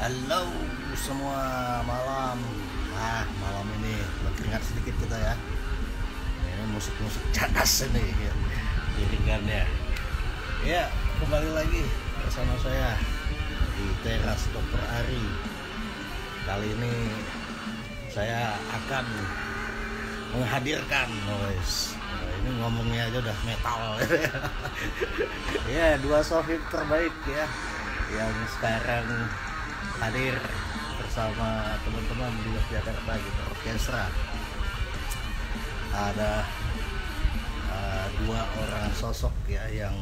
Halo semua malam. Malam ini berkeringat sedikit kita ya. Ini musik-musik cadas ini ya. Iringannya. Ya, kembali lagi bersama saya di teras Dr. Ari. Kali ini saya akan menghadirkan ini ngomongnya aja udah metal. Ya, dua sohib terbaik ya yang sekarang hadir bersama teman-teman di Yogyakarta gitu, orkestra. Ada dua orang sosok ya yang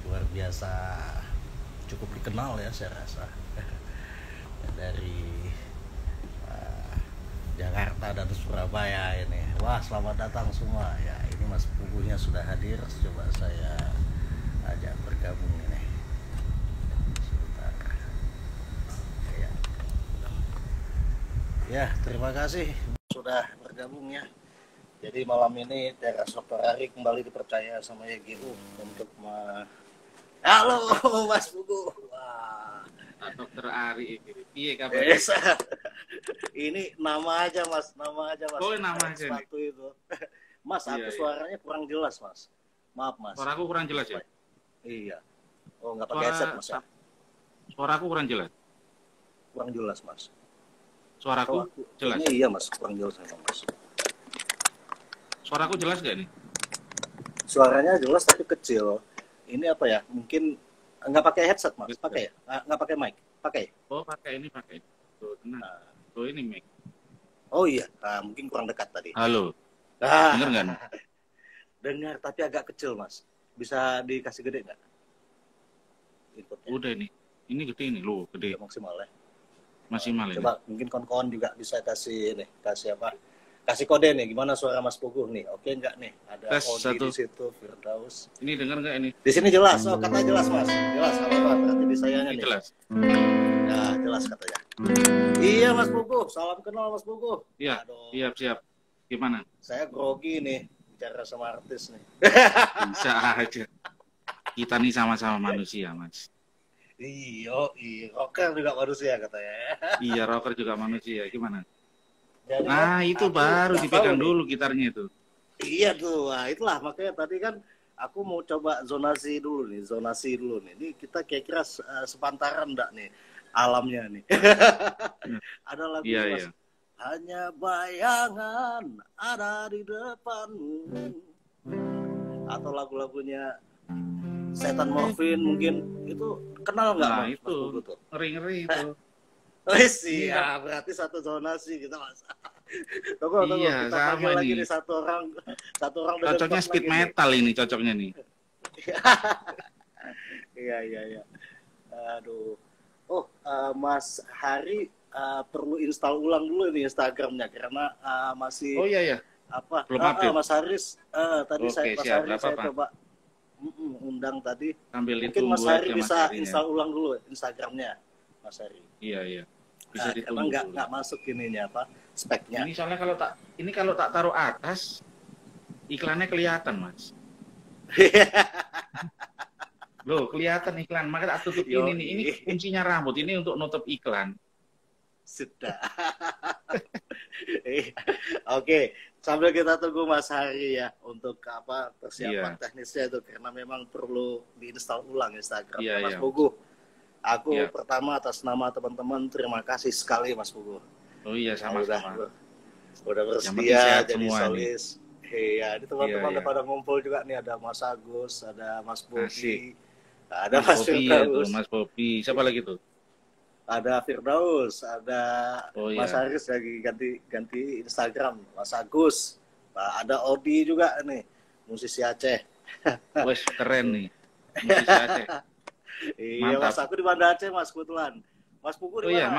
luar biasa, cukup dikenal ya saya rasa dari Jakarta dan Surabaya ini. Wah, selamat datang semua ya. Ini Mas Puguhnya sudah hadir, coba saya ajak bergabung ini. Ya, terima kasih sudah bergabung ya. Jadi malam ini teras Dr. Ari kembali dipercaya sama YGU untuk Halo Mas Pugu. Wah, Dokter Ari ini. Iya kabar. Ini nama aja Mas, nama aja Mas. Oh, nama aja sepatu nih. Itu. Mas, aku suaranya kurang jelas Mas. Maaf Mas. Suaraku kurang jelas ya? Iya. Oh, nggak pakai headset Mas ya? Suaraku kurang jelas. Kurang jelas Mas. Suaraku jelas. Iya Mas, kurang jelas Mas. Suaraku jelas gak nih? Suaranya jelas tapi kecil. Ini apa ya? Mungkin nggak pakai headset Mas? Pakai ya? Nggak pakai mic? Pakai? Oh, pakai. Tuh, tenang. Tuh ini mic. Oh iya, mungkin kurang dekat tadi. Halo. Dengar nggak? Dengar, tapi agak kecil Mas. Bisa dikasih gede nggak? Inputnya. Udah ini. Ini gede ini loh, gede. Ya, maksimal ya. Maksimal ini. Coba mungkin kawan-kawan juga bisa kasih apa? Kasih kode nih, gimana suara Mas Puguh nih? Oke nggak nih? Ada Odi di situ, Firdaus. Ini dengar nggak ini? Di sini jelas, katanya jelas Mas. Jelas, apa-apa, berarti di sayanya nih. Jelas. Ya, jelas katanya. Iya Mas Puguh, salam kenal Mas Puguh. Iya, siap. Gimana? Saya grogi nih, bicara sama artis nih. Bisa aja. Kita nih sama-sama manusia, Mas. Iya, rocker juga manusia katanya. Iya, rocker juga manusia. Gimana? Jadi nah, itu baru dipegang dulu gitarnya itu. Iya tuh, itulah makanya tadi kan aku mau coba zonasi dulu nih. Ini kita kira-kira sepantaran enggak nih alamnya nih. Ada lagu iya. Hanya bayangan ada di depanmu. Atau lagu-lagunya Setan Morfin mungkin itu kenal nggak? Nah, itu ngeri-ngeri itu. Iya, berarti satu zonasi kita Mas. Tunggu, iya, kita panggil lagi nih satu orang. Cocoknya speed metal ini cocoknya nih. Iya. Aduh. Oh, Mas Hari perlu install ulang dulu ini Instagramnya karena masih. Oh iya. Apa? Belum update. Mas Haris tadi saya coba undang tadi. Mungkin Mas Hari bisa install ulang dulu Instagramnya Mas Hari. Iya. Bisa ditunggu. Karena nggak masuk ininya apa speknya. Ini soalnya kalau tak taruh atas iklannya kelihatan Mas. Loh kelihatan iklan, maka tak tutup ini nih. Ini kuncinya rambut ini untuk nutup iklan. Sudah. Oke, sambil kita tunggu Mas Hari ya untuk apa persiapan teknisnya itu karena memang perlu diinstal ulang Instagram Mas Pugu. Aku pertama atas nama teman-teman terima kasih sekali Mas Pugu. Oh iya sama-sama. Udah bersedia jadi solis. Iya, ini teman-teman udah pada ngumpul juga nih, ada Mas Agus, ada Mas Bobi, ada Mas Firdaus. Mas Bobi, siapa lagi tuh? Ada Firdaus, ada Mas Haris lagi ganti Instagram, Mas Agus, ada Odi juga nih, musisi Aceh. Wes keren nih, musisi Aceh. Iya Mas, aku di Banda Aceh Mas kebetulan. Mas Pugu di mana? Oh iya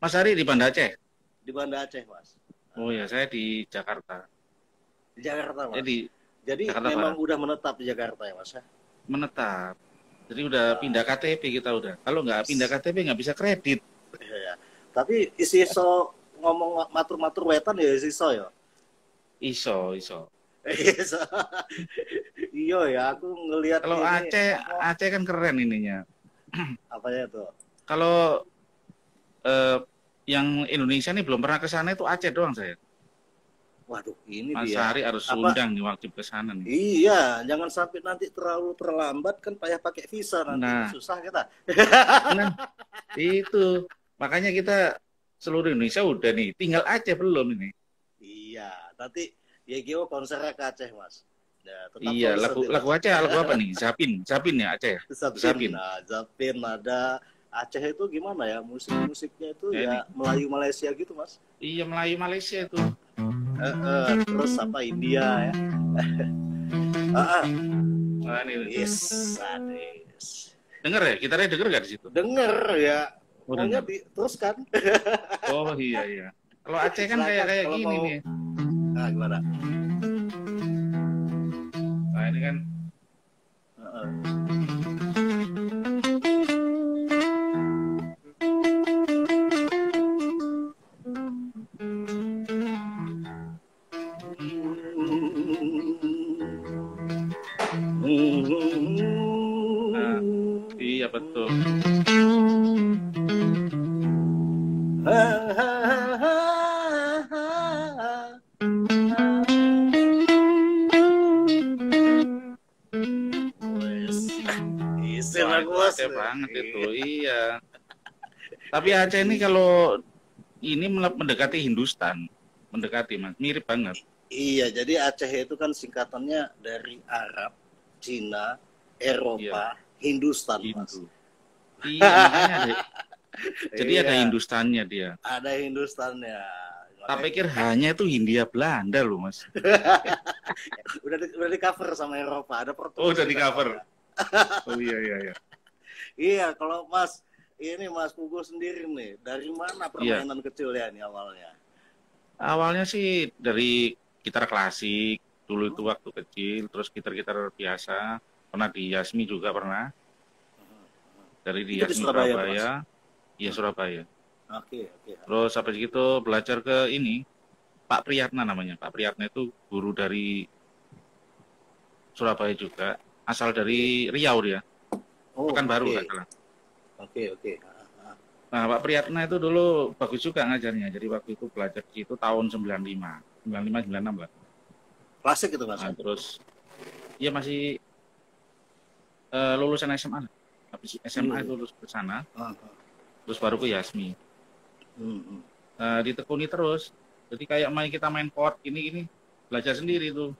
Mas Hari di Banda Aceh. Di Banda Aceh Mas. Oh iya, saya di Jakarta. Di Jakarta Mas. Jadi Jakarta memang Barat. udah menetap di Jakarta ya Mas ya? Menetap. Jadi udah pindah KTP kita udah. Kalau nggak pindah KTP nggak bisa kredit. Iya. Tapi iso ngomong matur-matur wetan ya iso ya. Iso. Iya ya, aku ngelihat kalau Aceh kan keren ininya. Apanya tuh? Kalau yang Indonesia nih belum pernah ke sana itu Aceh doang saya. Waduh, ini Mas dia. Sari harus undang nih wajib ke sana nih. Iya, jangan sampai nanti terlalu terlambat kan payah pakai visa nanti. Nah, susah kita. nah, itu makanya kita seluruh Indonesia udah nih, tinggal Aceh belum ini. Iya, nanti YGO konsernya ke Aceh, Mas. Ya, iya, lagu Aceh, lagu apa nih? Zapin ya Aceh. Zapin. Nah, Zapin ada. Aceh itu gimana ya, musiknya itu ya Melayu Malaysia gitu, Mas. Iya, Melayu Malaysia itu. Terus apa India ya. Nah, ini. Yes. Denger ya? Gitarnya denger gak di situ? Denger ya. Pokoknya teruskan. Oh iya. Kalau Aceh kan kayak gini nih. Nah, gimana? Nah, ini kan iya betul. Aceh banget itu, iya. Tapi Aceh ini kalau ini mendekati Hindustan, Mas, mirip banget. Iya, jadi Aceh itu kan singkatannya dari Arab, Cina, Eropa, Hindustan, Mas. Iya, makanya ada. Jadi ada Hindustannya dia. Ada Hindustannya. Tak pikir hanya itu Hindia Belanda loh, Mas. udah di cover sama Eropa, ada Portugis. Oh, udah di cover. Oh iya. Iya, kalau Mas Pugu sendiri nih, dari mana permainan kecilnya nih awalnya? Awalnya sih dari gitar klasik, dulu itu waktu kecil, terus gitar-gitar biasa, pernah di Yasmi juga pernah. Dari di Yasmi Surabaya. Iya, Surabaya. Oke. Terus habis itu belajar ke ini, Pak Priyatna namanya. Pak Priyatna itu guru dari Surabaya juga, asal dari Riau dia. Pekanbaru nggak salah. Oke. Nah, Pak Priyatna itu dulu bagus juga ngajarnya. Jadi waktu itu belajar di situ tahun 95, 96 lah. Klasik itu, Mas. Nah, terus dia masih lulusan SMA. Habis SMA itu lulus ke sana. Terus baru ke Yasmi. Ditekuni terus. Jadi kayak kita main chord ini belajar sendiri tuh.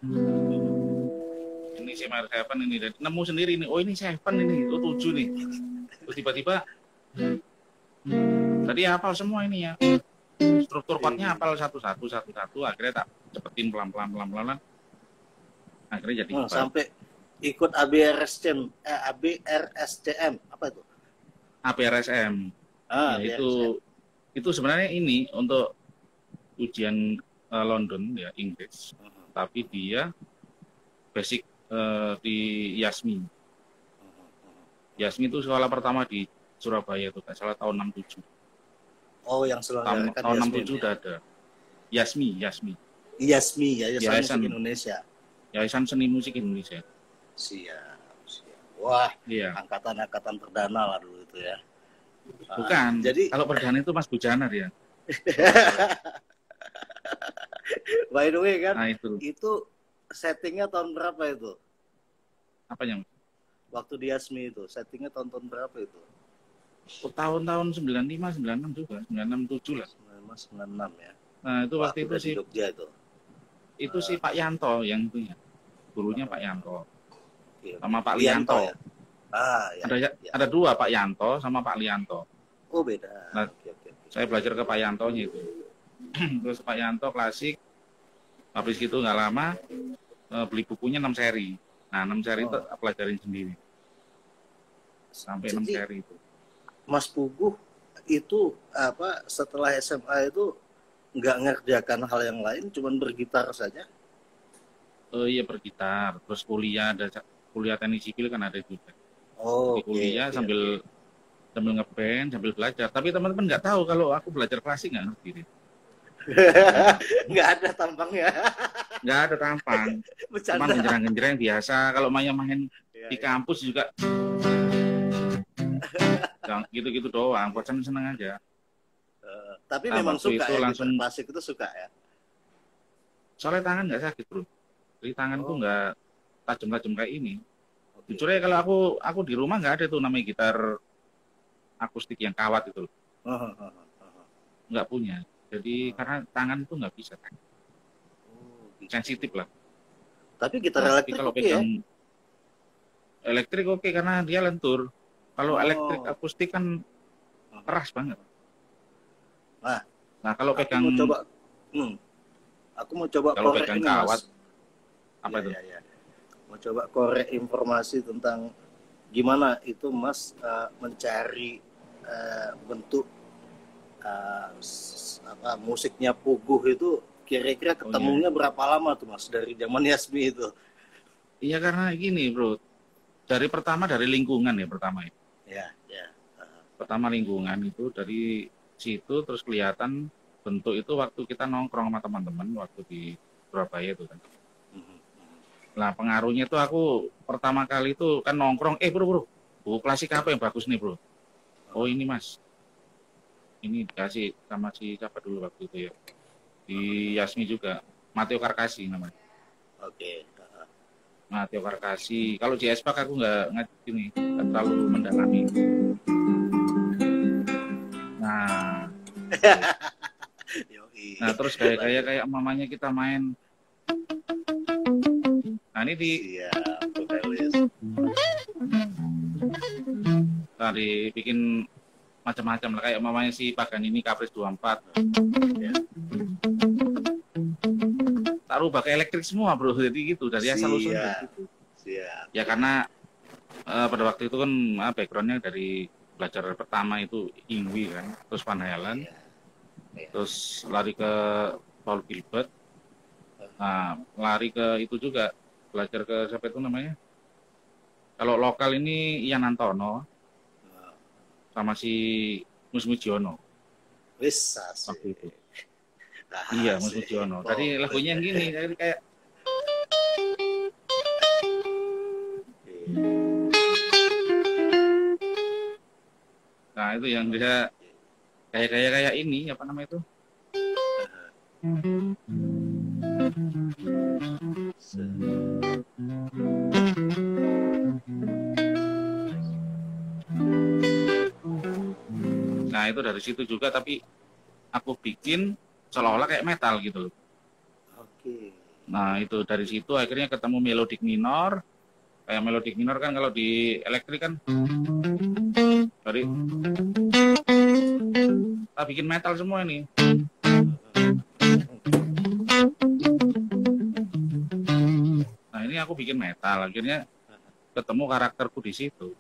Ini C minor 7 ini, dan nemu sendiri nih, oh ini 7 ini, oh 7 nih. Terus tiba-tiba tadi hafal semua ini ya. Struktur chordnya hafal satu, akhirnya tak cepetin pelan-pelan. Akhirnya jadi sampai ikut ABRSCM, apa itu? ABRSM. Ya, itu sebenarnya ini untuk ujian London ya, Inggris. Tapi dia basic di Yasmi. Yasmi itu sekolah pertama di Surabaya itu, salah tahun 67. Oh, yang selanjutnya tahun 67 udah ada. Yasmi, Yayasan Musik Indonesia. Yayasan Seni Musik Indonesia. Siap. Wah, angkatan perdana lah dulu itu ya. Bukan. Jadi kalau perdana itu Mas Bujana dia. By the way kan, nah, itu settingnya tahun berapa itu? Apanya? Waktu di Yasmi itu, settingnya tahun berapa itu? Tahun-tahun 95, 96 juga, 96, 7 lah. 96 ya. Nah, itu waktu itu sih. Jogja itu. Itu si Pak Yanto yang itunya. Gurunya Pak Yanto. Sama Pak Lianto. Lianto. Ya. Ada dua, Pak Yanto sama Pak Lianto. Oh, beda. Nah, saya belajar ke Pak Yantonya itu. Terus Pak Yanto klasik. Habis itu nggak lama beli bukunya 6 seri. Nah, 6 seri itu pelajarin sendiri. Sampai 6 seri itu. Mas Puguh itu setelah SMA itu nggak ngerjakan hal yang lain, cuman bergitar saja? Iya, bergitar. Terus kuliah teknik sipil kan ada juga. Kuliah sambil ngeband, sambil belajar. Tapi teman-teman nggak tahu kalau aku belajar klasik nggak ngerti. Nggak ada tampangnya. Nggak ada tampang. Cuma genjreng-genjreng biasa. Kalau main di kampus juga gitu-gitu doang. Buat seneng-seneng aja. Tapi memang suka itu ya, langsung klasik itu suka ya. Soalnya tangan nggak sakit bro. Jadi tangan tuh nggak tajam-tajam kayak ini. Jujur ya kalau aku di rumah nggak ada tuh namanya gitar akustik yang kawat itu. Nggak punya. Jadi karena tangan itu nggak bisa. Sensitif lah. Tapi gitar elektrik kalau pegang elektrik oke karena dia lentur. Kalau elektrik akustik kan keras banget. Nah kalau pegang aku mau coba kalau pegang kawat mas. Apa itu? Ya. Mau coba korek informasi tentang gimana itu mas mencari bentuk musiknya Puguh itu kira-kira ketemunya berapa lama tuh mas dari zaman Yasmi itu? Iya karena gini bro, pertama dari lingkungan ya pertama itu. Ya. Pertama lingkungan itu dari situ terus kelihatan bentuk itu waktu kita nongkrong sama teman-teman waktu di Surabaya itu kan. Nah pengaruhnya itu aku pertama kali itu kan nongkrong, bro, buku klasik apa yang bagus nih bro? Oh ini mas, ini dikasih sama si siapa dulu waktu itu ya, di Yasmi juga, Matteo Carcassi namanya. Oke. Matteo Carcassi. Kalau di Espak aku nggak terlalu mendalami. Nah terus kayak mamanya kita main. Nah ini tadi bikin macam-macam lah kayak mamanya si Paganini Caprice 24. Ya. Tak rubah ke elektrik semua bro, jadi gitu dari asal usulnya gitu. Ya karena pada waktu itu kan backgroundnya dari belajar pertama itu Ingwi kan, terus Van Halen, terus lari ke Paul Gilbert, nah lari ke itu juga belajar ke siapa itu namanya? Kalau lokal ini Ian Antono sama si Mus Mujiono. Wis waktu itu. Iya Mus Mujiono. Tadi lagunya yang gini, jadi kayak nah itu yang dia kayak ini apa namanya itu? Nah itu dari situ juga tapi aku bikin seolah-olah kayak metal gitu loh. Oke. Nah itu dari situ akhirnya ketemu melodic minor. Kayak melodic minor kan kalau di elektrik kan dari kita bikin metal semua ini. Nah ini aku bikin metal akhirnya ketemu karakterku di situ.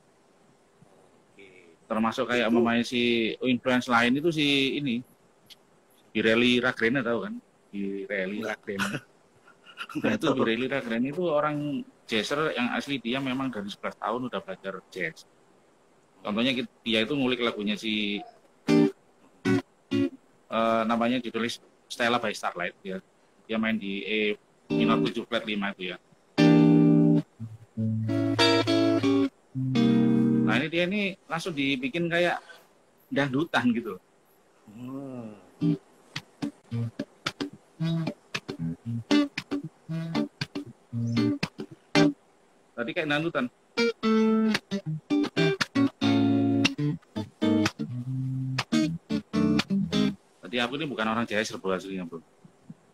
Termasuk kayak memang si influence lain itu si ini Birelli Ragrena tahu kan? Birelli Ragrena. Nah itu Birelli Ragrena itu orang jazzer yang asli dia memang dari 11 tahun udah belajar jazz. Contohnya dia itu ngulik lagunya si namanya ditulis Stella by Starlight ya. Dia main di E minor 7 flat 5 itu ya. Nah ini dia ini langsung dibikin kayak dangdutan gitu. Tadi kayak dangdutan. Tadi aku ini bukan orang jazzer bro aslinya bro.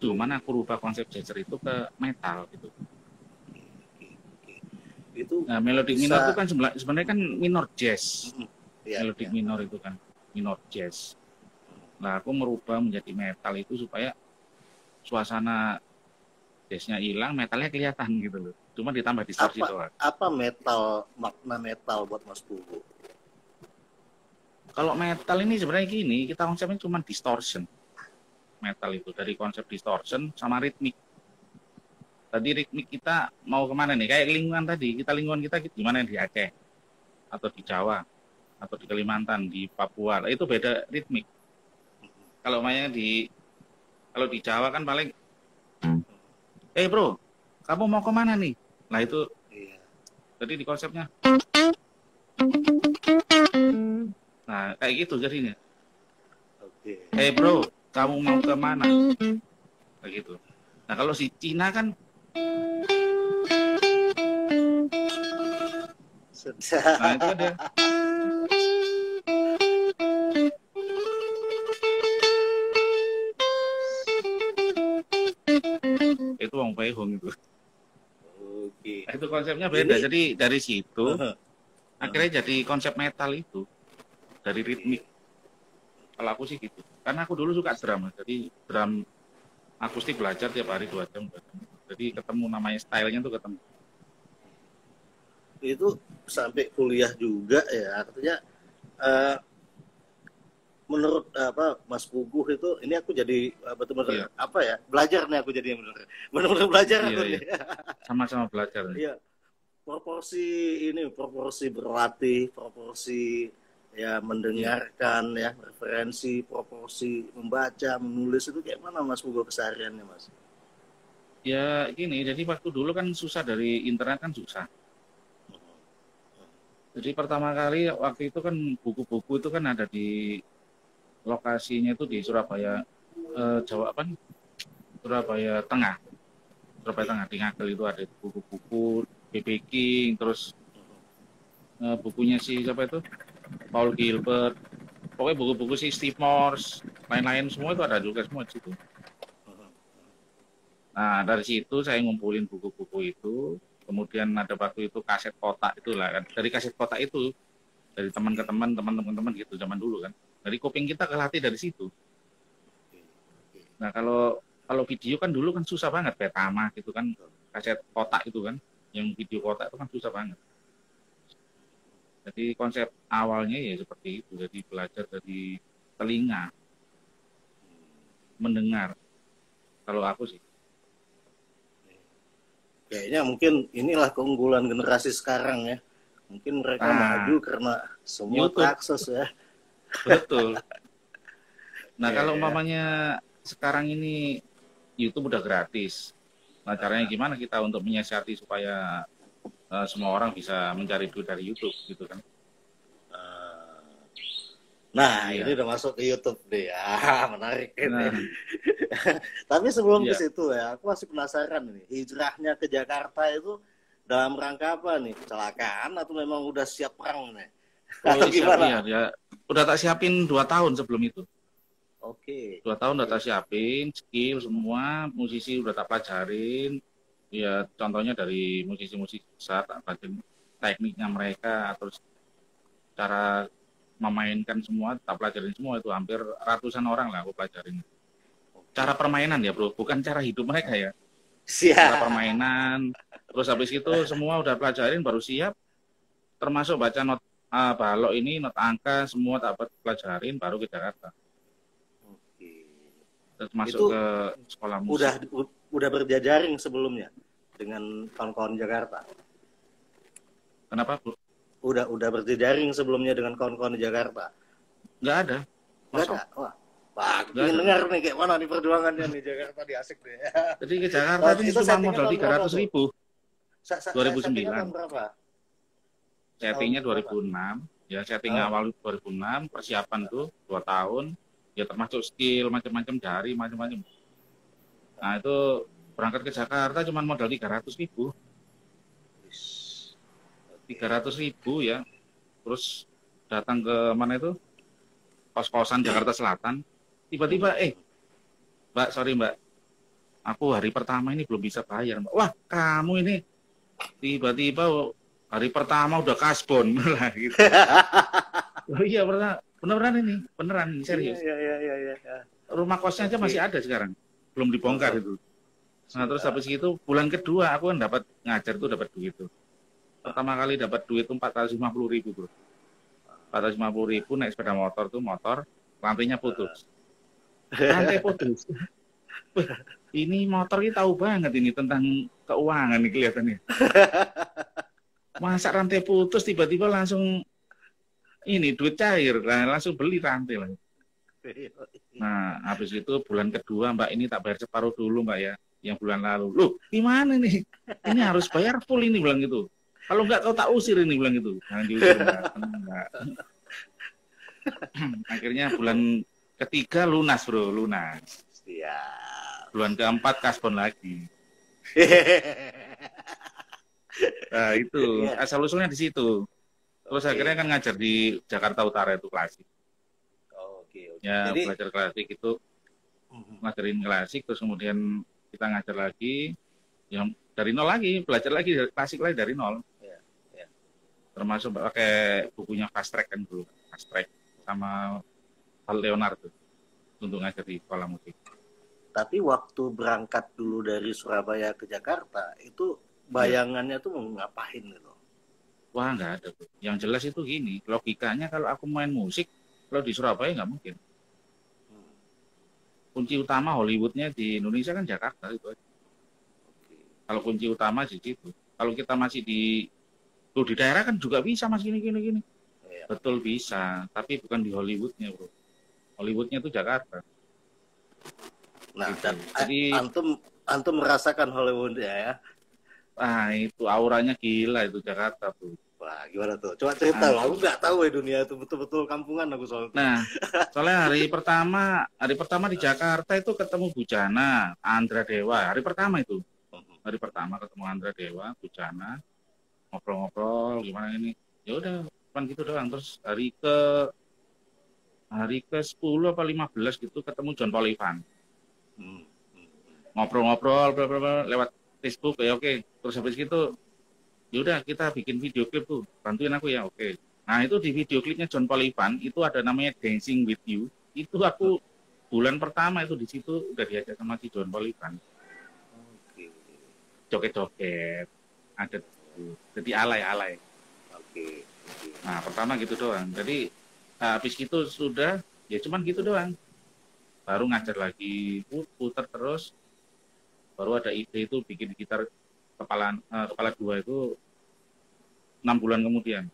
Cuman aku rubah konsep jazzer itu ke metal gitu. Itu nah melodic minor itu kan sebenarnya kan minor jazz. Melodic minor itu kan minor jazz. Nah aku merubah menjadi metal itu supaya suasana jazznya hilang, metalnya kelihatan gitu loh. Cuma ditambah distorsi doang. Apa metal, makna metal buat Mas Pugu? Kalau metal ini sebenarnya gini, kita konsepnya cuma distortion. Metal itu dari konsep distortion sama ritmik. Tadi ritmik kita mau kemana nih? Kayak lingkungan tadi, lingkungan kita gimana di Aceh, atau di Jawa, atau di Kalimantan, di Papua, itu beda ritmik. Kalau mainnya kalau di Jawa kan paling, bro, kamu mau kemana nih? Nah itu, jadi di konsepnya, nah kayak gitu jadinya. Bro, kamu mau ke mana? Begitu. Nah kalau si Cina kan, nah itu kan dia. Itu Wong Fei Hung itu. Oke. Nah, itu konsepnya beda. Jadi dari situ akhirnya jadi konsep metal itu dari ritmik. Kalau aku sih gitu. Karena aku dulu suka drum, jadi drum akustik belajar tiap hari 2 jam. Jadi ketemu namanya stylenya tuh ketemu. Itu sampai kuliah juga ya, artinya menurut Mas Puguh itu, ini aku jadi betul-betul belajar nih, aku jadi benar-benar belajar. Iya. Sama-sama belajar. Iya. Proporsi berlatih, proporsi ya mendengarkan, ya referensi, proporsi membaca, menulis, itu kayak mana Mas Puguh kesehariannya, Mas? Ya gini, jadi waktu dulu kan susah, dari internet kan susah. Jadi pertama kali waktu itu kan buku-buku itu kan ada di lokasinya itu di Surabaya, Surabaya Tengah di Ngagel itu ada buku-buku B.B. King, terus bukunya si siapa itu, Paul Gilbert, pokoknya buku-buku si Steve Morse, lain-lain semua itu ada juga semua di situ. Nah dari situ saya ngumpulin buku-buku itu, kemudian ada waktu itu kaset kotak itulah kan, dari kaset kotak itu dari teman ke teman gitu zaman dulu kan, dari kuping kita kelatih dari situ. Nah kalau video kan dulu kan susah banget, Betama gitu kan, kaset kotak itu kan, yang video kotak itu kan susah banget. Jadi konsep awalnya ya seperti itu, jadi belajar dari telinga, mendengar. Kalau aku sih. Kayaknya mungkin inilah keunggulan generasi sekarang ya. Mungkin mereka maju karena semua terakses ya. Betul. Nah kalau umpamanya sekarang ini YouTube udah gratis. Nah caranya gimana kita untuk menyiasati supaya semua orang bisa mencari duit dari YouTube gitu kan? Nah ini udah masuk ke YouTube deh ya, menarik ini. Tapi sebelum ke situ ya, aku masih penasaran nih, hijrahnya ke Jakarta itu dalam rangka apa nih? Kecelakaan atau memang udah siap perang nih? Atau gimana? Ya, udah tak siapin 2 tahun sebelum itu. Oke. 2 tahun udah tak siapin, skill semua, musisi udah tak pelajarin. Ya contohnya dari musisi-musisi besar, tak pelajarin tekniknya mereka, terus cara memainkan semua, tak pelajarin semua, itu hampir ratusan orang lah aku pelajarin. Cara permainan ya bro, bukan cara hidup mereka ya. Cara permainan, terus habis itu semua udah pelajarin baru siap, termasuk baca not balok ini, not angka, semua tak pelajarin baru ke Jakarta. Terus masuk ke sekolah musik. Udah berjejaring sebelumnya dengan kawan-kawan Jakarta? Kenapa bro? Udah berjejaring sebelumnya dengan kawan-kawan di Jakarta? Nggak ada. Nggak ada? Wah, ingin dengar nih kayak mana nih perjuangannya nih Jakarta, di asik deh. Jadi ke Jakarta itu cuma modal 300.000. 2009. Berapa? Settingnya 2006. Ya setting awal 2006, persiapan tuh 2 tahun. Ya termasuk skill macam-macam, jari macam-macam. Nah itu berangkat ke Jakarta cuma modal 300.000. 300.000 ya, terus datang ke mana itu, kos-kosan Jakarta Selatan, tiba-tiba Mbak, sorry Mbak, aku hari pertama ini belum bisa bayar Mbak. Wah kamu ini tiba-tiba hari pertama udah kasbon lah gitu. Oh iya beneran ini serius. Iya. Rumah kosnya aja masih ada sekarang, belum dibongkar itu. Nah terus habis itu bulan kedua aku kan dapat ngajar tuh, dapat duit tuh. Pertama kali dapat duit tuh 450.000 bro. 450.000 naik sepeda motor tuh, lantainya putus. Rantai putus. Ini motor ini tahu banget ini tentang keuangan nih kelihatannya. Masa rantai putus tiba-tiba langsung ini duit cair, langsung beli rantai lah. Nah habis itu bulan kedua Mbak ini tak bayar separuh dulu Mbak ya, yang bulan lalu. Loh gimana nih? Ini harus bayar full ini bilang gitu. Kalau enggak kau tak usir ini bilang gitu. Jangan diusir enggak. Akhirnya bulan Ketiga lunas bro, lunas. Siap. Bulan keempat kasbon lagi. Nah itu asal usulnya di situ. Terus akhirnya kan ngajar di Jakarta Utara itu klasik. Oke. Ya jadi, belajar klasik itu ngajarin klasik, terus kemudian kita ngajar lagi, yang dari nol lagi, belajar lagi klasik lagi dari nol. Termasuk pakai bukunya Fast Track kan dulu, Fast Track sama Hal Leonardo untuk ngajar di sekolah musik. Tapi waktu berangkat dulu dari Surabaya ke Jakarta, itu bayangannya tuh mau ngapain gitu? Wah, nggak ada tuh. Yang jelas itu gini, logikanya kalau aku main musik, kalau di Surabaya nggak mungkin. Kunci utama Hollywoodnya di Indonesia kan Jakarta itu aja. Kalau kunci utama di situ. Kalau kita masih di daerah kan juga bisa mas gini. Betul bisa, tapi bukan di Hollywoodnya bro. Hollywoodnya itu Jakarta. Nah, gitu. Jadi antum merasakan Hollywood ya? Ah itu auranya gila itu Jakarta tuh. Wah gimana tuh? Coba cerita lah. Aku nggak tahu ya dunia itu betul-betul kampungan aku soalnya. Nah, soalnya hari pertama di Jakarta itu ketemu Bujana, Andra Dewa. Hari pertama ketemu Andra Dewa, Bujana, ngobrol-ngobrol gimana ini. Ya udah, cuman gitu doang. Terus hari ke 10 apa 15 gitu ketemu John Paul Ivan. Ngobrol-ngobrol lewat Facebook ya oke. Terus habis gitu yaudah kita bikin video klip tuh, bantuin aku ya oke. Nah itu di video klipnya John Paul Ivan itu ada namanya Dancing With You. Itu aku bulan pertama itu di situ udah diajak sama si John Paul Ivan. Joget-joget ada jadi alay-alay. Nah pertama gitu doang. Jadi habis gitu sudah ya cuman gitu doang. Baru ngajar lagi, putar terus. Baru ada ide itu bikin gitar kepala 2 itu 6 bulan kemudian.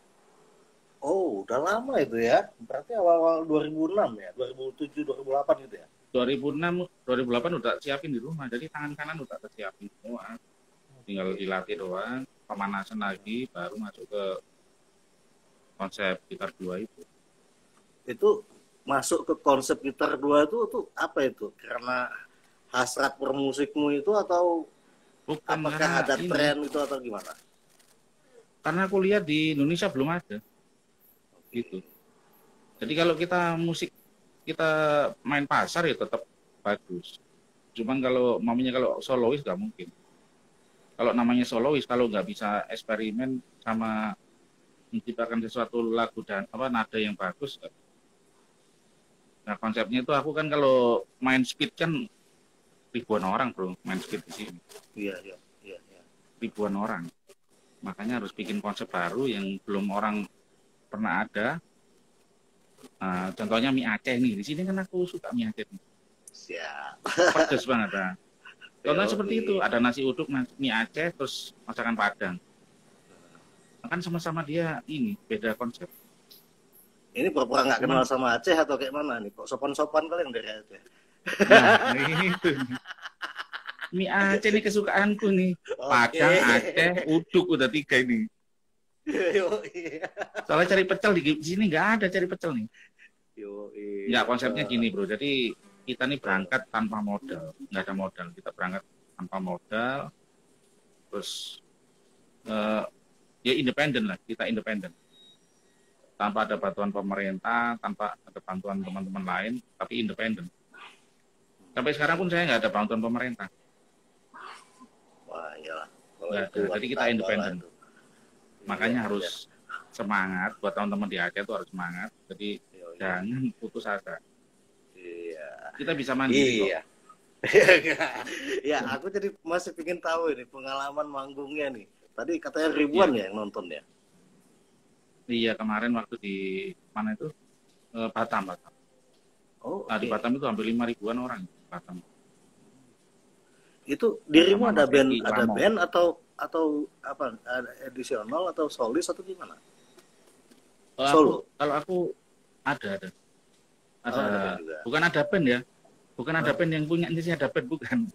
Oh, udah lama itu ya. Berarti awal-awal 2006 ya, 2007, 2008 gitu ya. 2008 udah siapin di rumah. Jadi tangan kanan udah siapin semua. Tinggal dilatih doang, pemanasan lagi, baru masuk ke konsep gitar 2 itu. Itu masuk ke konsep gitar 2 itu apa itu? Karena hasrat bermusikmu itu atau bukan, apakah ada tren itu atau gimana? Karena aku lihat di Indonesia belum ada. Gitu. Jadi kalau kita main pasar ya tetap bagus. Cuman kalau solois nggak mungkin. Kalau namanya solois kalau nggak bisa eksperimen sama menciptakan sesuatu lagu dan nada yang bagus. Nah konsepnya itu aku kan kalau main speed kan ribuan orang bro main speed di sini. Iya. Ribuan orang. Makanya harus bikin konsep baru yang belum orang pernah ada. Contohnya mie Aceh nih. Di sini kan aku suka mie Aceh nih. Siap. Pedas banget. Contohnya seperti itu. Ada nasi uduk, mie Aceh, terus masakan Padang. Kan sama-sama dia ini beda konsep. Ini pura-pura nggak kenal sama Aceh atau kayak mana nih? Kok sopan-sopan kali yang dari Aceh? Nah, itu. Mie Aceh ini kesukaanku nih. Padang, Aceh, uduk udah 3 ini. Soalnya cari pecel di sini nggak ada cari pecel nih. Nggak, konsepnya gini bro. Jadi kita nih berangkat tanpa modal, nggak ada modal. Kita berangkat tanpa modal, terus ya independen lah. Kita independen. Tanpa ada bantuan pemerintah, tanpa ada bantuan teman-teman lain, tapi independen. Sampai sekarang pun saya nggak ada bantuan pemerintah. Wah, iyalah. Jadi kita independen. Makanya harus semangat buat teman-teman di Aceh itu harus semangat. Jadi jangan putus asa. Iya. Kita bisa mandiri kok. Ya, aku jadi masih ingin tahu ini pengalaman manggungnya nih. Tadi katanya ribuan ya yang nonton ya. Iya, kemarin waktu di mana itu? Batam. Oh, nah, di Batam itu hampir 5.000-an orang. Batam. Itu dirimu ada band atau apa? Ada edisional atau solis atau gimana? Solo. Kalau aku ada. Bukan ada band ya. Bukan ada band yang punya ini ada band bukan.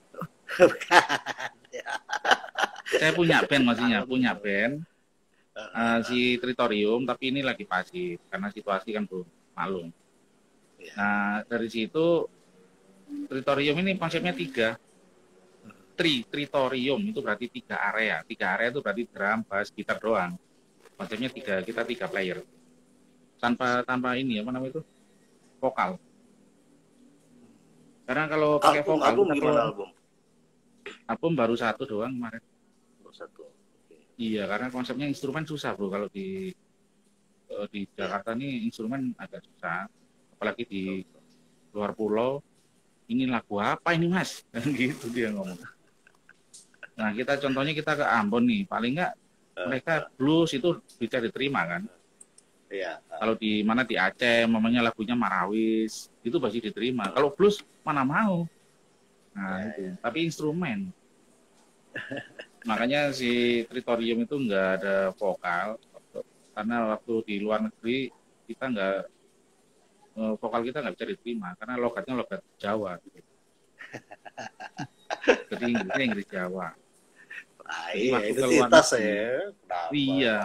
Saya punya band maksudnya, punya band. Si Tritorium, tapi ini lagi pasif karena situasi kan belum maklum. Nah, dari situ Tritorium ini konsepnya 3. Tritorium itu berarti 3 area. 3 area itu berarti drum, bass, gitar doang. Konsepnya 3, kita 3 player. Tanpa ini apa namanya itu? Vokal. Karena kalau pakai vokal album gimana album? Album baru 1 doang kemarin. Baru 1. Okay. Iya, karena konsepnya instrumen susah, Bro. Kalau di Jakarta nih instrumen agak susah. Apalagi di luar pulau. Ini lagu apa ini, Mas? Gitu dia ngomong. Nah, contohnya kita ke Ambon nih, paling nggak mereka blues itu bisa diterima kan. Iya. Kalau di mana di Aceh, mamanya lagunya Marawis, itu pasti diterima. Kalau blues mana mau. Nah, itu. Tapi instrumen. Makanya si Tritorium itu nggak ada vokal, karena waktu di luar negeri kita vokal kita nggak bisa diterima, karena logatnya logat Jawa. Gitu. Jadi Inggris Jawa. Iya, identitas ya. Iya.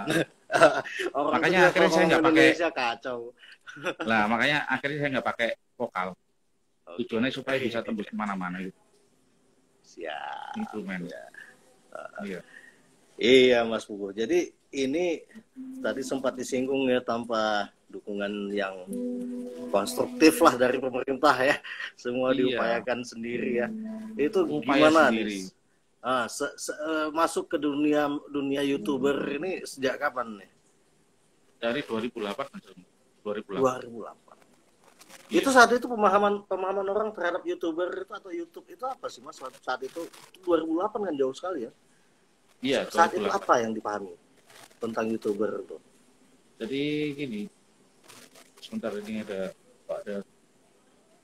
Makanya akhirnya saya nggak pakai. Kacau. Lah makanya akhirnya saya nggak pakai vokal. Tujuannya supaya bisa tembus kemana-mana gitu. Siap. Instrumen. Ya. Iya. Iya Mas Pugu. Jadi ini tadi sempat disinggung ya, tanpa dukungan yang konstruktif lah dari pemerintah ya. Semua diupayakan sendiri ya. Itu gimana nih? Masuk ke dunia YouTuber ini sejak kapan nih? Dari 2008. 2008. Iya. Itu saat itu pemahaman orang terhadap YouTuber itu atau YouTube itu apa sih Mas? Saat itu 2008 kan jauh sekali ya. Iya, saat 2008. Itu apa yang dipahami tentang YouTuber itu? Jadi gini, sebentar ini ada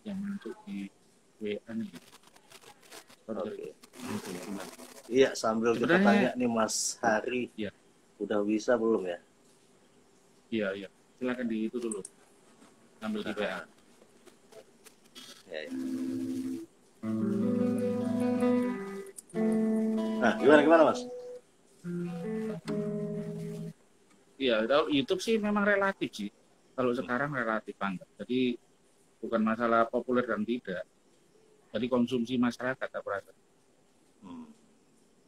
yang masuk di WA nih. Oke. Iya, sambil sebenarnya, kita tanya nih Mas Hari, ya. Udah bisa belum ya? Iya. Silakan di itu dulu. Sambil di WA. Ya. Nah, gimana Mas? Iya, YouTube sih memang relatif sih. Kalau sekarang relatif banget. Jadi bukan masalah populer dan tidak. Jadi konsumsi masyarakat tak berasa.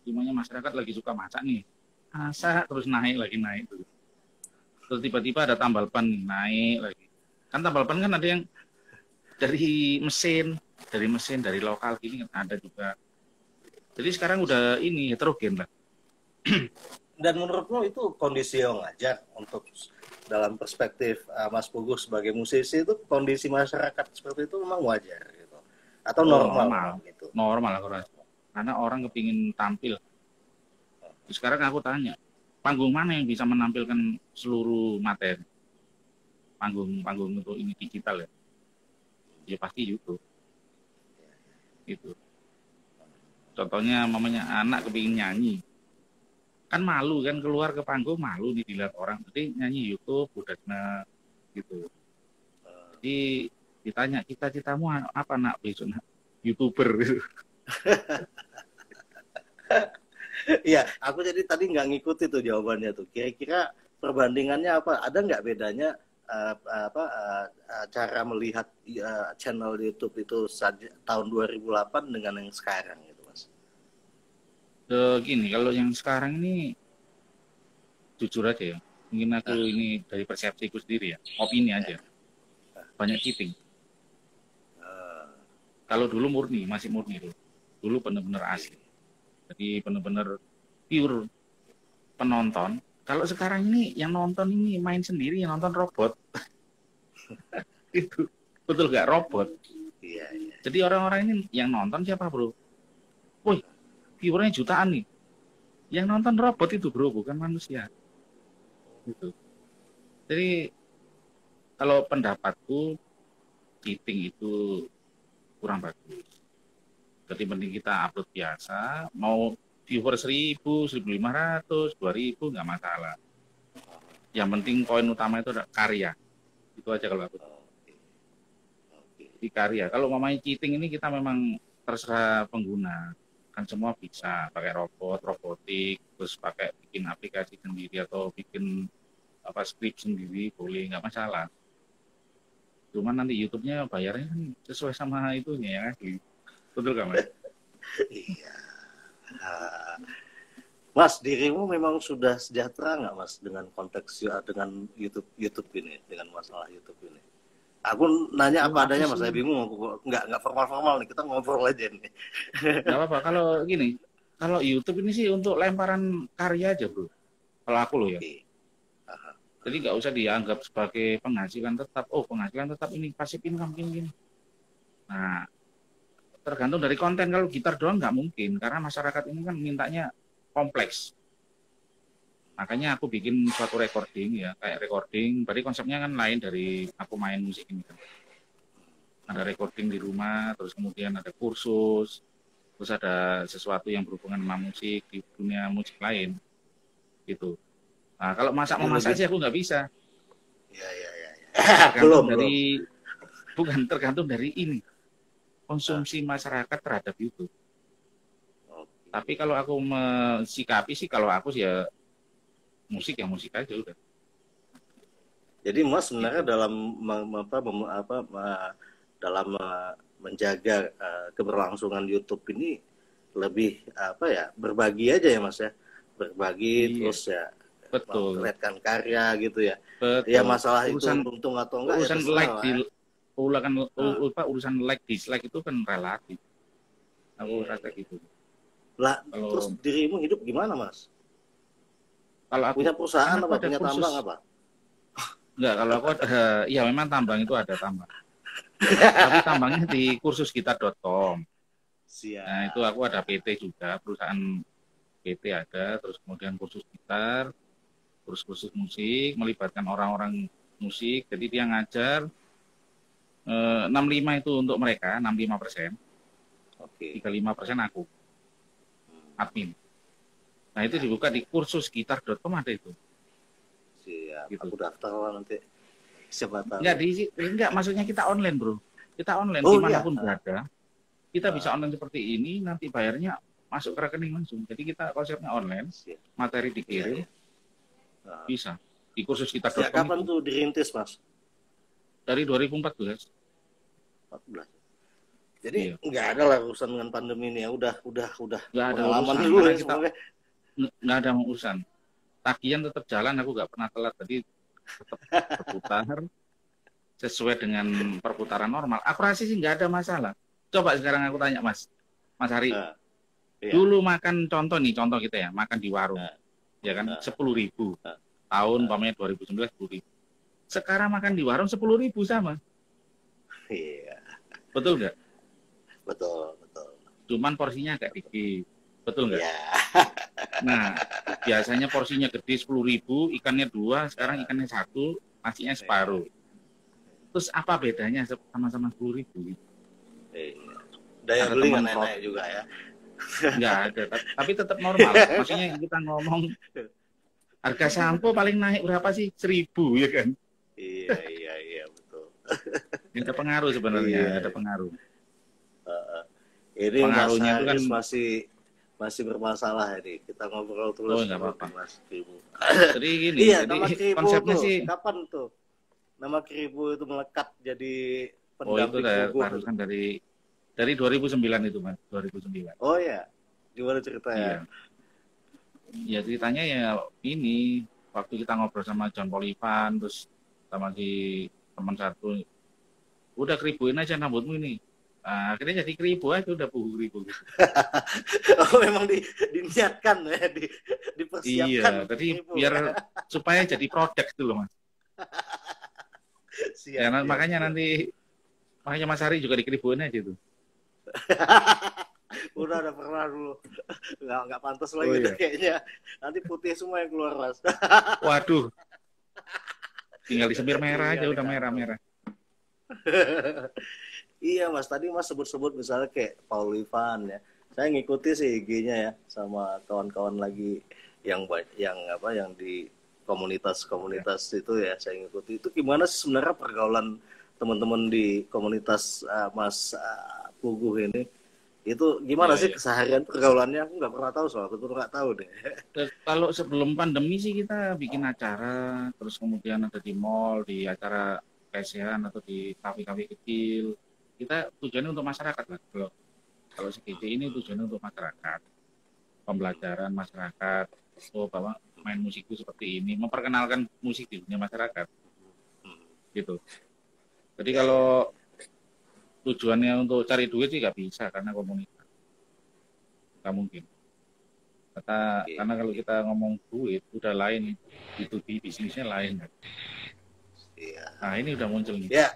Gimana masyarakat lagi suka masak nih. Masak terus naik. Terus tiba-tiba ada tambal ban naik lagi. Kan tambal ban kan ada yang dari mesin, dari lokal gini kan ada juga. Jadi sekarang udah ini heterogen lah. Dan menurutmu itu kondisi yang wajar untuk dalam perspektif Mas Pugu sebagai musisi, itu kondisi masyarakat seperti itu memang wajar gitu atau normal gitu? Normal aku rasa. Karena orang kepingin tampil. Sekarang aku tanya, panggung mana yang bisa menampilkan seluruh materi? Panggung untuk ini digital ya? Ya pasti YouTube. Itu. Contohnya mamanya anak kepingin nyanyi. Kan malu kan keluar ke panggung, malu nih dilihat orang. Jadi nyanyi YouTube udah gitu. Jadi ditanya cita-citamu apa nak besok nak? YouTuber gitu. Iya, aku jadi tadi nggak ngikuti tuh jawabannya tuh. Kira-kira perbandingannya apa? Ada nggak bedanya cara melihat channel YouTube itu tahun 2008 dengan yang sekarang gitu, Mas? Gini, kalau yang sekarang ini jujur aja ya, mungkin aku ini dari persepsiku sendiri ya, opini aja, banyak cheating. Kalau dulu masih murni dulu benar-benar asli, jadi benar-benar pure penonton. Kalau sekarang ini yang nonton ini main sendiri, yang nonton robot. Itu betul gak robot? Iya. Jadi orang-orang ini yang nonton siapa bro? Woi, viewernya jutaan nih. Yang nonton robot itu bro, bukan manusia. Gitu. Jadi kalau pendapatku cheating itu kurang bagus. Jadi mending kita upload biasa, mau viewer 1000, 1500, 2000 nggak masalah. Yang penting poin utama itu adalah karya. Itu aja kalau aku. Di karya. Kalau mamanya cheating ini kita memang terserah pengguna. Kan semua bisa pakai robotik, terus pakai bikin aplikasi sendiri atau bikin skrip sendiri boleh, nggak masalah. Cuman nanti YouTube-nya bayarnya kan sesuai sama itunya ya. Betul kan, Mas? Iya. Mas, dirimu memang sudah sejahtera nggak, Mas, dengan konteks dengan YouTube ini, dengan masalah YouTube ini? Aku nanya apa adanya, Mas. Saya bingung. Nggak formal-formal nih. Kita ngobrol aja nih. Nggak apa-apa. Kalau gini, kalau YouTube ini sih untuk lemparan karya aja, bro. Kalau aku loh ya. Jadi nggak usah dianggap sebagai penghasilan tetap. Oh, penghasilan tetap ini pasif income gini. Nah, tergantung dari konten. Kalau gitar doang nggak mungkin, karena masyarakat ini kan mintanya kompleks. Makanya aku bikin suatu recording ya, kayak recording. Berarti konsepnya kan lain dari aku main musik ini kan. Ada recording di rumah, terus kemudian ada kursus, terus ada sesuatu yang berhubungan sama musik di dunia musik lain, gitu. Nah, kalau masak sih aku nggak bisa. Ya. Tergantung dari ini konsumsi masyarakat terhadap YouTube. Tapi kalau aku mensikapi sih, kalau aku sih ya musik aja udah. Jadi Mas sebenarnya dalam menjaga keberlangsungan YouTube ini lebih berbagi aja ya, Mas ya, berbagi. Terus ya memperlihatkan karya gitu ya. Betul. Ya masalah urusan, itu untung atau enggak urusan ya urusan like dislike itu kan relatif. Aku rasa gitu. Lah, terus dirimu hidup gimana, Mas? Kalau aku punya perusahaan apa punya tambang apa? Enggak, kalau aku ya memang tambang itu ada tambang. Tapi tambangnya di kursusgitar.com. Nah, itu aku ada PT juga, perusahaan PT ada, terus kemudian kursus gitar, terus kursus musik, melibatkan orang-orang musik, jadi dia ngajar 65 itu untuk mereka, 65%. Oke. 35% aku. Admin. Nah, itu dibuka di kursusgitar.com ada itu. Siap, gitu. Aku daftar lah nanti. Siapa tahu. Enggak, maksudnya kita online, bro. Kita online dimanapun berada. Kita bisa online seperti ini, nanti bayarnya masuk ke rekening langsung. Jadi kita konsepnya online, materi dikirim, bisa. Di kursusgitar.com. Sejak kapan tuh dirintis, Mas? Dari 2014. 14. Jadi nggak ada lah urusan dengan pandemi ini ya, udah nggak ada urusan dulu ya, kita nggak ada urusan. Tagihan tetap jalan, aku nggak pernah telat, jadi tetap berputar sesuai dengan perputaran normal. Aku rasa sih nggak ada masalah. Coba sekarang aku tanya Mas Hari, dulu makan contoh kita ya, makan di warung, ya kan 10.000, tahun pamannya 2019 10.000. Sekarang makan di warung 10.000 sama. Iya. Betul nggak? Betul. Cuman porsinya agak dikit. Betul nggak? Ya. Nah, biasanya porsinya gede 10.000, ikannya 2, sekarang ikannya 1, nasinya separuh. Terus apa bedanya sama-sama 10.000? Daya beli nggak naik juga ya? Nggak ada, tapi tetap normal. Maksudnya kita ngomong harga sampo paling naik berapa sih? 1.000 ya kan? Iya betul. Ada pengaruh sebenarnya, ada pengaruh. Ini pengaruhnya itu kan masih bermasalah ini. Kita ngobrol terus. Nggak apa-apa. Mas Kribo. Jadi gini, jadi konsepnya tuh, sih. kapan tuh nama Kribo itu melekat jadi pendamping itu kan dari 2009 itu, Mas. 2009. Oh ya, gimana ceritanya? Ya ceritanya ya ini, waktu kita ngobrol sama John Polivan, terus sama si teman satu, udah keribuin aja rambutmu ini. Nah, akhirnya jadi keribu aja, udah keribu. Oh, memang diniatkan ya, dipersiapkan. Iya, jadi biar supaya jadi produk itu loh, Mas. Makanya nanti Mas Hari juga dikeribuin aja tuh. Udah pernah dulu. Nggak pantas lagi kayaknya. Nanti putih semua yang keluar, Mas. Waduh. Tinggal disemir merah aja, udah merah-merah. Iya, Mas. Tadi Mas sebut-sebut misalnya kayak Paul Ivan ya. Saya ngikuti sih IG-nya ya sama kawan-kawan lagi yang di komunitas itu ya, saya ngikuti. Itu gimana sih sebenarnya pergaulan teman-teman di komunitas Mas Puguh ini? Itu gimana sih keseharian pergaulannya? Aku nggak pernah tahu soal itu, nggak tahu deh. Kalau sebelum pandemi sih kita bikin acara, terus kemudian ada di mall, di acara pesehan atau di kafe-kafe kecil. Kita tujuannya untuk masyarakat lah. Kalau GCI ini tujuannya untuk masyarakat, pembelajaran masyarakat, bahwa main musik itu seperti ini, memperkenalkan musik di dunia masyarakat, gitu. Jadi kalau tujuannya untuk cari duit sih nggak bisa karena komunitas, nggak mungkin. Karena kalau kita ngomong duit udah lain, itu di bisnisnya lain. Iya. Nah ini udah muncul nih. Ya,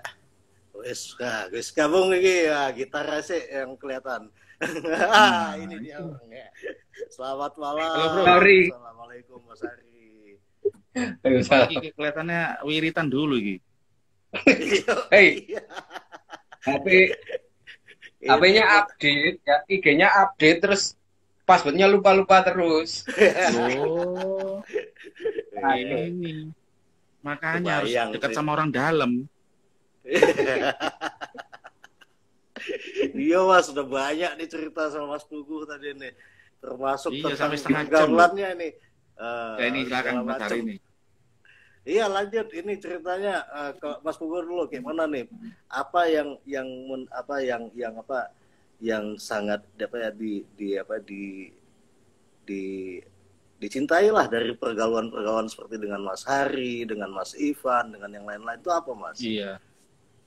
wes gabung lagi ya, gitar sih yang kelihatan. Ini dia orangnya. Selamat malam. Halo bro. Assalamualaikum Mas Ari. Ini kelihatannya wiritan dulu gitu. Hei, HP-nya update, ya, IG-nya update terus passwordnya lupa terus. Oh, ini makanya harus dekat sama orang dalam. Iya Mas, sudah banyak nih cerita sama Mas Pugu tadi nih, termasuk sampai setengah pergaulannya nih. Ini silakan Mas Ari nih. Iya lanjut, ini ceritanya ke Mas Pugu dulu, gimana nih? Apa yang sangat dicintai lah dari pergaulan seperti dengan Mas Hari, dengan Mas Ivan, dengan yang lain-lain itu apa Mas? Iya,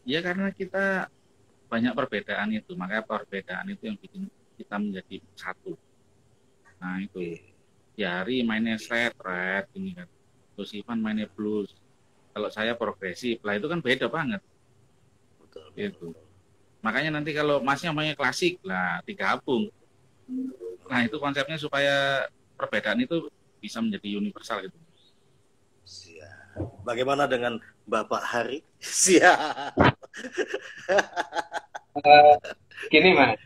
ya karena kita banyak perbedaan itu, makanya perbedaan itu yang bikin kita menjadi satu. Nah itu, ya Hari mainnya red ini kan, terus Ivan mainnya blues. Kalau saya progresif, lah itu kan beda banget. Betul. Gitu. Makanya nanti kalau Masnya mainnya klasik, lah digabung. Nah itu konsepnya supaya perbedaan itu bisa menjadi universal gitu. Siap. Bagaimana dengan Bapak Hari? Siap. Gini Mas,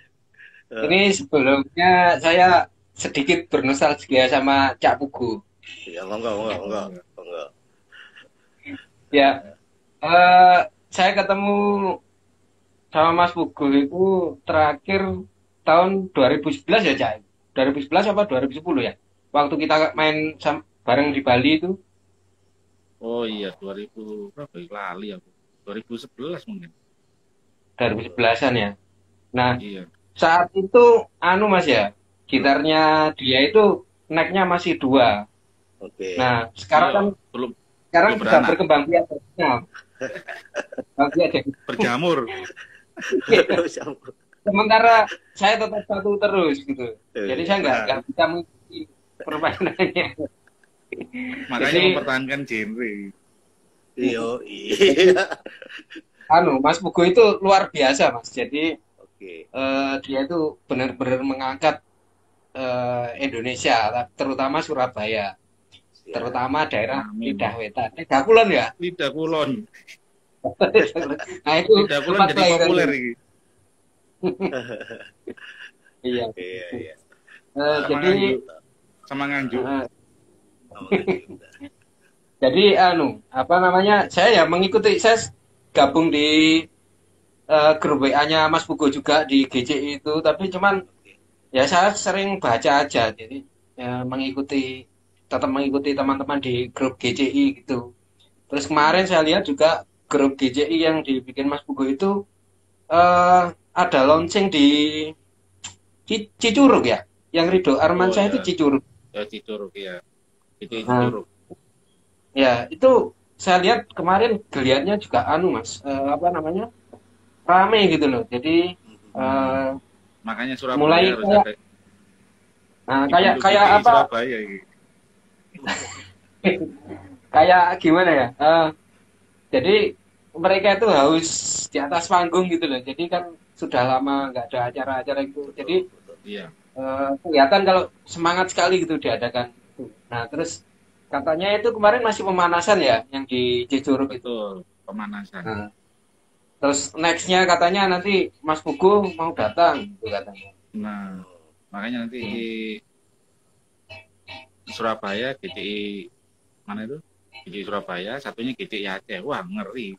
ini sebelumnya saya sedikit bernostalgia sama Cak Pugu. Ya enggak. Ya, saya ketemu sama Mas Pugu itu terakhir tahun 2011 ya Cak. 2011 apa 2010 ya? Waktu kita main bareng di Bali itu. Oh iya, 2000 berapa lali aku. 2011 mungkin. 2011-an ya. Nah, iya. Saat itu Mas ya, gitarnya dia itu necknya masih 2. Oke. Nah, sekarang sekarang sudah berkembang biak. Berjamur. Sementara saya tetap satu terus gitu. Jadi saya nggak bisa mengikuti permainannya. Makanya mempertahankan genre. Iya. Mas Pugu itu luar biasa Mas. Jadi okay. Dia itu benar-benar mengangkat Indonesia, terutama Surabaya, terutama daerah Lidah Wetan. Lidah Kulon ya? Lidah Kulon. Nah itu Lidah Kulon jadi populer ini. Iya. Jadi sama Nganjuk. Jadi saya ya mengikuti, saya gabung di grup WA-nya Mas Pugu juga di GCI itu, tapi cuman ya saya sering baca aja, jadi tetap mengikuti teman-teman di grup GCI gitu. Terus kemarin saya lihat juga grup GCI yang dibikin Mas Pugu itu ada launching di Cicurug ya, yang Ridho Armansyah itu Cicurug. Ya Cicurug ya. Itu Cicurug. Ya itu saya lihat kemarin geliatnya juga Mas, rame gitu loh. Jadi makanya Surabaya mulai harus ada. Nah, kayak apa? Surabaya gitu. Kayak gimana ya? Jadi mereka itu harus di atas panggung gitu loh. Jadi kan sudah lama nggak ada acara-acara itu. Jadi kelihatan kalau semangat sekali gitu diadakan. Nah, terus katanya itu kemarin masih pemanasan ya yang di Cicurug itu. Betul, pemanasan. Nah, terus nextnya katanya nanti Mas Pugu mau datang gitu katanya. Nah, makanya nanti di Surabaya GCI mana itu? GCI Surabaya, satunya GCI Aceh. Wah, ngeri.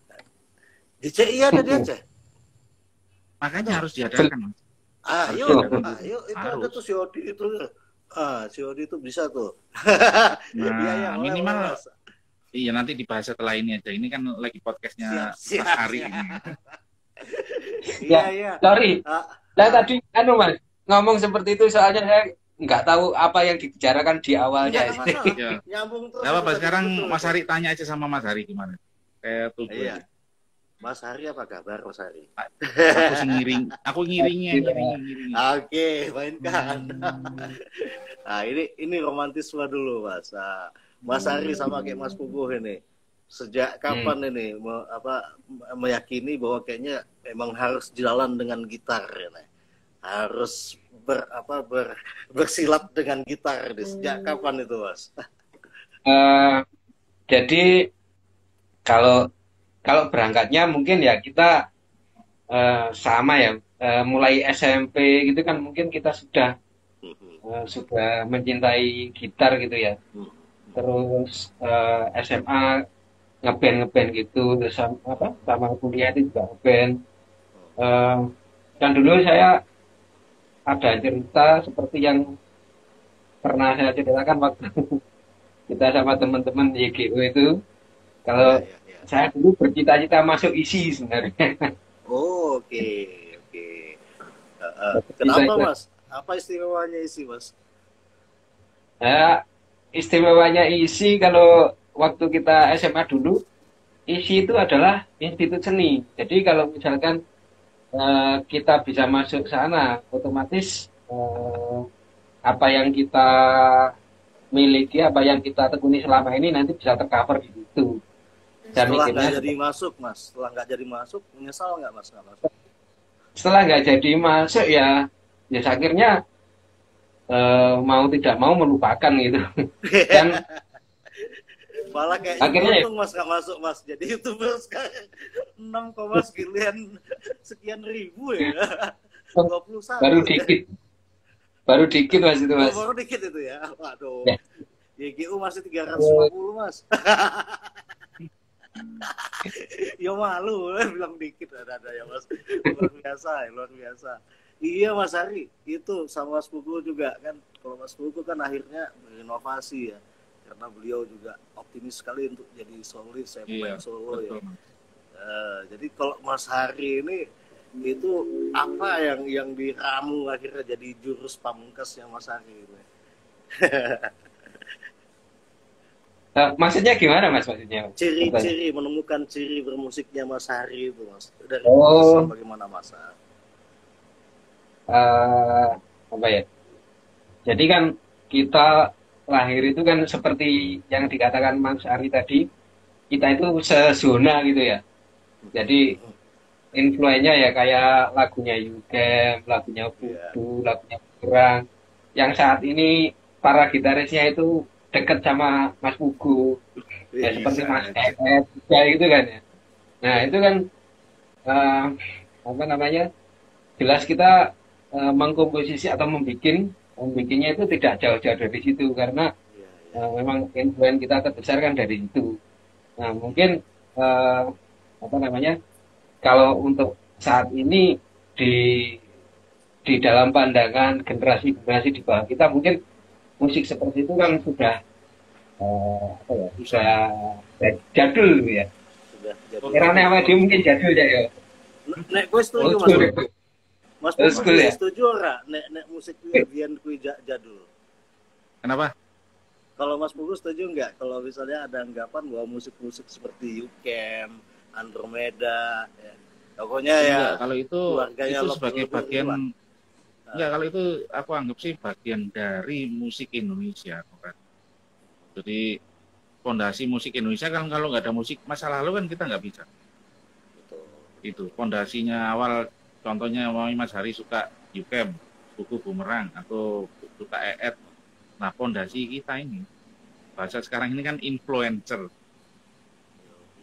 GCI ada di Aceh. Makanya harus diadakan, Mas. Ayo itu ada tuh si Odi itu. Si Odi itu bisa tuh. Nah, ya, minimal Iya, nanti dibahas setelah ini aja. Ini kan lagi podcastnya Mas Ari ini. Iya. Sorry. Saya tadi Mas ngomong seperti itu soalnya saya nggak tahu apa yang dibicarakan di awalnya. Ya. Nyambung terus. Apa sekarang Mas Ari tanya aja sama Mas Ari gimana? Kayak tuh. Iya. Mas Hari apa kabar Mas Hari? Aku ngiringnya. Oke, mainkan. Nah, ini romantisme dulu Mas. Nah, Mas Hari sama kayak Mas Puguh ini. Sejak kapan ini meyakini bahwa kayaknya memang harus jalan dengan gitar ini. Harus bersilat dengan gitar ini. Sejak kapan itu Mas? Jadi kalau berangkatnya mungkin ya kita sama ya, mulai SMP gitu kan mungkin kita sudah mencintai gitar gitu ya. Terus SMA ngeband gitu, terus sama kuliah itu juga ngeband. Dan dulu saya ada cerita seperti yang pernah saya ceritakan waktu kita sama teman-teman YGO itu. Kalau saya dulu bercita-cita masuk ISI sebenarnya. Oh, oke. Kenapa Mas? Apa istimewanya ISI Mas? Istimewanya ISI kalau waktu kita SMA dulu, ISI itu adalah institut seni. Jadi kalau misalkan kita bisa masuk sana, otomatis apa yang kita miliki, apa yang kita tekuni selama ini nanti bisa tercover di situ. Setelah nggak jadi masuk, Mas. Setelah nggak jadi masuk, menyesal nggak, Mas? Nggak masuk. Setelah nggak jadi masuk ya akhirnya mau tidak mau melupakan gitu. Dan malah kayak akhirnya untung Mas nggak masuk Mas. Jadi YouTuber sekarang 6, sekian ribu ya. 21. Baru dikit Mas itu Mas. Baru dikit itu ya. Waduh. YGU masih 350 Mas. Ya malu bilang dikit ada ya Mas. Luar biasa. Iya Mas Hari, itu sama Mas Pugu juga kan. Kalau Mas Pugu kan akhirnya berinovasi ya. Karena beliau juga optimis sekali untuk jadi solois, saya main solo ya. Jadi kalau Mas Hari ini itu apa yang diramu akhirnya jadi jurus pamungkasnya Mas Hari ini? Maksudnya gimana Mas maksudnya? Ciri-ciri menemukan ciri bermusiknya Mas Hari itu Mas. Dari bagaimana Mas? Apa ya? Jadi kan kita lahir itu kan seperti yang dikatakan Mas Ari tadi, kita itu sezona gitu ya. Jadi influennya ya kayak lagunya Yugem, lagunya Budu, lagunya Kurang. Yang saat ini para gitarisnya itu dekat sama Mas Pugu, ya seperti Mas Ed, ya gitu kan ya. Nah itu kan jelas kita mengkomposisi atau membikinnya itu tidak jauh-jauh dari situ karena memang influen kita terbesar kan dari itu. Nah mungkin kalau untuk saat ini di dalam pandangan generasi di bawah kita mungkin musik seperti itu kan sudah jadul ya. Kiranya apa dia mungkin jadul ya. Nek gue setuju Mas Pugu setuju ora nek musik biyen kuwi jadul. Kenapa? Kalau Mas Pugu setuju nggak kalau misalnya ada anggapan bahwa musik-musik seperti Yugem, Andromeda ya. Pokoknya ya kalau itu sebagai bagian kalau itu aku anggap sih bagian dari musik Indonesia kan. Jadi fondasi musik Indonesia kan kalau nggak ada musik masa lalu kan kita nggak bisa. Betul. Itu fondasinya awal. Contohnya Mas Hari suka Yugem, buku Bumerang atau suka EET. Nah fondasi kita ini bahasa sekarang ini kan influencer.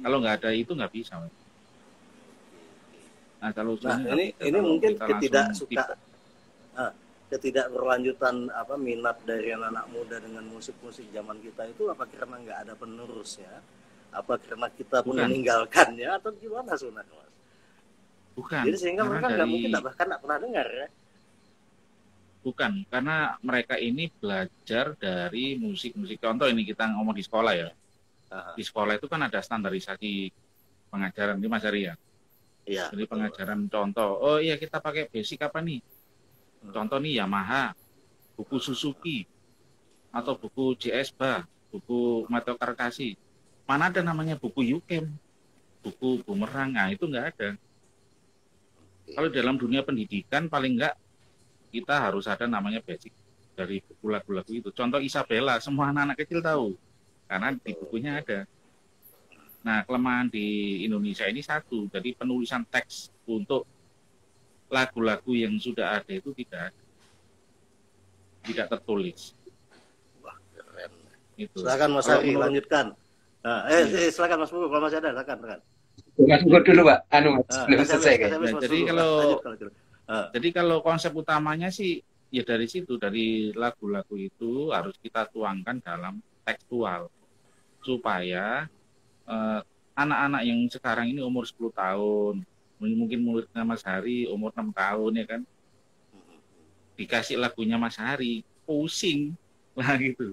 Kalau nggak ada itu nggak bisa. Nah kalau ini mungkin ketidakberlanjutan minat dari anak muda dengan musik-musik zaman kita itu apa karena nggak ada penerusnya? Apa karena kita pun meninggalkannya atau gimana sebenarnya Mas? Bukan. Jadi sehingga mereka nggak pernah dengar ya? Bukan, karena mereka ini belajar dari musik-musik. Contoh ini kita ngomong di sekolah ya. Di sekolah itu kan ada standarisasi pengajaran di Mas Ari ya. Iya. Jadi pengajaran contoh. Oh iya, kita pakai basic apa nih? Contoh nih Yamaha, buku Suzuki, atau buku JS-BA, buku Mateo Karkasi. Mana ada namanya buku Yukem, buku Bumerang. Nah, itu nggak ada. Kalau dalam dunia pendidikan paling nggak kita harus ada namanya basic dari buku lagu-lagu itu. Contoh Isabella, semua anak-anak kecil tahu karena di bukunya ada. Nah, kelemahan di Indonesia ini satu, jadi penulisan teks untuk lagu-lagu yang sudah ada itu tidak tertulis. Wah, keren. Itu. Silakan Mas Ari, lanjutkan. Nah, silakan Mas Pugu, kalau masih ada, silakan. Mas Pugu dulu, Pak. Belum selesai kayaknya. Jadi kalau konsep utamanya sih ya dari situ, dari lagu-lagu itu harus kita tuangkan dalam tekstual supaya anak-anak yang sekarang ini umur 10 tahun, mungkin muridnya Mas Hari umur 6 tahun ya kan, dikasih lagunya Mas Hari, pusing lah gitu.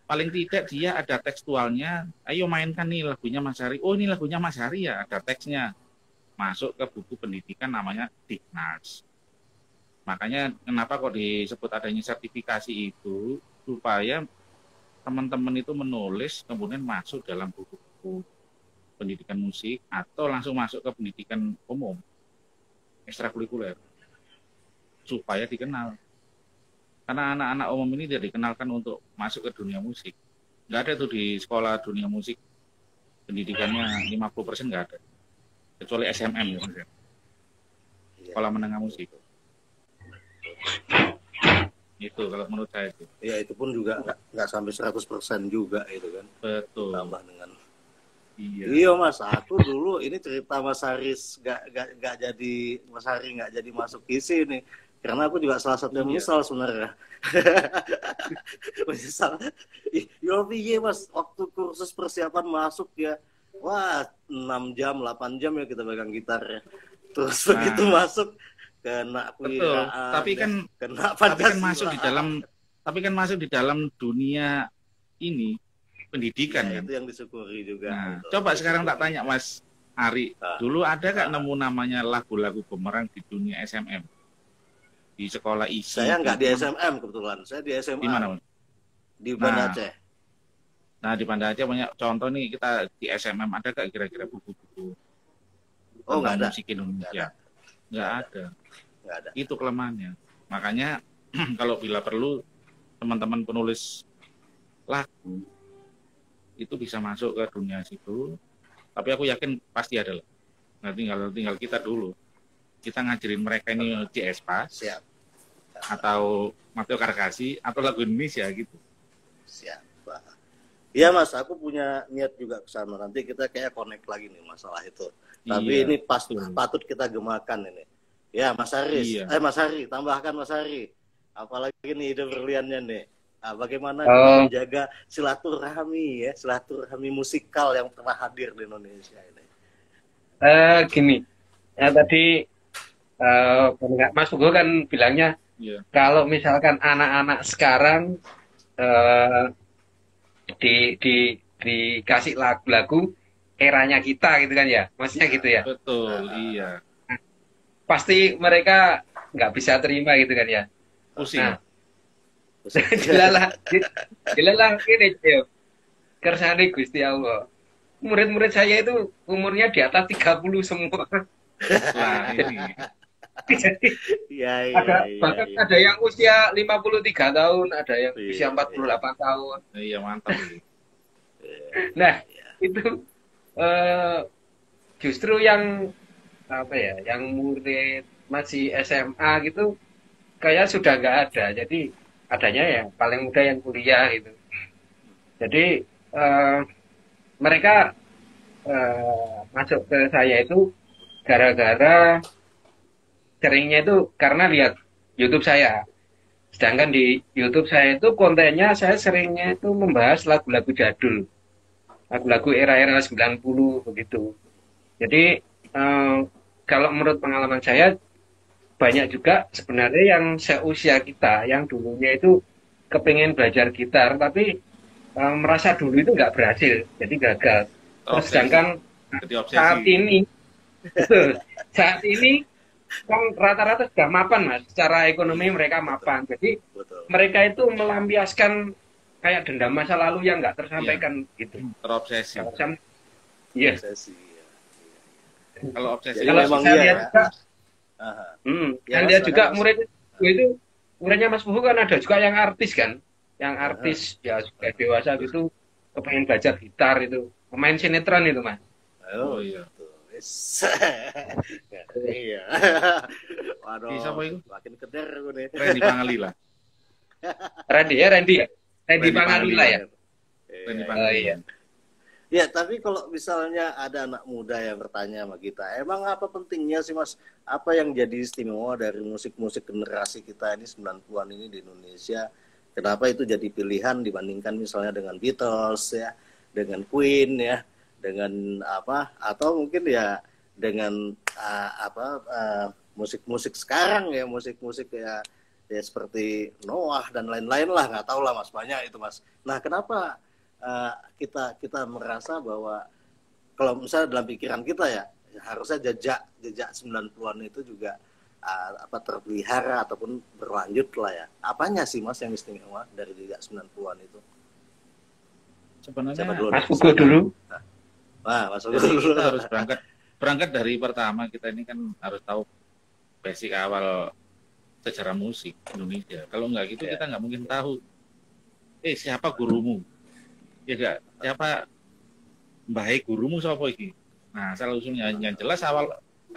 Paling tidak dia ada tekstualnya, ayo mainkan nih lagunya Mas Hari, oh ini lagunya Mas Hari ya, ada teksnya, masuk ke buku pendidikan namanya Dignas. Makanya kenapa kok disebut adanya sertifikasi itu, supaya teman-teman itu menulis kemudian masuk dalam buku-buku pendidikan musik atau langsung masuk ke pendidikan umum ekstrakurikuler supaya dikenal, karena anak-anak umum ini tidak dikenalkan untuk masuk ke dunia musik. Nggak ada tuh di sekolah dunia musik pendidikannya 50% nggak ada, kecuali SMM ya, sekolah menengah musik. Itu kalau menurut saya itu. Ya itu pun juga nggak sampai 100% juga itu kan. Betul. Tambah dengan. Iya Mas, aku dulu ini cerita Mas Haris nggak jadi Mas Hari nggak jadi masuk isi nih, karena aku juga salah satu yang menyesal sebenarnya. Menyesal. Yo piye Mas, waktu kursus persiapan masuk ya, wah 6 jam 8 jam ya kita pegang gitar ya. Terus begitu masuk kena kuliah, tapi kan masuk di dalam dunia ini pendidikan ya, kan itu yang disyukuri juga. Nah, coba sekarang tak tanya Mas Ari, dulu ada gak nemu namanya lagu-lagu Bumerang di dunia SMM, di sekolah isi? Saya nggak di SMM kebetulan, saya di SMA. Di mana Mas? Di Banda Aceh. Nah di Banda Aceh banyak contoh nih, kita di SMM ada gak kira-kira buku-buku nggak ada musik Indonesia? Nggak ada. Itu kelemahannya. Makanya kalau bila perlu teman-teman penulis lagu itu bisa masuk ke dunia situ. Tapi aku yakin pasti ada lah. Nah, tinggal kita dulu. Kita ngajarin mereka ini JS-BA, siap, atau Mateo Karkasi atau lagu Indonesia gitu. Siap. Iya Mas, aku punya niat juga ke sana. Nanti kita kayak connect lagi nih masalah itu. Tapi ini patut kita gemakan ini. Ya Mas Haris, Mas Hari, tambahkan Mas Hari. Apalagi nih ide berliannya nih. Nah, bagaimana kita menjaga silaturahmi ya, silaturahmi musikal yang pernah hadir di Indonesia ini. Gini, tadi Mas Pugu kan bilangnya kalau misalkan anak-anak sekarang dikasih lagu-lagu eranya kita gitu kan ya, maksudnya gitu ya. Betul, iya. Pasti mereka nggak bisa terima gitu kan ya. Pusing. Nah, jelalah ini ya. Kersane Gusti Allah. Murid-murid saya itu umurnya di atas 30 semua. Nah, ini. Bahkan ada yang usia 53 tahun, ada yang usia 48 tahun. Iya, mantap. Nah, itu justru yang yang murid masih SMA gitu kayak sudah nggak ada. Jadi adanya ya paling muda yang kuliah gitu. Jadi mereka masuk ke saya itu gara-gara seringnya itu karena lihat YouTube saya. Sedangkan di YouTube saya itu kontennya saya seringnya itu membahas lagu-lagu jadul. Lagu-lagu era-era 90 begitu. Jadi kalau menurut pengalaman saya banyak juga sebenarnya yang seusia kita yang dulunya itu kepengen belajar gitar tapi merasa dulu itu nggak berhasil, jadi gagal. Terus sedangkan saat ini, saat ini kan rata-rata sudah mapan mas, secara ekonomi mereka mapan. Jadi mereka itu melampiaskan kayak dendam masa lalu yang nggak tersampaikan gitu. Terobsesi. Iya. Kalau obsesi kalau saya lihat juga, saya lihat juga muridnya Mas Fuhu kan ada juga yang artis kan, yang artis ya sudah dewasa gitu, kepengen belajar gitar itu, pemain sinetron itu mas. Oh iya. Iya. Waduh. Siapa itu? Makin keder gue nih. Randy Pangalila. Randy Pangalila ya. Randy Pangalila. Iya. Ya, tapi kalau misalnya ada anak muda yang bertanya sama kita, emang apa pentingnya sih Mas? Apa yang jadi istimewa dari musik-musik generasi kita ini 90-an ini di Indonesia? Kenapa itu jadi pilihan dibandingkan misalnya dengan Beatles ya, dengan Queen ya, dengan apa? Atau mungkin ya dengan musik-musik sekarang ya, musik-musik ya seperti Noah dan lain-lain lah, nggak tahu lah Mas, banyak itu Mas. Nah, kenapa kita merasa bahwa kalau misalnya dalam pikiran kita ya harusnya jejak 90-an itu juga terpelihara ataupun berlanjut lah ya. Apanya sih Mas yang istimewa dari jejak 90-an itu? Sebenarnya Mas Ugo dulu. Mas Ugo dulu. Kita harus berangkat dari pertama, kita ini kan harus tahu basic awal sejarah musik Indonesia. Kalau nggak gitu kita nggak mungkin tahu siapa gurumu. Ya enggak, siapa baik gurumu siapa iki? Nah, asal usulnya yang jelas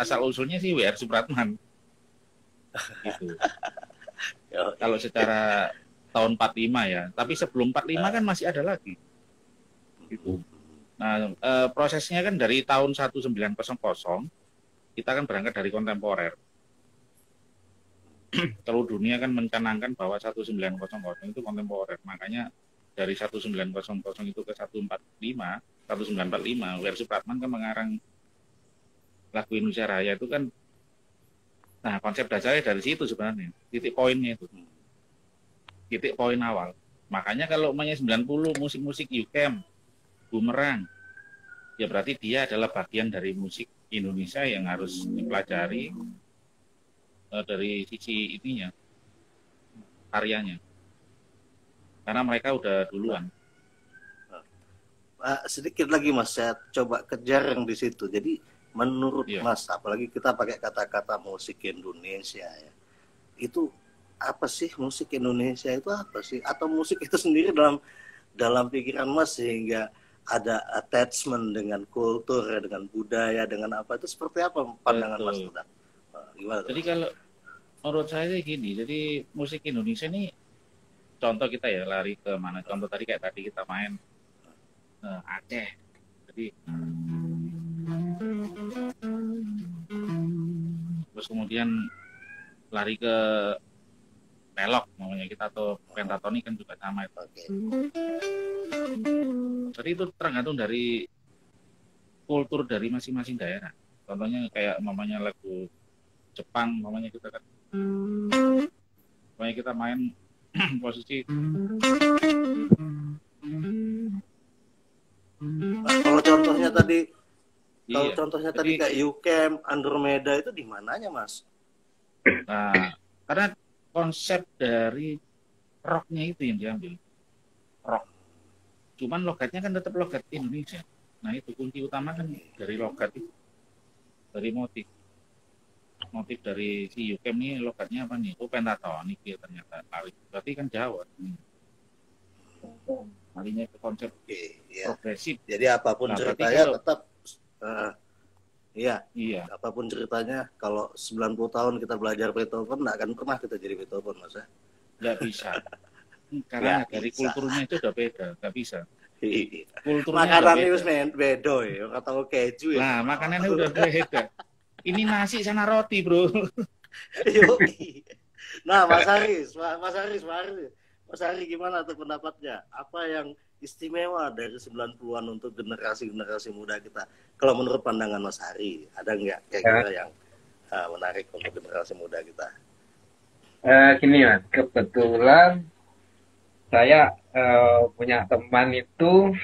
asal usulnya sih W.R. Supratman. Gitu. Kalau secara tahun 45 ya, tapi sebelum 45 kan masih ada lagi. Gitu. Nah, prosesnya kan dari tahun 1900 kita kan berangkat dari kontemporer. Kalau dunia kan mencanangkan bahwa 1900 itu kontemporer, makanya dari 1900 itu ke 1945, W.R. Supratman kan mengarang lagu Indonesia Raya itu kan, nah konsep dasarnya dari situ sebenarnya, titik poinnya itu, titik poin awal. Makanya kalau umumnya 90 musik-musik UCAM, Bumerang, ya berarti dia adalah bagian dari musik Indonesia yang harus dipelajari dari sisi ininya, karyanya. Karena mereka udah duluan. Sedikit lagi Mas, saya coba kejar yang di situ. Jadi menurut Mas, apalagi kita pakai kata-kata musik Indonesia ya, itu apa sih musik Indonesia itu apa sih? Atau musik itu sendiri dalam pikiran Mas sehingga ada attachment dengan kultur, dengan budaya, dengan apa itu seperti apa pandangan Mas? Gimana? Jadi kalau menurut saya gini, jadi musik Indonesia ini, contoh kita ya lari ke mana? Contoh tadi kayak tadi kita main Aceh. Jadi terus kemudian lari ke melok, namanya kita atau pentatonik kan juga sama itu. Jadi itu tergantung dari kultur dari masing-masing daerah. Contohnya kayak mamanya lagu Jepang, mamanya kita kan, mamanya kita main posisi. Kalau contohnya tadi, kayak UCAM, Andromeda itu di mananya Mas? Nah, karena konsep dari rocknya itu yang diambil, rock. Cuman logatnya kan tetap logat Indonesia. Nah itu kunci utama kan dari logat itu, dari motif dari si UCAM ini logatnya apa nih? Oh pentatonik ya ternyata. Berarti kan Jawa. Marinya ke konsep progresif. Jadi apapun ceritanya tetap apapun ceritanya, kalau 90 tahun kita belajar Beethoven, nggak akan pernah kita jadi Beethoven Mas ya. Nggak bisa. Karena dari kulturnya itu udah beda, nggak bisa. Kulturnya makanannya harus beda ya, kata keju ya. Nah, makanannya udah beda. Ini nasi sana roti, bro. Nah, Mas Haris gimana tuh pendapatnya? Apa yang istimewa dari 90-an untuk generasi muda kita? Kalau menurut pandangan Mas Hari, ada nggak kira-kira yang menarik untuk generasi muda kita? Gini Mas, kebetulan saya punya teman itu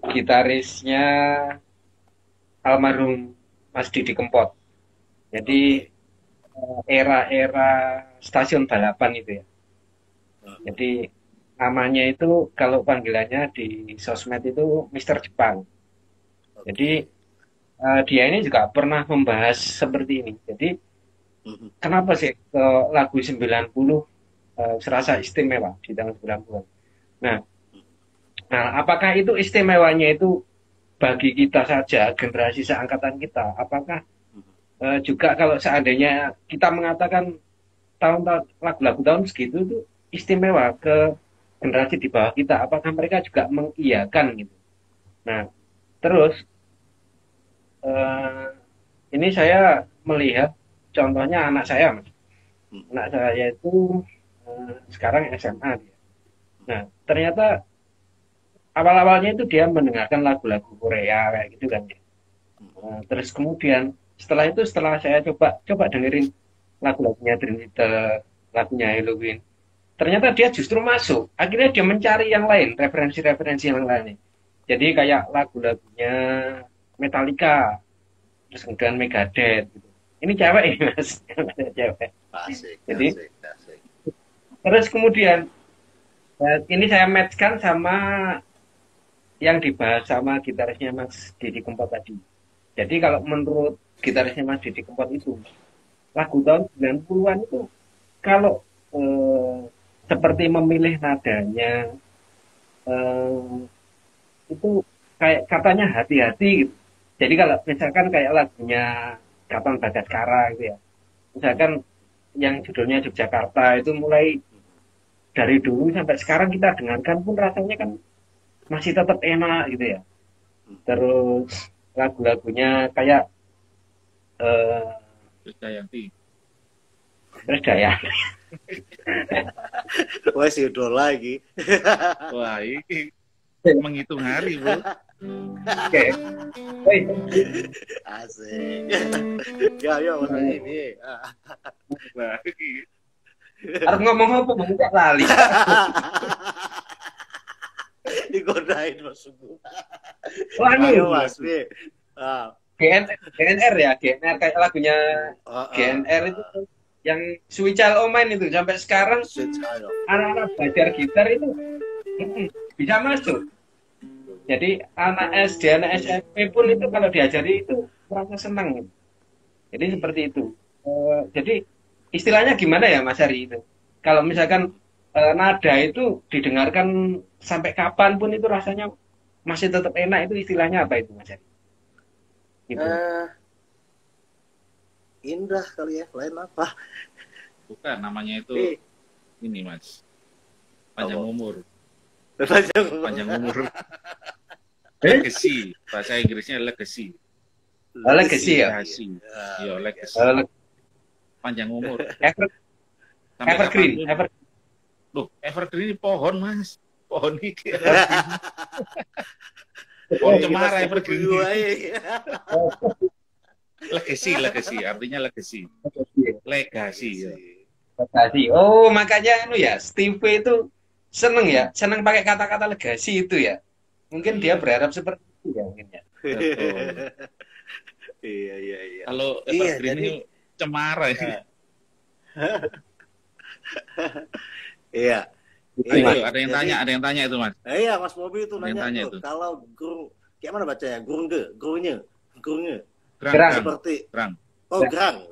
gitarisnya almarhum Mas Didi Kempot. Jadi era-era stasiun balapan itu ya. Jadi namanya itu kalau panggilannya di sosmed itu Mister Jepang. Jadi dia ini juga pernah membahas seperti ini. Jadi kenapa sih lagu 90 serasa istimewa di tahun 90-an? Nah, apakah itu istimewanya itu bagi kita saja, generasi seangkatan kita? Apakah juga kalau seandainya kita mengatakan tahun-tahun lagu-lagu tahun segitu itu istimewa ke generasi di bawah kita, apakah mereka juga mengiyakan gitu? Nah, terus ini saya melihat contohnya anak saya, Mas. Anak saya itu sekarang SMA dia. Nah, ternyata awal-awalnya itu dia mendengarkan lagu-lagu Korea kayak gitu kan ya. Terus kemudian setelah saya coba dengerin lagu-lagunya Dream Theater, lagunya Halloween, ternyata dia justru masuk. Akhirnya dia mencari yang lain, referensi-referensi yang lain. Jadi kayak lagu-lagunya Metallica, terus kemudian Megadeth. Gitu. Ini cewek ya, Mas. Cewek. Asik, jadi, asik. Terus kemudian ini saya matchkan sama yang dibahas sama gitarisnya Mas Didi Kempot tadi. Jadi kalau menurut gitarisnya Mas Didi Kempot itu, lagu tahun 90-an itu kalau seperti memilih nadanya, itu kayak katanya hati-hati gitu. Jadi kalau misalkan kayak lagunya Katon Bagaskara gitu ya, misalkan yang judulnya Yogyakarta itu mulai dari dulu sampai sekarang kita dengarkan pun rasanya kan masih tetap enak gitu ya. Terus lagu-lagunya kayak Krisdayanti. Wah, si idol lagi. Wah, ini menghitung hari, Bro. Oke. Asik. Ya, Mas ini. Harus ngomong apa Bang? Enggak lali. Digodain Mas Sugu. Wah, Ayo Mas. GNR ya, GNR kayak lagunya GNR itu yang Suical Omain itu sampai sekarang anak-anak belajar gitar itu bisa masuk. Jadi anak SD, anak SMP pun itu kalau diajari itu merasa senang. Jadi seperti itu. Jadi istilahnya gimana ya Mas Ari itu? Kalau misalkan nada itu didengarkan sampai kapan pun itu rasanya masih tetap enak, itu istilahnya apa itu Mas Ari? Gitu. Indah kali ya, lain apa? Bukan, namanya itu ini Mas. Panjang umur. Panjang umur. Legacy, bahasa Inggrisnya legacy. Legacy ya. Iya, legacy. Panjang umur. Evergreen. Loh, evergreen pohon Mas. Pohon ini. Pohon cemara evergreen. Legacy, artinya legacy. Legasi. Oh, makanya ya, Steve itu seneng pakai kata-kata legasi itu ya. Mungkin dia berharap seperti itu ya mungkin ya. Iya. Kalau evergreen ini cemara ya. Iya. Ayo, ada yang tanya itu Mas. Iya, Mas Bobi itu nanya tuh. Kalau guru, kayak mana bacanya? Gurunya. Grang. Seperti grang. Oh, grang.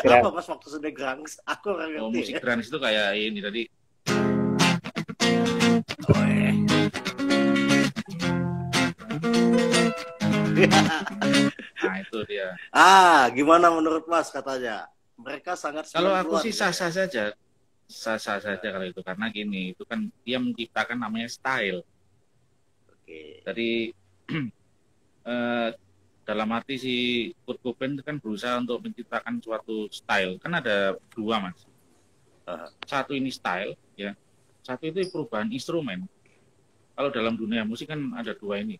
Apa Mas maksudnya grang? Aku nggak ngerti. Musik grang itu kayak ini tadi. Nah, itu dia. Gimana menurut Mas katanya? Mereka sangat. Kalau aku sih sah-sah saja kalau itu, karena gini, itu kan dia menciptakan namanya style. Oke. Jadi dalam arti si Kurt Cobain kan berusaha untuk menciptakan suatu style. Kan ada dua Mas. Satu ini style, ya. Satu itu perubahan instrumen. Kalau dalam dunia musik kan ada dua ini,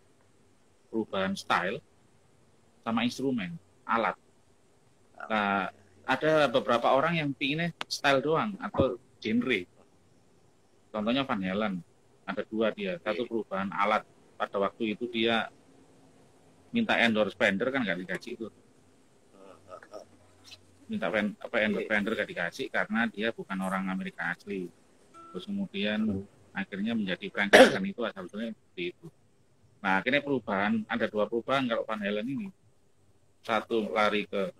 perubahan style sama instrumen, alat. Nah, ada beberapa orang yang pinginnya style doang atau genre. Contohnya Van Halen, ada 2 dia. Satu perubahan alat, pada waktu itu dia minta endorse Fender kan nggak dikasih itu. Minta endorse Fender nggak dikasih karena dia bukan orang Amerika asli. Terus kemudian akhirnya menjadi Frankenstein itu asal-usulnya seperti itu. Nah akhirnya perubahan, ada 2 perubahan kalau Van Halen ini. Satu lari ke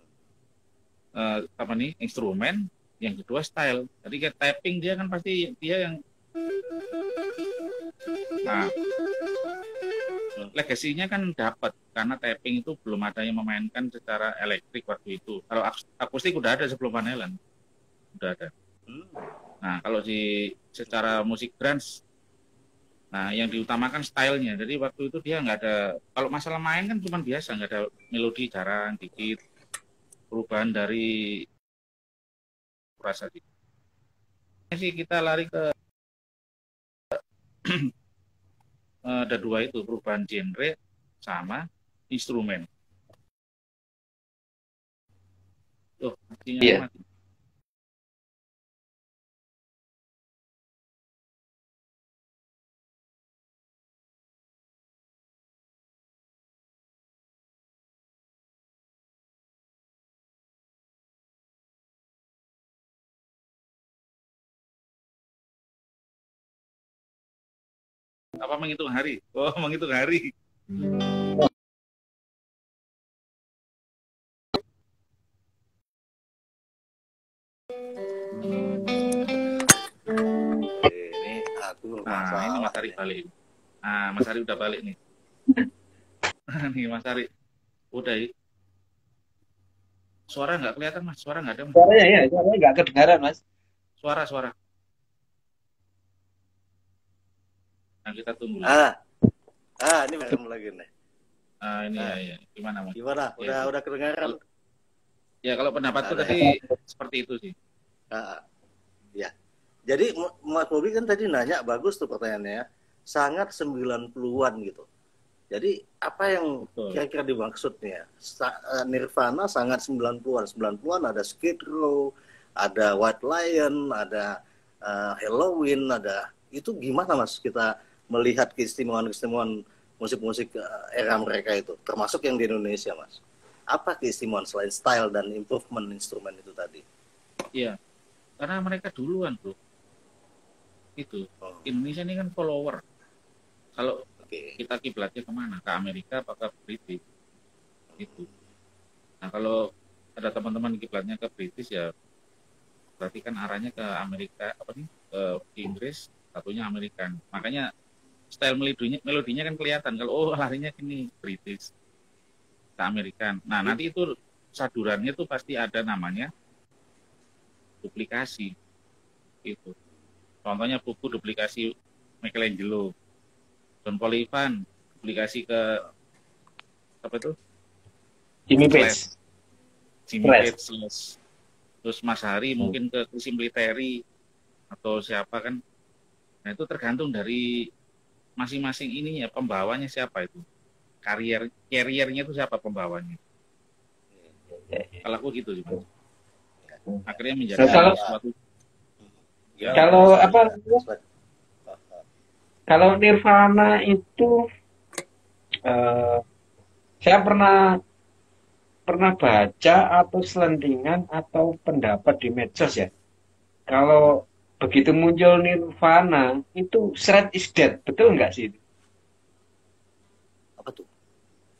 instrumen, yang kedua style. Jadi kayak tapping dia kan pasti dia yang. Nah legasinya kan dapat karena tapping itu belum ada yang memainkan secara elektrik waktu itu. Kalau akustik udah ada sebelum Van Halen, udah ada. Nah kalau secara musik grunge, nah yang diutamakan stylenya. Jadi waktu itu dia nggak ada, kalau masalah main kan cuma biasa, nggak ada melodi, jarang, dikit. Perubahan dari rasa sih kita lari ke ada 2 itu, perubahan genre sama instrumen. Tuh, artinya mati. Apa menghitung hari? Oh, menghitung hari. Ini aku ini Mas Ari balik. Nah, Mas Ari udah balik nih. Nih Mas Ari. Udah ya. Suara nggak kelihatan Mas, suara nggak ada Mas. Suaranya nggak kedengaran Mas. Suara. Nah kita tunggu. Ini ketemu lagi nih. Ini ya. Gimana Mas? Gimana? Udah kedengaran? Ya kalau pendapatku tadi seperti itu sih. Ya. Jadi Mas Bobi kan tadi nanya, bagus tuh pertanyaannya. Sangat 90-an gitu. Jadi apa yang kira-kira dimaksudnya? Nirvana sangat 90-an. 90-an ada Skid Row, ada White Lion, ada Halloween, ada. Itu gimana Mas kita melihat keistimewaan musik-musik era mereka itu, termasuk yang di Indonesia Mas? Apa keistimewaan selain style dan improvement instrumen itu tadi? Iya, karena mereka duluan bro. Itu Indonesia ini kan follower. Kalau kita kiblatnya kemana? Ke Amerika apa ke British? Itu. Nah kalau ada teman-teman kiblatnya ke British ya berarti kan arahnya ke Amerika, ke Inggris, satunya Amerikan. Makanya style melodinya kan kelihatan. Kalau larinya gini British, ke Amerikan. Nah nanti itu sadurannya tuh pasti ada namanya duplikasi. Itu. Contohnya buku duplikasi Michelangelo, Don Polivan duplikasi ke apa itu? Jimmy Page. Terus Mas Hari mungkin ke Simply Terry atau siapa kan. Nah itu tergantung dari masing-masing ininya, pembawanya siapa itu. Carriernya itu siapa pembawanya. Kalau aku gitu sih Mas. Akhirnya menjadi sesuatu. Kalau Nirvana itu saya pernah baca atau selentingan atau pendapat di medsos ya. Kalau begitu muncul Nirvana itu Shred is Dead, betul nggak sih? Apa tuh?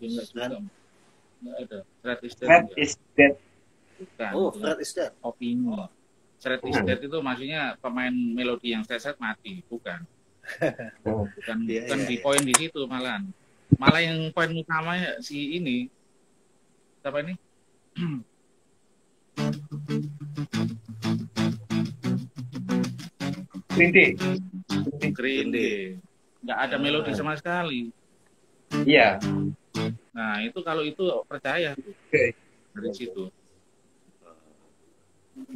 Enggak ada. Shred is Dead. Bukan. Shred is Dead. Opini. Shred is Dead itu maksudnya pemain melodi yang set mati, bukan. Bukan di poin di situ malah yang poin utamanya si ini siapa ini? Green Day. Nggak ada melodi sama sekali. Iya. Nah itu kalau itu percaya dari situ.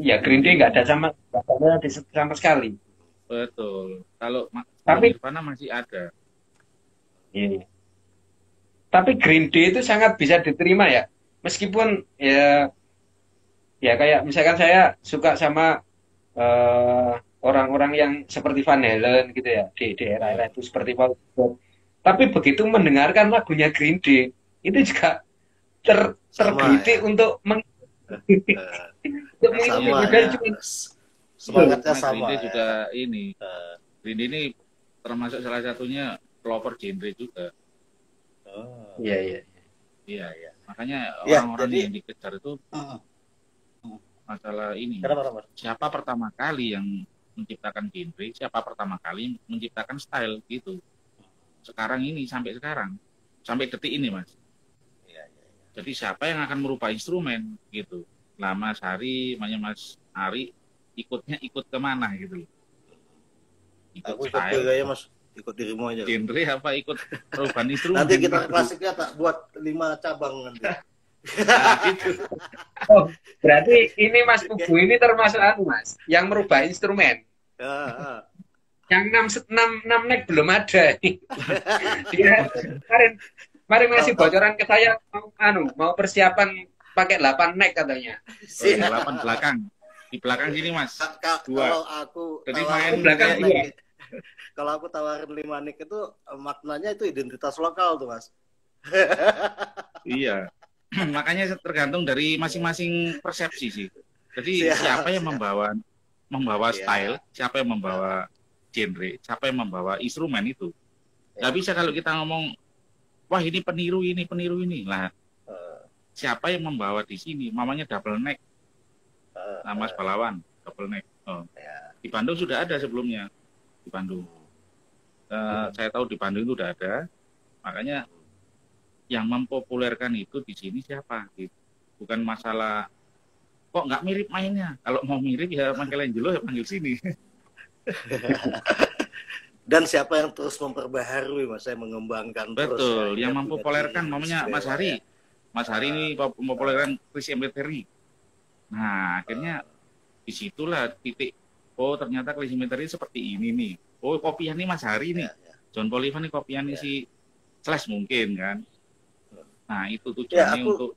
Iya, Green Day nggak ada sama sekali. Betul. Kalau tapi Nirvana masih ada. Iya. Tapi Green Day itu sangat bisa diterima ya. Meskipun ya kayak misalkan saya suka sama orang-orang yang seperti Van Halen gitu ya di era-era itu seperti Paul. Tapi begitu mendengarkan lagunya Green Day itu juga tergelitik ya? untuk sama ya. Semangatnya sama. Green Day juga ini. Green Day ini termasuk salah satunya pelopor genre juga. Iya. Makanya orang-orang yang dikejar itu masalah ini. Siapa pertama kali yang menciptakan genre? Siapa pertama kali menciptakan style gitu? Sekarang ini sampai detik ini, Mas. Jadi siapa yang akan merubah instrumen gitu? Nah, Mas Hari, Mas Ari ikut kemana gitu? Aku ikut juga ya, Mas. Ikut dirimu aja. Genre apa ikut perubahan instrumen? Nanti kita klasiknya tak buat 5 cabang nanti. Nah, gitu. Oh, berarti ini Mas Pugu ini termasuk Mas yang merubah instrumen. Yang 6 neck belum ada. Dia kemarin ngasih bocoran ke saya mau persiapan pakai 8 neck katanya. 8 belakang. Di belakang sini, Mas. Kalau aku jadi main belakang iya. Kalau aku tawarin 5 neck itu maknanya itu identitas lokal tuh, Mas. Iya. Makanya tergantung dari masing-masing persepsi sih. Jadi siapa yang membawa style, siapa yang membawa genre, siapa yang membawa instrumen itu. Nggak bisa kalau kita ngomong, wah ini peniru ini. Lah, siapa yang membawa di sini? Mamanya double neck. Nah, Mas Balawan, double neck. Di Bandung sudah ada sebelumnya. Di Bandung. Saya tahu di Bandung itu sudah ada. Makanya yang mempopulerkan itu di sini siapa? Gitu. Bukan masalah kok nggak mirip mainnya. Kalau mau mirip ya Michelangelo ya panggil sini. Dan siapa yang terus memperbaharui, Mas, saya mengembangkan. Betul, terus, yang mempopulerkan namanya Mas Hari. Mas Hari ini mempopulerkan Chris Emetery. Nah, akhirnya disitulah titik. Oh, ternyata Chris Emetery seperti ini nih. Oh, kopian nih Mas Hari nih. John Paul Ivan nih kopian nih si Slash mungkin kan. Nah, itu tujuannya untuk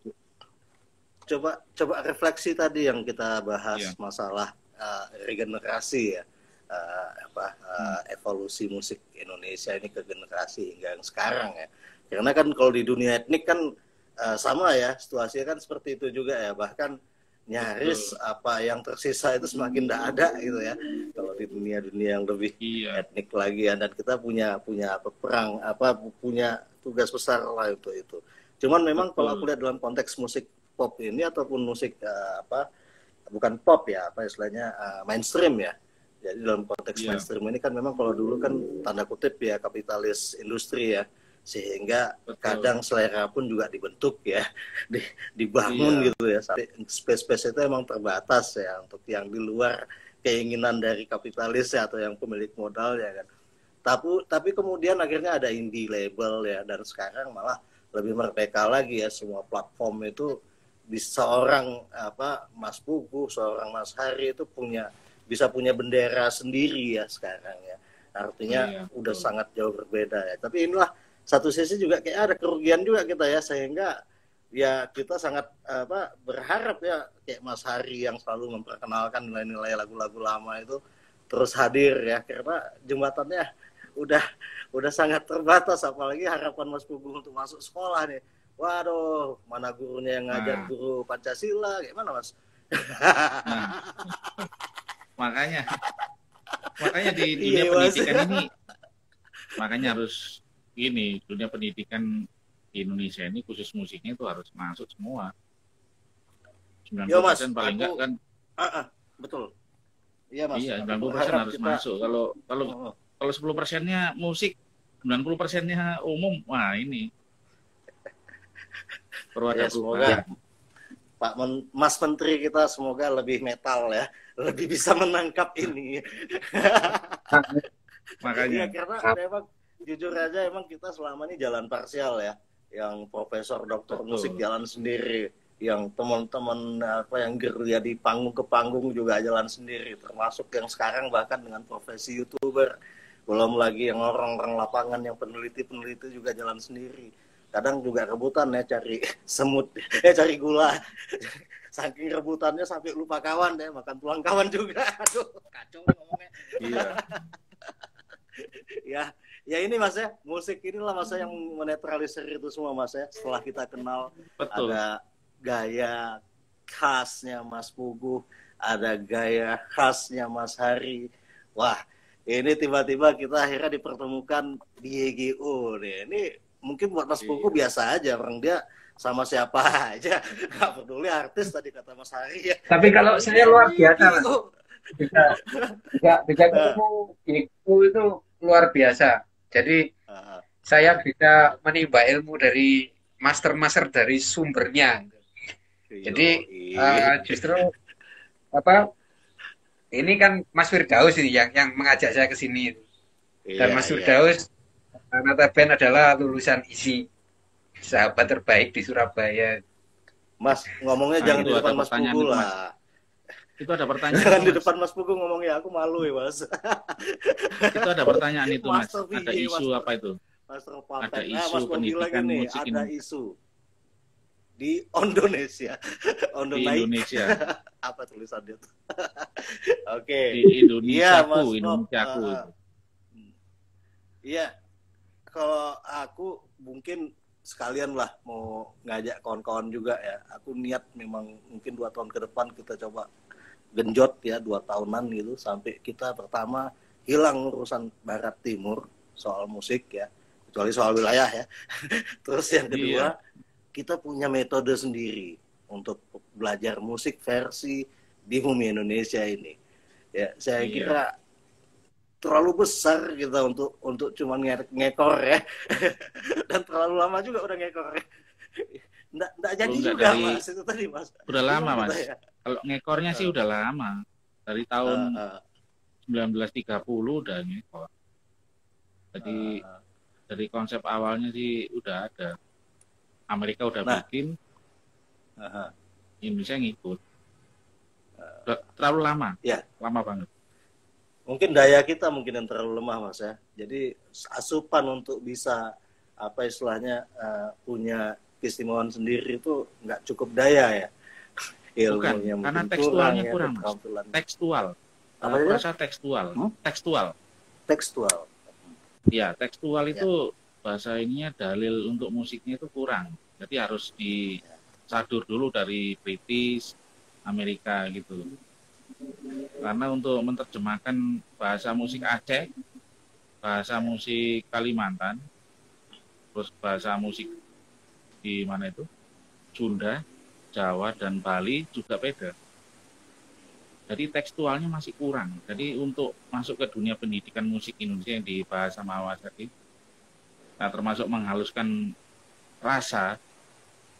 coba refleksi tadi yang kita bahas masalah regenerasi ya. Evolusi musik Indonesia ini ke generasi hingga yang sekarang ya. Karena kan kalau di dunia etnik kan sama ya, situasinya kan seperti itu juga ya. Bahkan nyaris apa yang tersisa itu semakin tidak ada gitu ya. Kalau di dunia yang lebih etnik lagi ya, dan kita punya punya tugas besar lah untuk itu. Cuman memang kalau aku lihat dalam konteks musik pop ini ataupun musik bukan pop ya, istilahnya mainstream ya. Jadi dalam konteks mainstream ini kan memang kalau dulu kan tanda kutip ya kapitalis industri ya, sehingga kadang selera pun juga dibentuk ya, dibangun gitu ya. Space itu emang terbatas ya untuk yang di luar keinginan dari kapitalis ya, atau yang pemilik modal ya kan. Tapi kemudian akhirnya ada indie label ya, dan sekarang malah lebih merdeka lagi ya, semua platform itu seorang Mas Pugu, seorang Mas Hari itu bisa punya bendera sendiri ya sekarang ya. Artinya udah sangat jauh berbeda ya. Tapi inilah satu sisi juga kayak ada kerugian juga kita ya, sehingga ya kita sangat berharap ya kayak Mas Hari yang selalu memperkenalkan nilai-nilai lagu-lagu lama itu terus hadir ya, karena jembatannya udah sangat terbatas, apalagi harapan Mas Pugu untuk masuk sekolah nih. Waduh, mana gurunya yang ngajar guru Pancasila, gimana Mas? Makanya di dunia pendidikan ini, makanya harus dunia pendidikan di Indonesia ini khusus musiknya itu harus masuk semua. 90% paling enggak kan? Betul. Iya Mas. Iya, 90% harus masuk. Kalau 10%-nya musik, 90%-nya umum, wah ini perlu ada perubahan. Mas Menteri kita semoga lebih metal ya, lebih bisa menangkap ini. Makanya. Ya, karena memang jujur aja emang kita selama ini jalan parsial ya, yang profesor doktor musik jalan sendiri, yang teman-teman yang gerilya di panggung ke panggung juga jalan sendiri, termasuk yang sekarang bahkan dengan profesi YouTuber, belum lagi yang orang-orang lapangan yang peneliti juga jalan sendiri. Kadang juga rebutan ya cari semut, cari gula. saking rebutannya sampai lupa kawan deh, makan tulang kawan juga. Aduh, kacau ngomongnya. Iya. ya ini Mas ya, musik inilah Mas yang menetralisir itu semua Mas ya. Setelah kita kenal, betul, ada gaya khasnya Mas Puguh, ada gaya khasnya Mas Hari. Wah, ini tiba-tiba kita akhirnya dipertemukan di YGO nih. Ini mungkin buat Mas Puguh biasa aja, orang dia sama siapa aja, nggak peduli artis tadi kata Mas Hari ya. Tapi kalau saya luar biasa Mas. Bisa ketemu YGO itu luar biasa. Jadi saya bisa menimba ilmu dari master-master dari sumbernya. Jadi justru ini kan Mas Firdaus ini yang mengajak saya ke sini. Dan Mas Firdaus notabene adalah lulusan ISI, sahabat terbaik di Surabaya. Mas, ngomongnya jangan di depan Mas Puguh lah. Itu ada pertanyaan. Jangan di depan Mas Puguh ngomongnya, aku malu ya Mas. Itu ada pertanyaan itu Mas. Ada isu apa itu? Ada isu pendidikan musik ini. Ada isu di Indonesia. Di Indonesia. Apa tulisannya tuh? Oke. Di Indonesiaku, Indonesiaku. Iya. Kalau aku mungkin sekalian lah mau ngajak kawan-kawan juga ya. Aku niat memang mungkin 2 tahun ke depan kita coba genjot ya 2 tahunan gitu sampai kita pertama hilang urusan barat timur soal musik ya, kecuali soal wilayah ya. Terus yang kedua, kita punya metode sendiri untuk belajar musik versi di Bumi Indonesia ini. Ya, saya kira terlalu besar kita untuk cuma ngekor ya. Dan terlalu lama juga udah ngekor. Nggak jadi juga Mas itu tadi Mas. Udah lama Mas. Ya? Kalau ngekornya sih udah lama. Dari tahun 1930 udah ngekor. Jadi dari konsep awalnya sih udah ada. Amerika udah bikin, Indonesia ngikut. Terlalu lama, lama banget. Mungkin daya kita mungkin yang terlalu lemah Mas ya. Jadi asupan untuk bisa apa istilahnya punya keistimewaan sendiri itu nggak cukup daya ya. Bukan, karena tekstualnya kurang Mas. Tekstual. Aku rasa tekstual. Tekstual. Ya, tekstual itu bahasa ininya dalil untuk musiknya itu kurang. Jadi harus disadur dulu dari British, Amerika gitu. Karena untuk menerjemahkan bahasa musik Aceh, bahasa musik Kalimantan, terus bahasa musik di mana itu? Sunda, Jawa, dan Bali juga beda. Jadi tekstualnya masih kurang. Jadi untuk masuk ke dunia pendidikan musik Indonesia yang dibahas sama Mas tadi, nah termasuk menghaluskan rasa,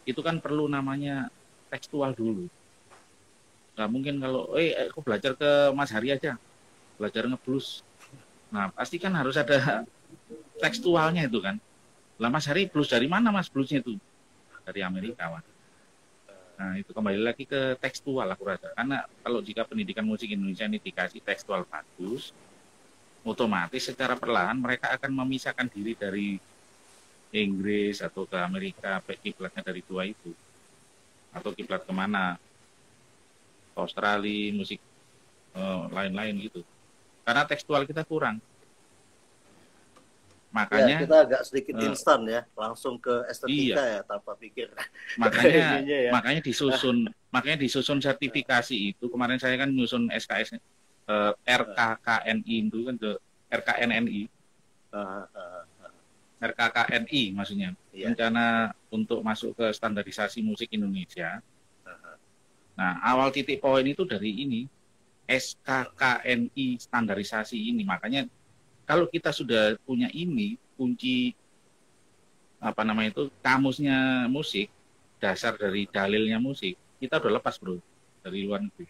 itu kan perlu namanya tekstual dulu. Nggak mungkin kalau, aku belajar ke Mas Hari aja, belajar ngeblues. Nah pasti kan harus ada tekstualnya itu kan. Lah Mas Hari blues dari mana Mas bluesnya itu? Dari Amerika Mas. Nah itu kembali lagi ke tekstual aku rasa. Karena kalau jika pendidikan musik Indonesia ini dikasih tekstual bagus, otomatis secara perlahan mereka akan memisahkan diri dari Inggris atau ke Amerika, kiblatnya dari dua itu. Atau kiblat kemana? Australia, musik lain-lain gitu. Karena tekstual kita kurang. Makanya kita agak sedikit instan ya, langsung ke estetika ya tanpa pikir. Makanya disusun sertifikasi itu. Kemarin saya kan nyusun SKS RKKNI itu kan ke RKNNI. RKKNI maksudnya. Rencana untuk masuk ke standarisasi musik Indonesia. Nah, awal titik poin itu dari ini SKKNI standarisasi ini. Makanya kalau kita sudah punya ini, kunci kamusnya musik, dasar dari dalilnya musik, kita udah lepas bro dari luar negeri.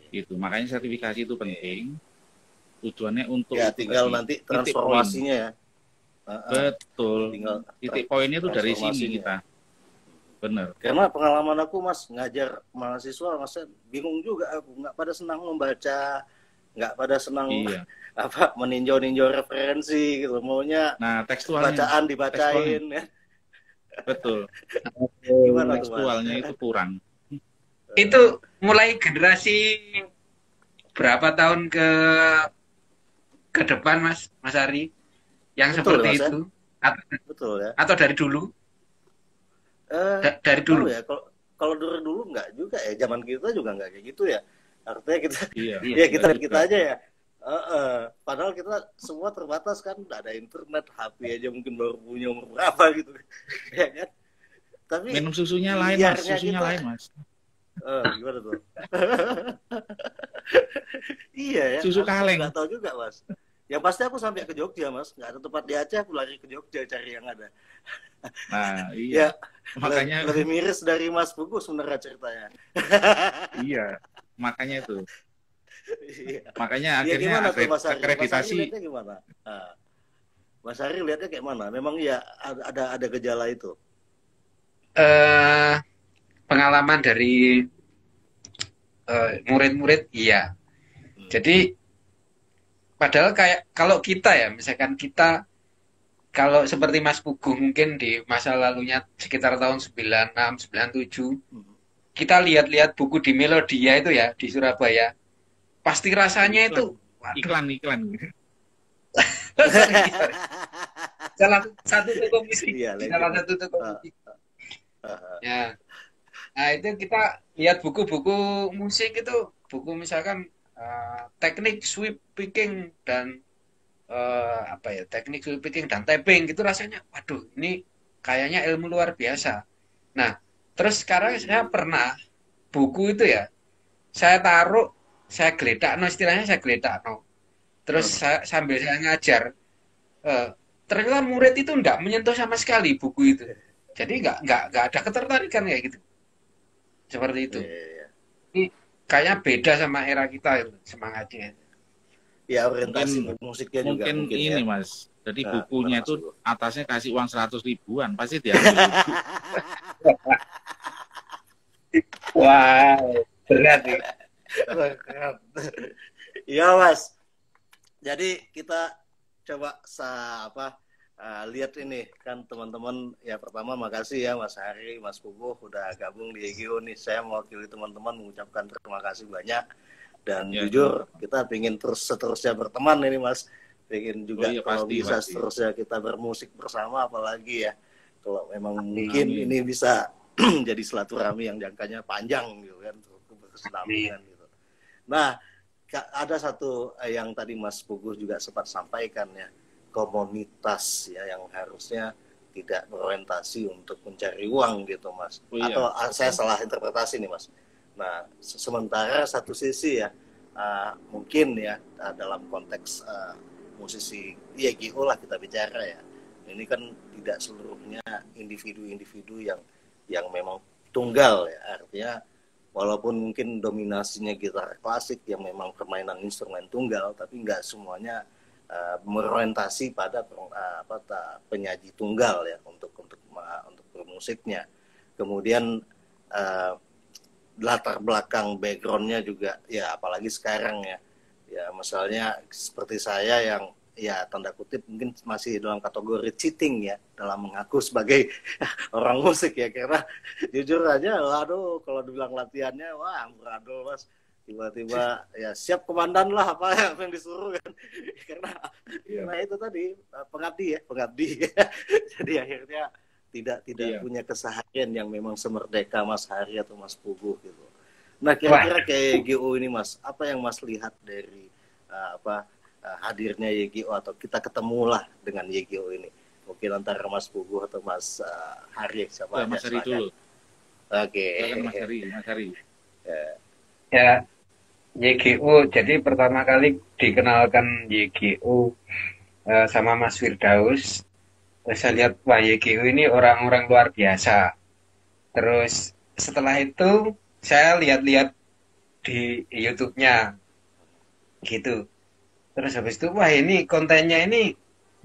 Itu makanya sertifikasi itu penting. Tujuannya untuk tinggal nanti transformasinya ya. Betul. Titik poinnya itu dari sini kita. Benar. Karena pengalaman aku Mas ngajar mahasiswa, Mas bingung juga aku, nggak pada senang membaca, nggak pada senang meninjau referensi gitu, maunya tekstualnya, bacaan dibacain ya. Betul. Gimana tekstualnya itu kurang. Itu mulai generasi berapa tahun ke depan, Mas Ari, yang betul, seperti Mas, itu? Ya? Betul ya. Atau dari dulu? Dari dulu ya, kalau dulu nggak juga ya, zaman kita juga nggak kayak gitu ya. Artinya kita ya kita aja ya. Padahal kita semua terbatas kan, nggak ada internet, HP aja mungkin baru punya umur berapa gitu, ya kan? Tapi minum susunya lain, Mas. Susunya lain, Mas. Gimana tuh? Iya ya. Susu kaleng. Nggak tahu juga, Mas. Yang pasti aku sampai ke Jogja, Mas. Nggak ada tempat di Aceh, aku lari ke Jogja cari yang ada. Nah, iya. Ya, makanya lebih miris dari Mas Pugu sebenarnya ceritanya. Iya, makanya itu. Iya. Makanya akhirnya akreditasi. Gimana? Mas Ari lihatnya kayak mana? Memang ya ada gejala itu. Pengalaman dari murid-murid, iya. Jadi padahal kayak kalau kita ya, misalkan kita kalau seperti Mas Pugu mungkin di masa lalunya sekitar tahun 96, 97, kita lihat-lihat buku di Melodia itu ya, di Surabaya. Pasti rasanya itu iklan. Salah satu toko musik. Salah satu toko musik. Ya. Nah, itu kita lihat buku-buku musik itu, buku misalkan teknik sweep picking dan teknik sweep picking dan tapping gitu, rasanya waduh, ini kayaknya ilmu luar biasa. Nah, terus sekarang saya pernah buku itu ya, saya taruh, saya geledak, istilahnya saya geledak. Terus sambil saya ngajar, ternyata murid itu enggak menyentuh sama sekali buku itu. Jadi enggak ada ketertarikan kayak gitu. Seperti itu. Ini kayaknya beda sama era kita itu, semangatnya. Ya, orientasi musiknya juga mungkin ini ya. Mas. Jadi bukunya itu atasnya kasih uang 100 ribuan, pasti dia. Wow, berat nih. Iya, Mas. Jadi kita coba lihat ini kan teman-teman. Ya, pertama makasih ya Mas Ari, Mas Pugu udah gabung di EGO nih. Saya mewakili teman-teman mengucapkan terima kasih banyak. Dan jujur kita ingin seterusnya berteman ini, Mas. Ingin juga kalau bisa seterusnya kita bermusik bersama, apalagi ya kalau memang mungkin ini bisa jadi silaturahmi yang jangkanya panjang gitu kan, berkesinambungan gitu. Nah, ada satu yang tadi Mas Pugu juga sempat sampaikan ya, komunitas ya yang harusnya tidak berorientasi untuk mencari uang gitu, Mas. Atau saya salah interpretasi nih, Mas. Nah, sementara satu sisi ya, mungkin ya dalam konteks musisi YGO lah kita bicara ya, ini kan tidak seluruhnya individu-individu yang memang tunggal ya, artinya walaupun mungkin dominasinya gitar klasik yang memang permainan instrumen tunggal, tapi nggak semuanya berorientasi pada penyaji tunggal ya untuk bermusiknya. Kemudian latar belakang backgroundnya juga ya, apalagi sekarang ya misalnya seperti saya yang ya tanda kutip mungkin masih dalam kategori cheating ya dalam mengaku sebagai orang musik ya, karena jujur aja waduh kalau dibilang latihannya wah amburadul, Mas. Tiba-tiba ya siap komandan lah apa yang disuruh kan karena itu tadi pengabdi jadi akhirnya tidak punya keseharian yang memang semerdeka Mas Hari atau Mas Pugu gitu. Nah, kira-kira kayak YGO ini, Mas, apa yang Mas lihat dari hadirnya YGO atau kita ketemulah dengan YGO ini? Mungkin antara Mas Pugu atau Mas Hari, siapa aja? Mas Hari dulu. Oke. Mas Hari. Ya, YGO. Jadi pertama kali dikenalkan YGO sama Mas Firdaus. Saya lihat, wah YGO ini orang-orang luar biasa. Terus setelah itu saya lihat-lihat di YouTube-nya gitu. Terus habis itu wah ini kontennya ini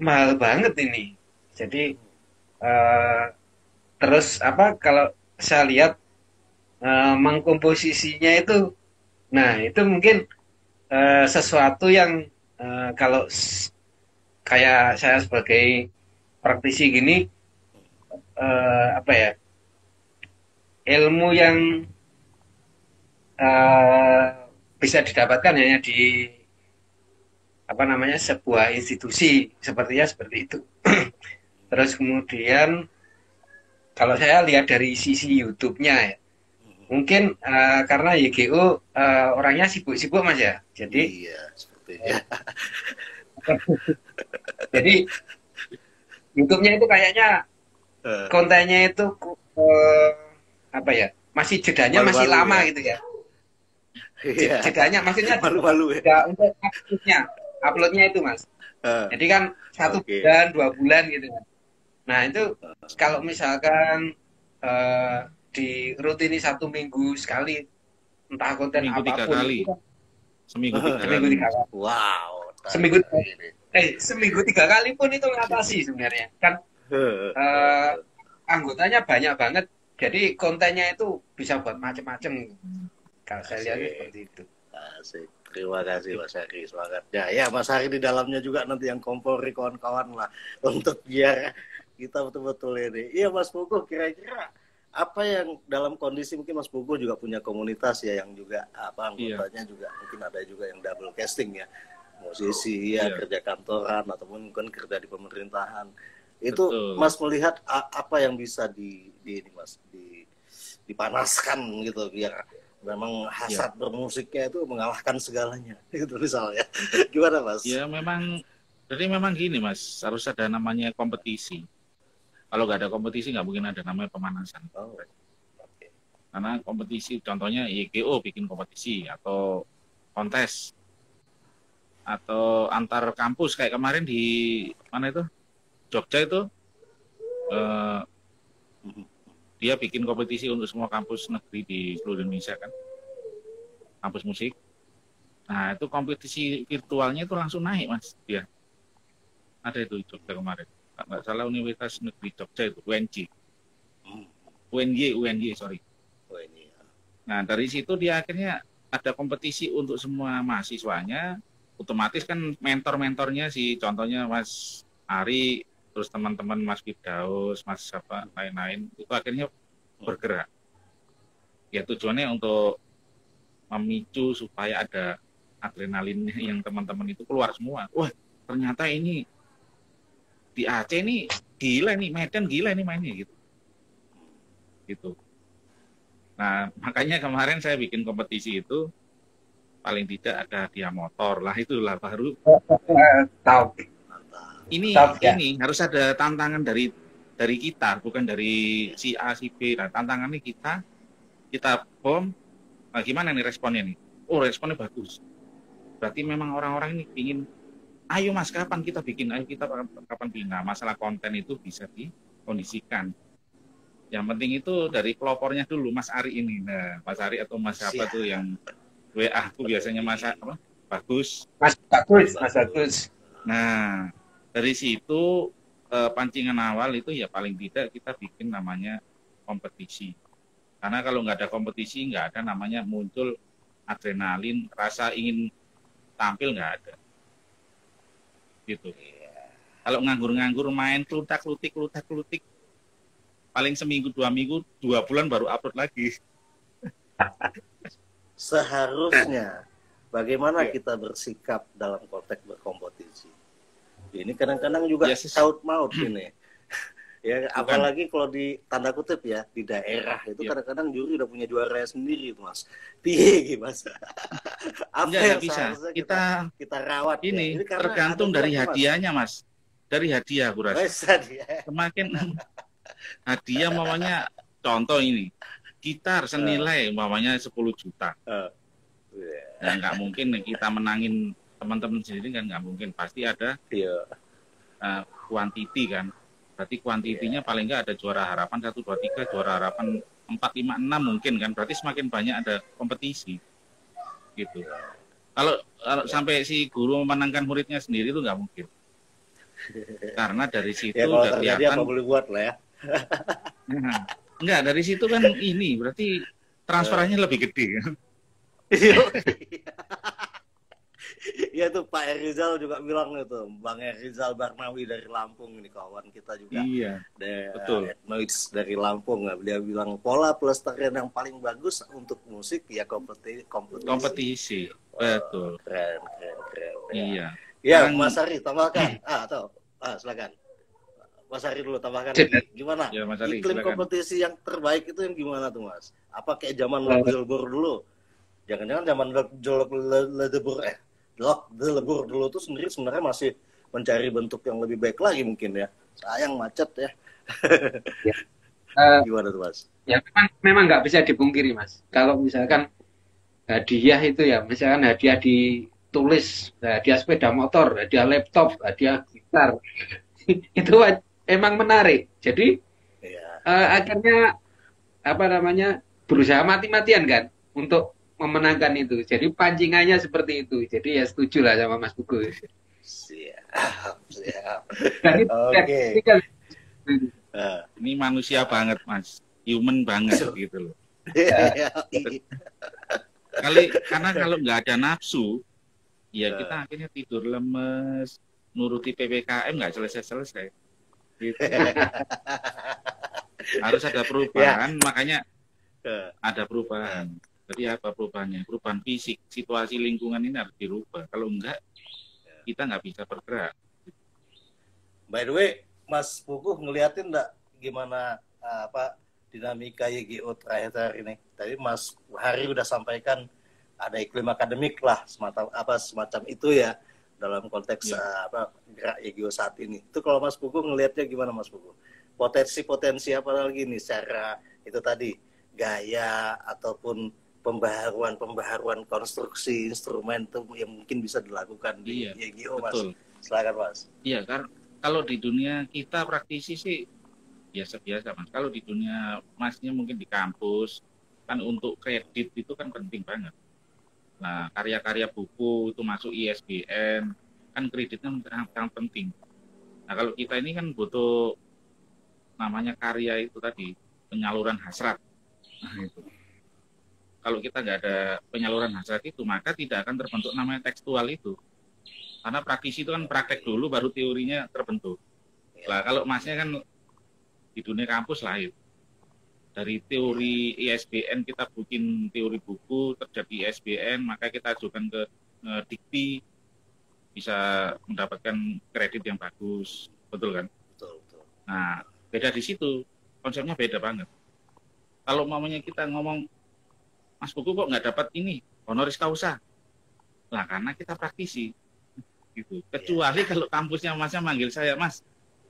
mahal banget ini. Jadi terus kalau saya lihat mengkomposisinya itu, nah itu mungkin sesuatu yang kalau kayak saya sebagai praktisi gini apa ya, ilmu yang bisa didapatkan hanya di apa namanya sebuah institusi, sepertinya seperti itu. Terus kemudian kalau saya lihat dari sisi YouTube-nya ya, mungkin karena YGO orangnya sibuk-sibuk Mas ya, jadi iya sepertinya. Jadi YouTube-nya itu kayaknya kontennya itu apa ya, masih jedanya Malu-malu masih lama ya. gitu ya. Jedanya maksudnya malu-malu ya. Untuk uploadnya itu Mas. Jadi kan 1 bulan 2 bulan gitu. Nah itu kalau misalkan di rutini 1 minggu sekali, entah konten seminggu apapun 3 kali. Seminggu 3 kali. Wow. Seminggu 3 kali pun itu ngatasi sebenarnya. Kan anggotanya banyak banget. Jadi kontennya itu bisa buat macam-macam. Kalau saya lihat seperti itu. Asik. Terima kasih Mas Hari, semangat. Ya Mas Hari di dalamnya juga nanti yang kompori kawan-kawan lah untuk biar kita betul-betul ini. Iya Mas Puguh, kira-kira apa yang dalam kondisi mungkin Mas Puguh juga punya komunitas ya yang juga anggotanya juga mungkin ada juga yang double casting ya, musisi ya kerja kantoran ataupun mungkin kerja di pemerintahan. Itu betul. Mas melihat apa yang bisa dipanaskan gitu biar memang hasrat bermusiknya itu mengalahkan segalanya itu misalnya. Gimana Mas? Ya memang gini Mas, harus ada namanya kompetisi. Kalau nggak ada kompetisi nggak mungkin ada namanya pemanasan. Okay. Karena kompetisi, contohnya YGO bikin kompetisi atau kontes atau antar kampus kayak kemarin di mana itu Jogja itu dia bikin kompetisi untuk semua kampus negeri di seluruh Indonesia kan, kampus musik. Nah itu kompetisi virtualnya itu langsung naik Mas, dia ada itu Jogja kemarin, nggak salah Universitas Negeri Jogja itu UNY sorry. Nah dari situ dia akhirnya ada kompetisi untuk semua mahasiswanya, otomatis kan mentor-mentornya si contohnya Mas Ari, terus teman-teman Mas Firdaus, Mas siapa lain-lain itu akhirnya bergerak. Ya tujuannya untuk memicu supaya ada adrenalinnya yang teman-teman itu keluar semua. Wah ternyata ini di Aceh ini gila nih, Medan gila nih mainnya gitu. Nah makanya kemarin saya bikin kompetisi itu paling tidak ada hadiah motor lah, itulah baru. Ini harus ada tantangan dari kita, bukan dari si A si B. Nah, tantangannya kita bom. Nah, gimana nih responnya nih? Oh, responnya bagus. Berarti memang orang-orang ini ingin, ayo Mas, kapan kita bikin? Ayo kita kapan bikin? Nah, masalah konten itu bisa dikondisikan. Yang penting itu dari pelopornya dulu, Mas Ari ini. Nah, Mas Ari atau Mas siapa tuh yang WA aku biasanya Mas apa? Bagus. Mas Bagus. Nah, dari situ pancingan awal itu ya paling tidak kita bikin namanya kompetisi. Karena kalau nggak ada kompetisi, nggak ada namanya muncul adrenalin, rasa ingin tampil nggak ada. Gitu. Kalau nganggur-nganggur main klutak-klutik, paling seminggu, 2 minggu, 2 bulan baru upload lagi. Seharusnya bagaimana kita bersikap dalam konteks berkompetisi? Ini kadang-kadang juga saut maut ini. Ya, apalagi kalau di tanda kutip ya di daerah itu kadang-kadang juri udah punya juara sendiri itu Mas. Piye Mas? Apa yang bisa kita rawat ini ya? Tergantung dari hadiahnya Mas. Dari hadiah aku rasa. Semakin hadiah mamanya contoh ini. Gitar senilai mamanya 10 juta. Nah, nggak mungkin kita menangin teman-teman sendiri kan nggak mungkin, pasti ada kuantiti kan, berarti kuantitinya paling nggak ada juara harapan 1, 2, 3, juara harapan 4, 5, 6 mungkin kan, berarti semakin banyak ada kompetisi gitu. Kalau sampai si guru memenangkan muridnya sendiri itu nggak mungkin, karena dari situ ya, udah kelihatan apa boleh buat lah ya. Enggak, dari situ kan ini berarti transferannya lebih gede kan. Iya tuh Pak Erizal juga bilang itu, Bang Erizal Barnawi dari Lampung ini kawan kita juga. Iya. Betul. Etnoids dari Lampung, dia bilang pola pelestarian yang paling bagus untuk musik ya kompetisi. Betul. Keren. Iya. Ya, Mas Ari tambahkan. Silakan. Mas Ari dulu tambahkan lagi. Gimana? Ya, Mas Ari, iklim silakan. kompetisi yang terbaik itu yang gimana tuh Mas? Apa kayak zaman Lebur dulu? Jangan-jangan zaman Lebur dulu tuh sendiri sebenarnya masih mencari bentuk yang lebih baik lagi mungkin ya. Sayang macet ya. Gimana tuh Mas? Ya memang nggak bisa dipungkiri Mas. Kalau misalkan hadiah itu ya, misalkan hadiah ditulis, hadiah sepeda motor, hadiah laptop, hadiah gitar, itu emang menarik. Jadi akhirnya berusaha mati-matian kan untuk memenangkan itu. Jadi pancingannya seperti itu. Jadi ya setuju lah sama Mas Pugu. Siap. Oke. Ini manusia banget Mas, human banget gitu loh. Karena kalau nggak ada nafsu, ya kita akhirnya tidur lemes, nuruti PPKM nggak selesai. Gitu. Harus ada perubahan, makanya ada perubahan. Jadi apa perubahannya? Perubahan fisik, situasi lingkungan ini harus dirubah. Kalau enggak, kita nggak bisa bergerak. By the way, Mas Puguh ngeliatin nggak gimana dinamika YGO terakhir ini? Tadi Mas Hari udah sampaikan ada iklim akademik lah semacam itu ya dalam konteks gerak YGO saat ini. Itu kalau Mas Puguh ngelihatnya gimana Mas Puguh? Potensi apa lagi nih secara itu tadi gaya ataupun pembaharuan konstruksi instrumen itu yang mungkin bisa dilakukan di YGO Mas. Betul. Silakan Mas. Iya, kan kalau di dunia kita praktisi sih biasa-biasa Mas. Kalau di dunia Masnya mungkin di kampus kan untuk kredit itu kan penting banget. Nah, karya-karya buku itu masuk ISBN kan kreditnya sangat penting. Nah, kalau kita ini kan butuh namanya karya itu tadi penyaluran hasrat. Nah, itu. Kalau kita nggak ada penyaluran hasrat itu, maka tidak akan terbentuk namanya tekstual itu. Karena praktisi itu kan praktek dulu, baru teorinya terbentuk. Lah kalau Masnya kan di dunia kampus lahir. Dari teori ISBN kita bikin teori buku, terjadi ISBN, maka kita ajukan ke Dikti, bisa mendapatkan kredit yang bagus. Betul kan? Betul. Nah, beda di situ. Konsepnya beda banget. Kalau mamanya kita ngomong, Mas Pugu kok nggak dapat ini, honoris causa. Lah karena kita praktisi. Gitu. Kecuali kalau kampusnya Masnya manggil saya, Mas,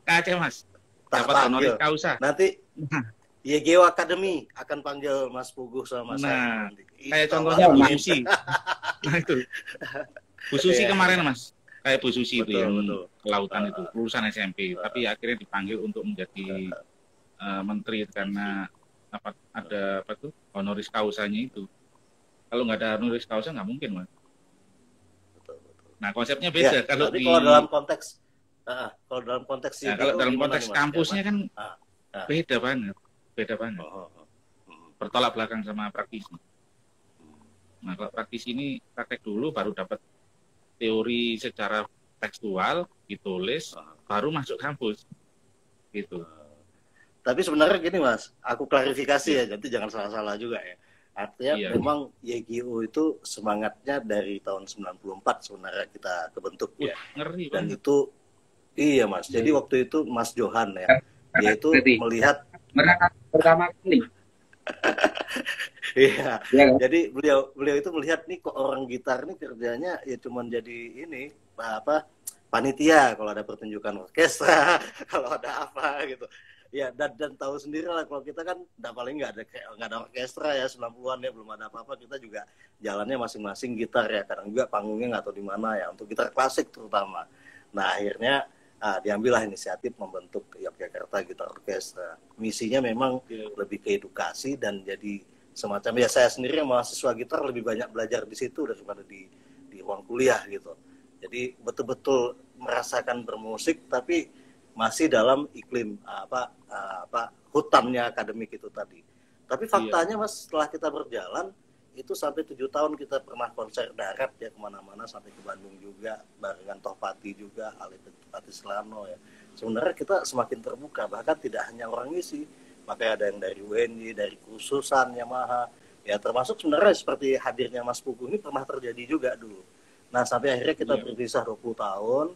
KC Mas, dapat honoris causa. Nanti YGO Academy akan panggil Mas Pugu sama Mas. Nah, kayak contohnya Bu Susi. Nah itu. Bu Susi kemarin Mas, kayak Bu Susi itu yang kelautan itu, lulusan SMP, tapi akhirnya dipanggil untuk menjadi menteri karena ada honoris causanya itu. Kalau nggak ada honoris causa nggak mungkin Mas. Nah konsepnya beda. Kalau dalam konteks kalau dalam konteks kampusnya kan beda banget. Bertolak belakang sama praktisi. Nah kalau praktisi ini praktek dulu baru dapat teori secara tekstual, ditulis, baru masuk kampus. Gitu. Tapi sebenarnya gini Mas, aku klarifikasi ya, nanti jangan salah-salah juga ya. Artinya memang YGO itu semangatnya dari tahun 94 sebenarnya kita kebentuk ya. Ngeri Dan banget. itu iya Mas. Jadi waktu itu Mas Johan ya, dia itu melihat pertama kali. Iya. Jadi beliau itu melihat nih kok orang gitar nih kerjanya ya cuman jadi ini panitia kalau ada pertunjukan orkestra, kalau ada apa gitu. Ya dan tahu sendiri lah kalau kita kan paling nggak ada orkestra ya 90-an ya belum ada apa-apa, kita juga jalannya masing-masing gitar ya, kadang juga panggungnya nggak tahu di mana ya untuk gitar klasik terutama. Nah akhirnya diambillah inisiatif membentuk Yogyakarta Gitar Orkestra. Misinya memang lebih ke edukasi dan jadi semacam ya saya sendiri yang mahasiswa gitar lebih banyak belajar di situ daripada di ruang kuliah gitu. Jadi betul-betul merasakan bermusik tapi masih dalam iklim hutannya akademik itu tadi. Tapi faktanya Mas setelah kita berjalan itu sampai 7 tahun kita pernah konser darat ya kemana-mana, sampai ke Bandung juga, barengan Tohpati juga, Ali Pati Selano ya. Sebenarnya kita semakin terbuka, bahkan tidak hanya orang isi, makanya ada yang dari WNI, dari khususan Yamaha, ya termasuk sebenarnya seperti hadirnya Mas Pugu ini pernah terjadi juga dulu. Nah sampai akhirnya kita berpisah 20 tahun,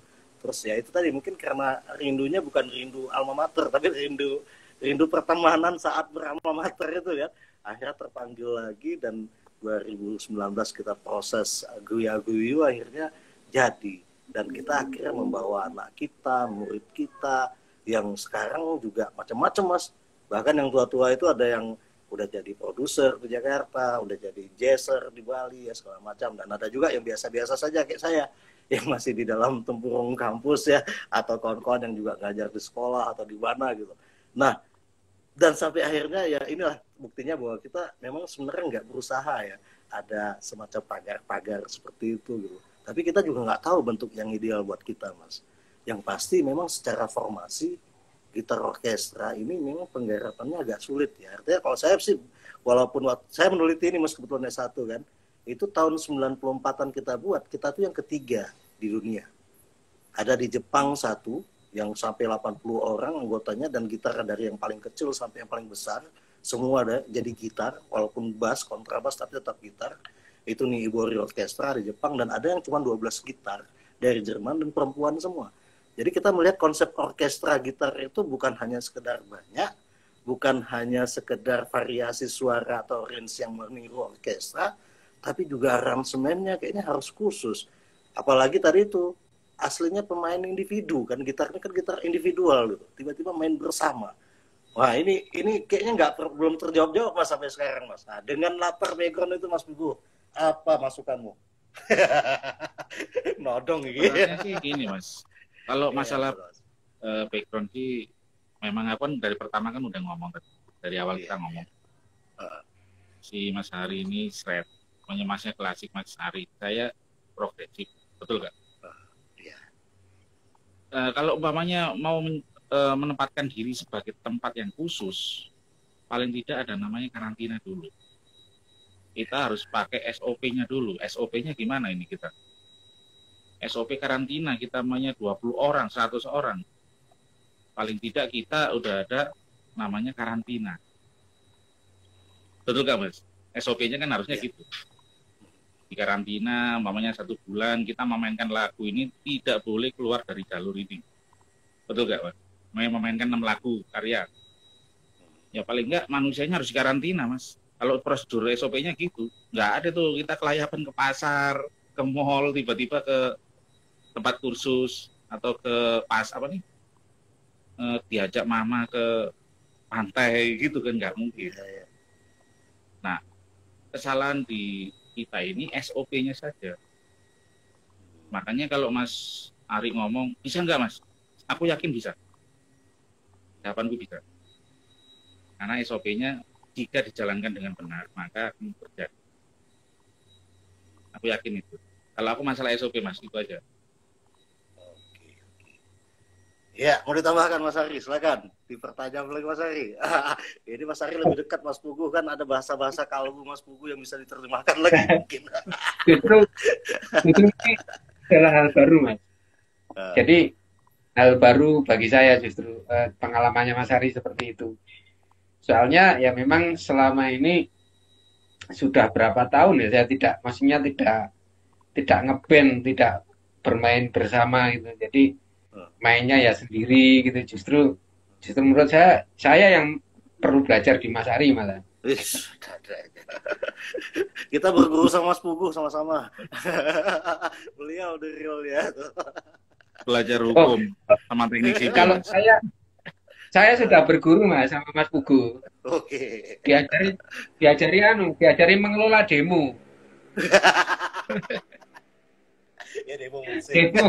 terus ya itu tadi mungkin karena rindunya bukan rindu alma mater, tapi rindu pertemanan saat beralma mater itu ya. Akhirnya terpanggil lagi dan 2019 kita proses guya-guyu akhirnya jadi. Dan kita akhirnya membawa anak kita, murid kita, yang sekarang juga macam-macam Mas. Bahkan yang tua-tua itu ada yang udah jadi produser di Jakarta, udah jadi jazzer di Bali, ya segala macam. Dan ada juga yang biasa-biasa saja kayak saya, yang masih di dalam tempurung kampus ya, atau kawan-kawan yang juga ngajar di sekolah atau di mana gitu. Nah, dan sampai akhirnya ya inilah buktinya bahwa kita memang sebenarnya nggak berusaha ya, ada semacam pagar-pagar seperti itu gitu. Tapi kita juga nggak tahu bentuk yang ideal buat kita, Mas. Yang pasti memang secara formasi gitar orkestra ini memang penggarapannya agak sulit ya. Artinya kalau saya sih, walaupun saya meneliti ini Mas kebetulan S1 kan, itu tahun 94-an kita buat, kita tuh yang ketiga di dunia. Ada di Jepang satu, yang sampai 80 orang anggotanya, dan gitar dari yang paling kecil sampai yang paling besar, semua ada jadi gitar, walaupun bass, kontrabas, tapi tetap gitar. Itu Nihibori Orkestra di Jepang, dan ada yang cuma 12 gitar dari Jerman dan perempuan semua. Jadi kita melihat konsep orkestra gitar itu bukan hanya sekedar banyak, bukan hanya sekedar variasi suara atau range yang meniru orkestra, tapi juga aransemennya kayaknya harus khusus. Apalagi tadi itu aslinya pemain individu kan, gitarnya kan gitar individual gitu, tiba-tiba main bersama. Wah ini kayaknya belum terjawab Mas sampai sekarang Mas. Nah, dengan latar background itu Mas Pugu, apa masukanmu? Nodong gitu. Sih gini Mas, kalau masalah background sih memang aku kan dari pertama kan udah ngomong dari awal kita ngomong. Si Mas Hari ini shred, pokoknya Masnya klasik Mas Hari, saya progresif, betul nggak? Kalau umpamanya mau menempatkan diri sebagai tempat yang khusus, paling tidak ada namanya karantina dulu. Kita harus pakai SOP-nya dulu. SOP-nya gimana ini kita? SOP karantina kita namanya 20 orang, 100 orang. Paling tidak kita udah ada namanya karantina. Betul nggak Mas? SOP-nya kan harusnya gitu. Di karantina, umpamanya 1 bulan, kita memainkan lagu ini tidak boleh keluar dari jalur ini. Betul nggak, Mas? Memainkan 6 lagu karya. Ya paling nggak manusianya harus karantina, Mas. Kalau prosedur SOP-nya gitu, nggak ada tuh kita kelayapan ke pasar, ke mall, tiba-tiba ke tempat kursus, atau ke diajak mama ke pantai, gitu kan, nggak mungkin. Nah, kesalahan di kita ini SOP-nya saja. Makanya kalau Mas Ari ngomong, bisa nggak Mas? Aku yakin bisa. Jawabanku bisa. Karena SOP-nya jika dijalankan dengan benar, maka akan terjadi. Aku yakin itu. Kalau aku masalah SOP Mas, itu aja. Ya, mau ditambahkan Mas Ari, silakan. Dipertajam lagi Mas Ari. Ini Mas Ari lebih dekat Mas Pugu, kan ada bahasa-bahasa kalbu Mas Pugu yang bisa diterjemahkan lagi mungkin. Itu adalah hal baru Mas. Jadi hal baru bagi saya justru pengalamannya Mas Ari seperti itu. Soalnya ya memang selama ini sudah berapa tahun ya saya maksudnya tidak ngeband, tidak bermain bersama gitu. Jadi mainnya ya sendiri gitu. Justru menurut saya yang perlu belajar di Mas Ari malah. Kita berguru sama Mas Pugu sama-sama. Beliau the real ya. Belajar hukum sama teknik sipil. Kalau saya sudah berguru Mas sama Mas Pugu. Oke. Diajari mengelola demo. Ya demo musik. Demo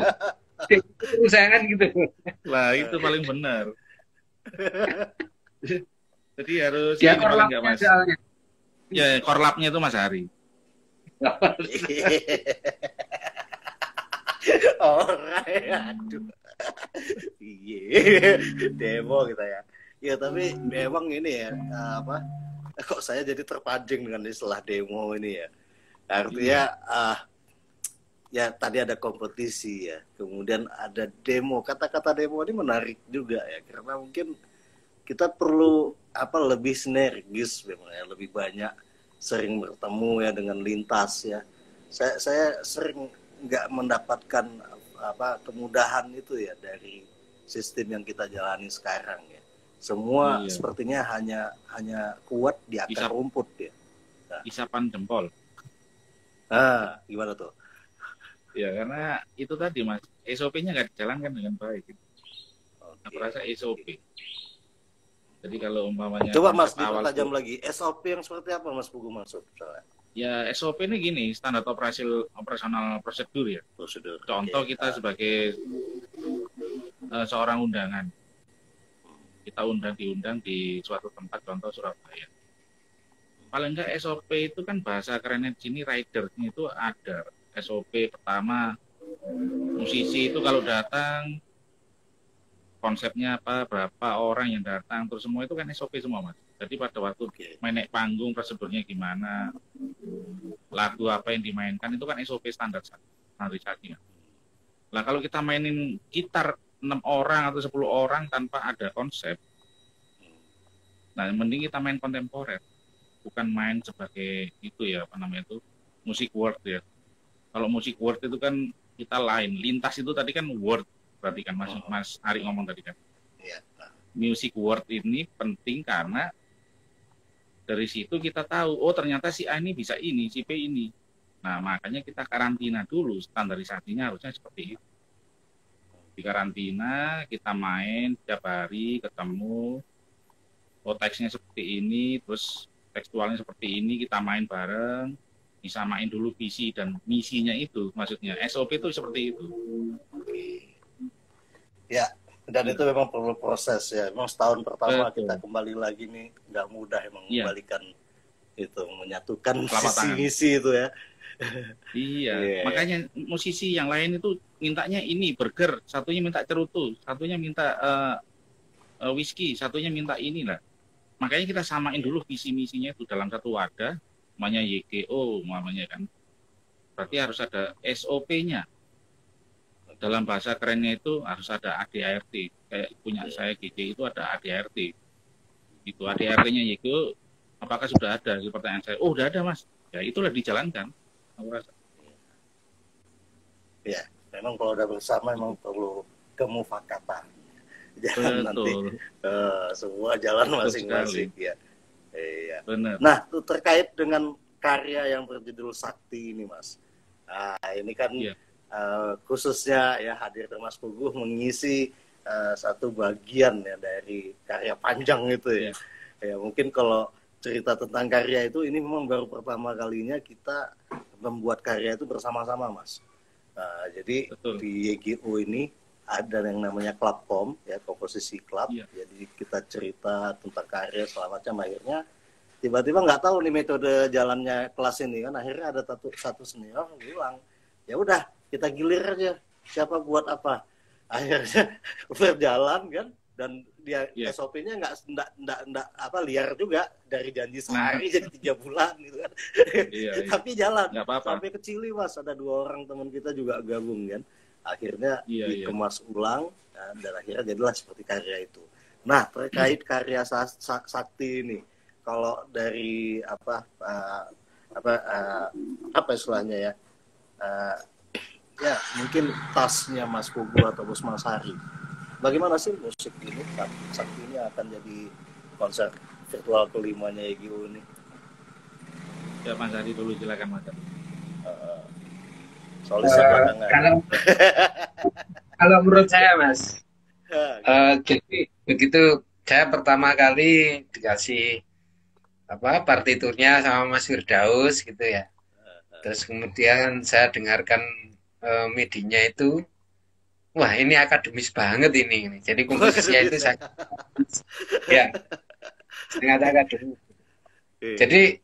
perusahaan gitu. Lah itu paling benar. Jadi harus ya korlapnya Mas. Soalnya. Ya korlapnya itu Mas Hari. Alright, aduh. Iya, demo kita ya. Ya tapi memang ini ya kok saya jadi terpancing dengan istilah demo ini ya. Artinya ya tadi ada kompetisi ya, kemudian ada demo. Kata-kata demo ini menarik juga ya, karena mungkin kita perlu lebih sinergis memang ya, lebih banyak sering bertemu ya dengan lintas ya. Saya sering nggak mendapatkan kemudahan itu ya dari sistem yang kita jalani sekarang ya. Semua sepertinya hanya kuat di akar rumput ya. Nah. Isapan jempol. Gimana tuh? Ya karena itu tadi Mas, SOP-nya nggak dijalankan dengan baik. Aku rasa SOP. Jadi kalau umpamanya coba Mas dipertajam lagi, SOP yang seperti apa Mas Pugu maksud? Ya SOP ini gini, standar operasional prosedur ya. Prosedur. Contoh kita sebagai seorang undangan, kita diundang di suatu tempat, contoh Surabaya. Paling enggak SOP itu kan bahasa kerennya di sini ridernya itu ada. SOP pertama, musisi itu kalau datang konsepnya apa, berapa orang yang datang, terus semua itu kan SOP semua Mas. Jadi pada waktu naik panggung prosedurnya gimana, lagu apa yang dimainkan itu kan SOP standarisasi. Nah kalau kita mainin gitar 6 orang atau 10 orang tanpa ada konsep, nah mending kita main kontemporer, bukan main sebagai itu ya musik word ya. Kalau musik word itu kan kita lain, lintas itu tadi kan word, berarti kan Mas Ari ngomong tadi kan. Music word ini penting karena dari situ kita tahu, oh ternyata si A ini bisa ini, si B ini. Nah makanya kita karantina dulu, standarisasinya harusnya seperti itu. Di karantina kita main setiap hari, ketemu, oh teksnya seperti ini, terus tekstualnya seperti ini, kita main bareng. Disamain dulu visi dan misinya itu, maksudnya SOP itu seperti itu. Ya, dan itu memang perlu proses ya. Memang setahun pertama kita kembali lagi nih, nggak mudah emang mengembalikan itu, menyatukan visi-misi itu ya. Iya, makanya musisi yang lain itu mintanya ini burger, satunya minta cerutu, satunya minta whisky, satunya minta inilah. Makanya kita samain dulu visi misinya itu dalam satu wadah. Namanya YGO, namanya kan. Berarti harus ada SOP-nya. Dalam bahasa kerennya itu harus ada ADART. Kayak punya saya GG itu ada ADART. Itu ADART-nya YGO, apakah sudah ada? Pertanyaan saya, oh udah ada Mas. Ya itulah dijalankan. Aku rasa. Ya, memang kalau udah bersama memang perlu kemufakatan. Jangan nanti semua jalan masing-masing ya. Iya. Benar. Nah, terkait dengan karya yang berjudul Sakti ini, Mas. Nah, ini kan khususnya ya hadir Mas Puguh mengisi satu bagian ya dari karya panjang itu ya. Ya, mungkin kalau cerita tentang karya itu ini memang baru pertama kalinya kita membuat karya itu bersama-sama, Mas. Nah, jadi di YGO ini ada yang namanya Clubcom ya, komposisi klub. Jadi kita cerita tentang karya selama macam, akhirnya tiba-tiba nggak tahu nih metode jalannya kelas ini kan, akhirnya ada satu senior bilang ya udah kita gilir aja siapa buat apa, akhirnya berjalan kan, dan dia SOP-nya nggak liar juga, dari janji sehari jadi 3 bulan gitu kan. Tapi jalan sampai ke Chili Mas, ada 2 orang teman kita juga gabung kan. Akhirnya dikemas ulang dan akhirnya jadilah seperti karya itu. Nah, terkait karya Sakti ini, kalau dari apa istilahnya ya, ya mungkin tasnya Mas Pugu atau Bos Mas Hari, bagaimana sih musik ini Sakti ini akan jadi konser virtual kelimanya YGO ini? Ya Mas Hari dulu, silakan Mas. Kalau menurut saya Mas, jadi begitu saya pertama kali dikasih partiturnya sama Mas Firdaus gitu ya, terus kemudian saya dengarkan MIDI-nya itu, wah ini akademis banget ini. Jadi komposisinya itu sangat akademis. Jadi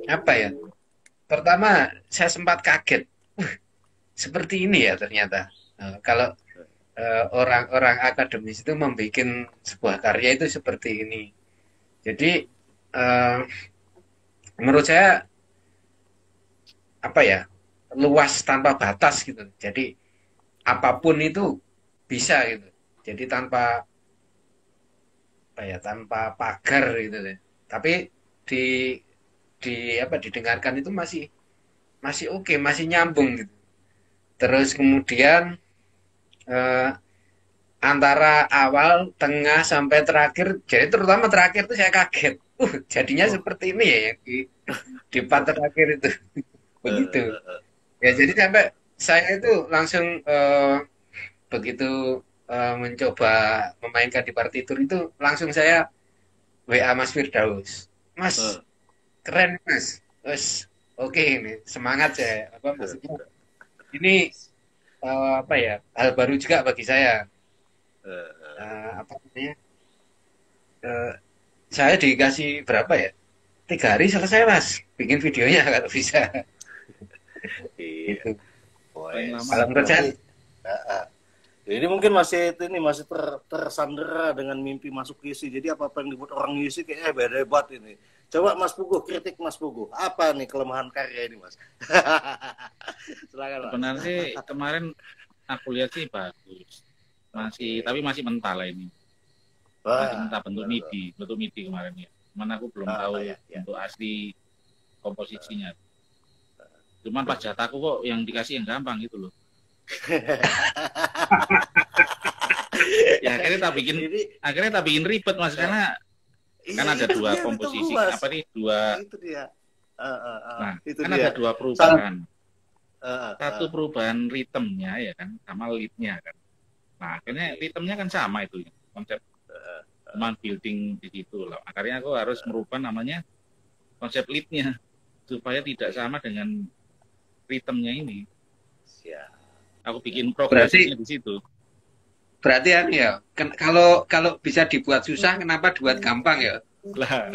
apa ya? Pertama, saya sempat kaget. Seperti ini ya ternyata. Kalau orang-orang akademis itu membuat sebuah karya itu seperti ini. Jadi menurut saya apa ya, luas tanpa batas gitu. Jadi apapun itu bisa gitu. Jadi tanpa apa ya, tanpa pagar gitu ya. Tapi di apa, didengarkan itu masih masih oke, masih nyambung gitu. Terus kemudian eh, antara awal, tengah sampai terakhir, jadi terutama terakhir itu saya kaget. Jadinya Oh. seperti ini ya yang di part terakhir itu. Begitu. Ya jadi sampai saya itu langsung begitu mencoba memainkan di partitur itu langsung saya WA Mas Firdaus. Mas, keren Mas. Terus oke ini semangat saya. Apa maksudnya? Ini apa ya, hal baru juga bagi saya. Apa namanya? Eh, saya dikasih berapa ya? 3 hari selesai Mas, bikin videonya kalau bisa. Iya. Gitu. Paling lama Kalau menurut saya, ini mungkin masih tersandera dengan mimpi masuk isi. Jadi apa yang dibuat orang isi kayak hebat ini. Coba Mas Puguh, kritik Mas Puguh. Apa nih kelemahan karya ini, Mas? Silakan, Mas. sebenarnya sih kemarin aku lihat sih bagus. Tapi masih mentah lah ini. Masih mentah bentuk MIDI kemarin ya. Cuman aku belum tahu bentuk asli komposisinya. Cuman pas jataku kok yang dikasih yang gampang gitu loh. Ya akhirnya tak bikin ribet Mas, karena kan ada dua komposisi, apa nih, dua. Itu dia. Nah, itu kan dia. Ada dua perubahan. Satu perubahan ritmenya ya kan, sama leadnya kan. Nah, akhirnya ritmenya kan sama itu ya. Konsep cuman building di situ loh. Akhirnya aku harus merubah namanya konsep leadnya supaya tidak sama dengan ritmenya ini. Ya. Aku bikin progresnya di situ. Berarti ya, kalau bisa dibuat susah, kenapa dibuat gampang ya? Lah.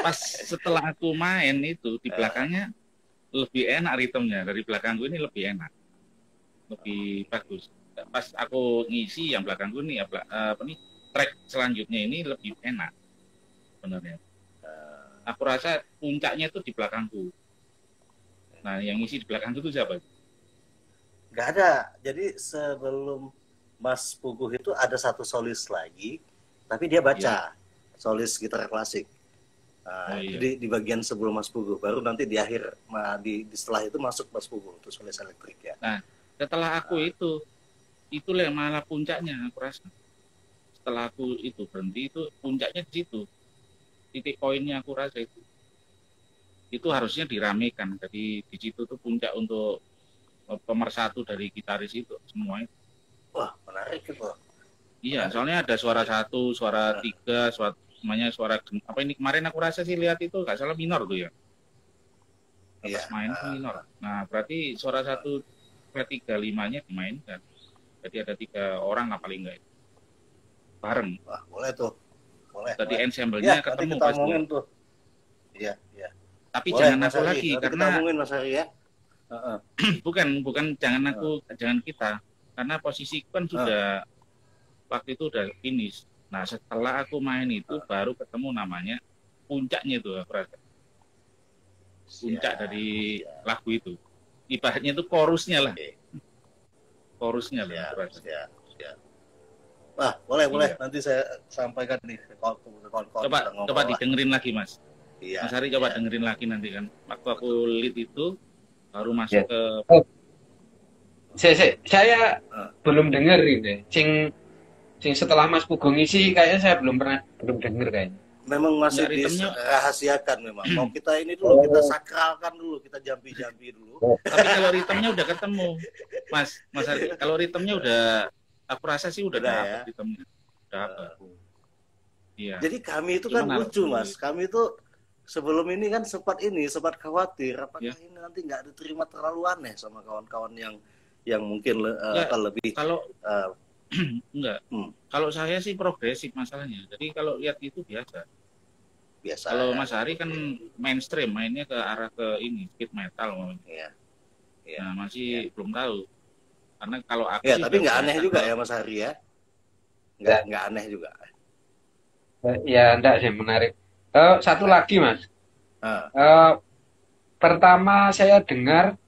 Pas setelah aku main itu di belakangnya lebih enak ritmenya, dari belakangku ini lebih enak, lebih bagus. Pas aku ngisi yang belakangku ini track selanjutnya ini lebih enak sebenarnya. Aku rasa puncaknya itu di belakangku. Nah, yang ngisi di belakangku itu siapa? Nggak ada. Jadi sebelum Mas Puguh itu ada satu solis lagi, tapi dia baca solis gitar klasik. Jadi di bagian sebelum Mas Puguh, baru nanti di akhir di setelah itu masuk Mas Puguh untuk solis elektrik ya. Nah, setelah aku itulah yang malah puncaknya aku rasa. Setelah aku itu berhenti, itu puncaknya di situ. Titik poinnya aku rasa itu harusnya diramekan. Jadi di situ tuh puncak untuk pemersatu dari gitaris itu semua itu. Wah, menarik itu. Iya, soalnya ada suara 1, suara 3, suara apa ini kemarin aku rasa sih lihat itu nggak salah minor tuh ya. Pas main minor. Nah, berarti suara 1, 3, 5-nya dimainkan. Jadi ada 3 orang apa paling enggak itu. Bareng. Wah, boleh tuh. Boleh. Tadi ensemble-nya ketemu pas tuh. Iya. Tapi boleh, jangan aku lagi karena kita ngomongin Mas Hari ya. bukan jangan kita, karena posisi kan sudah waktu itu udah finish. Nah, setelah aku main itu baru ketemu namanya puncaknya itu puncak dari lagu itu, ibaratnya itu chorusnya lah. Wah, boleh nanti saya sampaikan nih ke kawan-kawan. Coba didengerin lagi Mas. Iya, Mas Hari coba dengerin lagi nanti kan. Waktu aku lead itu baru masuk ke. Saya belum denger ini. Sing setelah Mas Puguh ngisi kayaknya saya belum denger kayaknya. Memang masih dirahasiakan memang. Mau kita ini dulu, kita sakralkan dulu, kita jampi dulu. Tapi kalau ritmenya udah ketemu, Mas Hari. Kalau ritmenya udah, aku rasa sih udah dapat ritmenya. Dapat. Iya. Jadi kami itu kan lucu Mas. Kami itu sebelum ini kan sempat khawatir apakah ini nanti nggak diterima terlalu aneh sama kawan-kawan yang mungkin lebih enggak. Kalau saya sih progresif masalahnya. Jadi kalau lihat itu biasa. Kalau Mas Hari kan mainstream, mainnya ke arah ke ini speed metal. Iya. Nah, masih belum tahu. Karena kalau aku tapi nggak aneh juga ya Mas Hari ya. Nggak aneh juga. Ya, enggak sih menarik. Satu lagi Mas. Pertama saya dengar,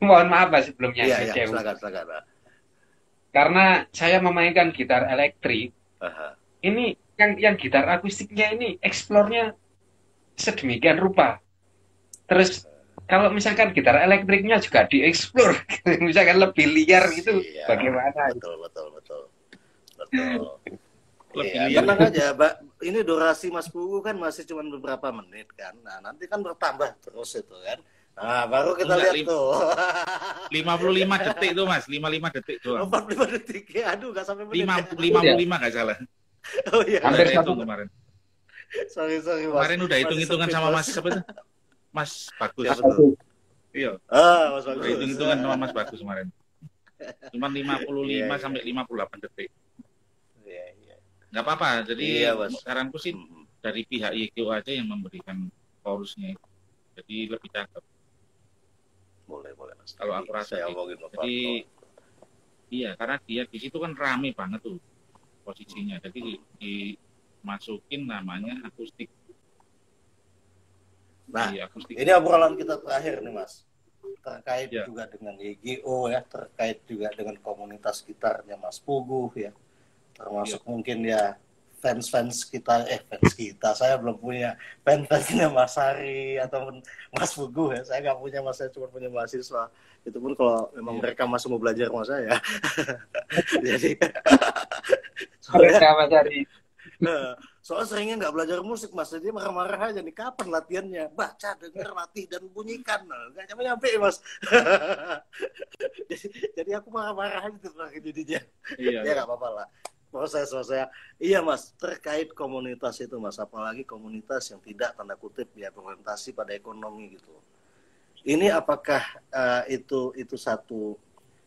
mohon maaf Mas sebelumnya. Iya, iya, silakan, silakan. Karena saya memainkan gitar elektrik, ini yang gitar akustiknya ini eksplornya sedemikian rupa. Terus kalau misalkan gitar elektriknya juga dieksplor, misalkan lebih liar gitu, iya, bagaimana? Betul. Tenang aja, Mbak. Ini durasi Mas Pugu kan masih cuma beberapa menit kan. Nah, nanti kan bertambah terus itu kan. Nah, baru kita lihat tuh. 55 detik tuh Mas, 55 detik doang. 45 detik ya, aduh nggak sampai menit. 55 nggak salah. Oh iya. Hampir satu kemarin. Sorry Mas. Kemarin udah hitung-hitungan sama Mas siapa itu? Mas Bagus. Ya, betul. Iya. Mas Bagus. Hitung-hitungan sama Mas Bagus kemarin. Cuma 55 sampai 58 detik. Iya. Nggak apa-apa. Jadi saranku sih dari pihak YGO aja yang memberikan chorusnya. Jadi lebih cakep. Boleh Mas. Kalau aku rasa jadi iya, karena dia di situ kan rame banget tuh posisinya. Jadi dimasukin namanya akustik. Nah, ini obrolan kita terakhir nih Mas. Terkait juga dengan YGO ya, terkait juga dengan komunitas gitarnya Mas Pugu ya. Termasuk mungkin ya fans kita, saya belum punya fansnya Mas Hari ataupun Mas Pugu ya, saya nggak punya Mas, saya cuma punya mahasiswa, itu pun kalau memang mereka masih mau belajar sama saya. Jadi soalnya seringnya nggak belajar musik Mas, jadi marah-marah aja nih, kapan latihannya, baca, denger, latih, dan bunyikan, nggak nyampe Mas. jadi aku marah-marah aja tuh jadinya. Ya nggak apa-apa lah. Proses saya, iya Mas, terkait komunitas itu Mas, apalagi komunitas yang tidak tanda kutip ya berorientasi pada ekonomi gitu. Ini apakah itu satu,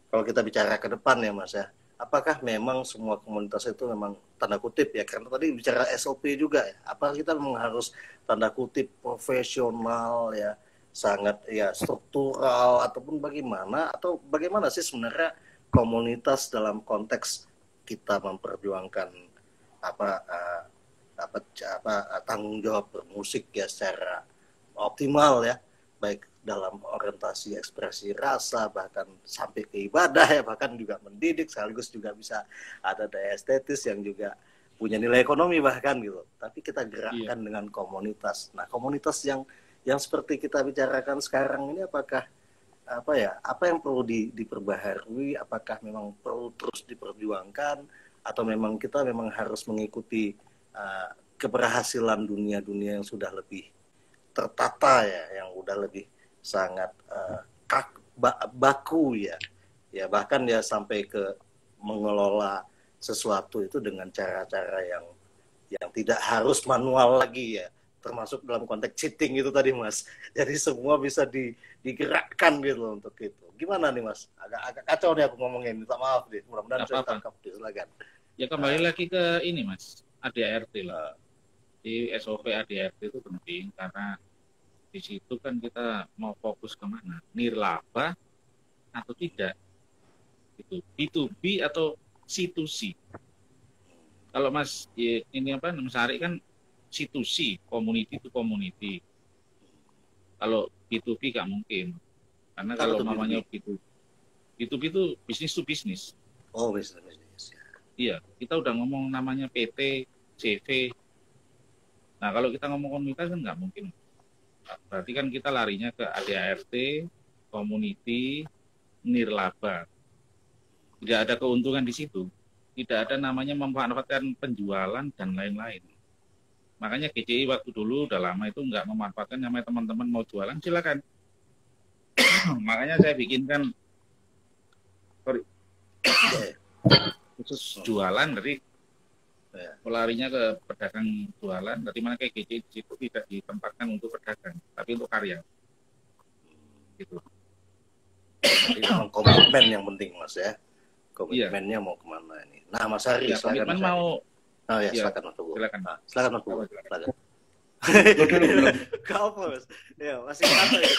kalau kita bicara ke depan ya Mas ya, apakah memang semua komunitas itu memang tanda kutip ya, karena tadi bicara SOP juga ya, apakah kita memang harus tanda kutip profesional ya, sangat ya struktural, ataupun bagaimana, atau bagaimana sih sebenarnya komunitas dalam konteks kita memperjuangkan tanggung jawab bermusik ya secara optimal ya, baik dalam orientasi ekspresi rasa, bahkan sampai ke ibadah ya, bahkan juga mendidik, sekaligus juga bisa ada daya estetis yang juga punya nilai ekonomi bahkan gitu. Tapi kita gerakkan dengan komunitas. Nah, komunitas yang seperti kita bicarakan sekarang ini apakah apa yang perlu diperbaharui, apakah memang perlu terus diperjuangkan, atau memang kita memang harus mengikuti keberhasilan dunia yang sudah lebih tertata ya, yang udah lebih sangat baku ya bahkan ya sampai ke mengelola sesuatu itu dengan cara-cara yang tidak harus manual lagi ya, termasuk dalam konteks cheating itu tadi Mas. Jadi semua bisa digerakkan gitu untuk itu. Gimana nih Mas? Agak kacau nih aku ngomongin, minta maaf deh. Mudah-mudahan saya tangkap deh, silakan. Ya kembali lagi ke ini Mas, ADART lah. Di SOP ADART itu penting karena di situ kan kita mau fokus kemana? Nirlaba atau tidak? Itu B2B atau C2C? Kalau Mas ini Mas Ari kan C2C, community to community. Kalau B2B nggak mungkin. Karena kalau namanya B2B itu bisnis to bisnis. Oh, bisnis to bisnis. Iya, kita udah ngomong namanya PT, CV. Nah, kalau kita ngomong komunitas kan nggak mungkin. Berarti kan kita larinya ke ADART, community, nirlaba. Tidak ada keuntungan di situ. Tidak ada namanya memanfaatkan penjualan dan lain-lain. Makanya GCI waktu dulu udah lama itu nggak memanfaatkan, namanya teman-teman mau jualan silakan. Makanya saya bikinkan khusus jualan, dari pelarinya ke pedagang jualan, dari mana kayak GCI di situ tidak ditempatkan untuk pedagang, tapi untuk karya. Gitu. Jadi memang komitmen yang penting Mas ya. Komitmennya mau kemana ini? Nah Mas Hari, ya, komitmen mau. Oh ya, silakan Mas Pugu. Silakan Mas Pugu. Silakan. Kau apa Mas? Ya, masih kata ya.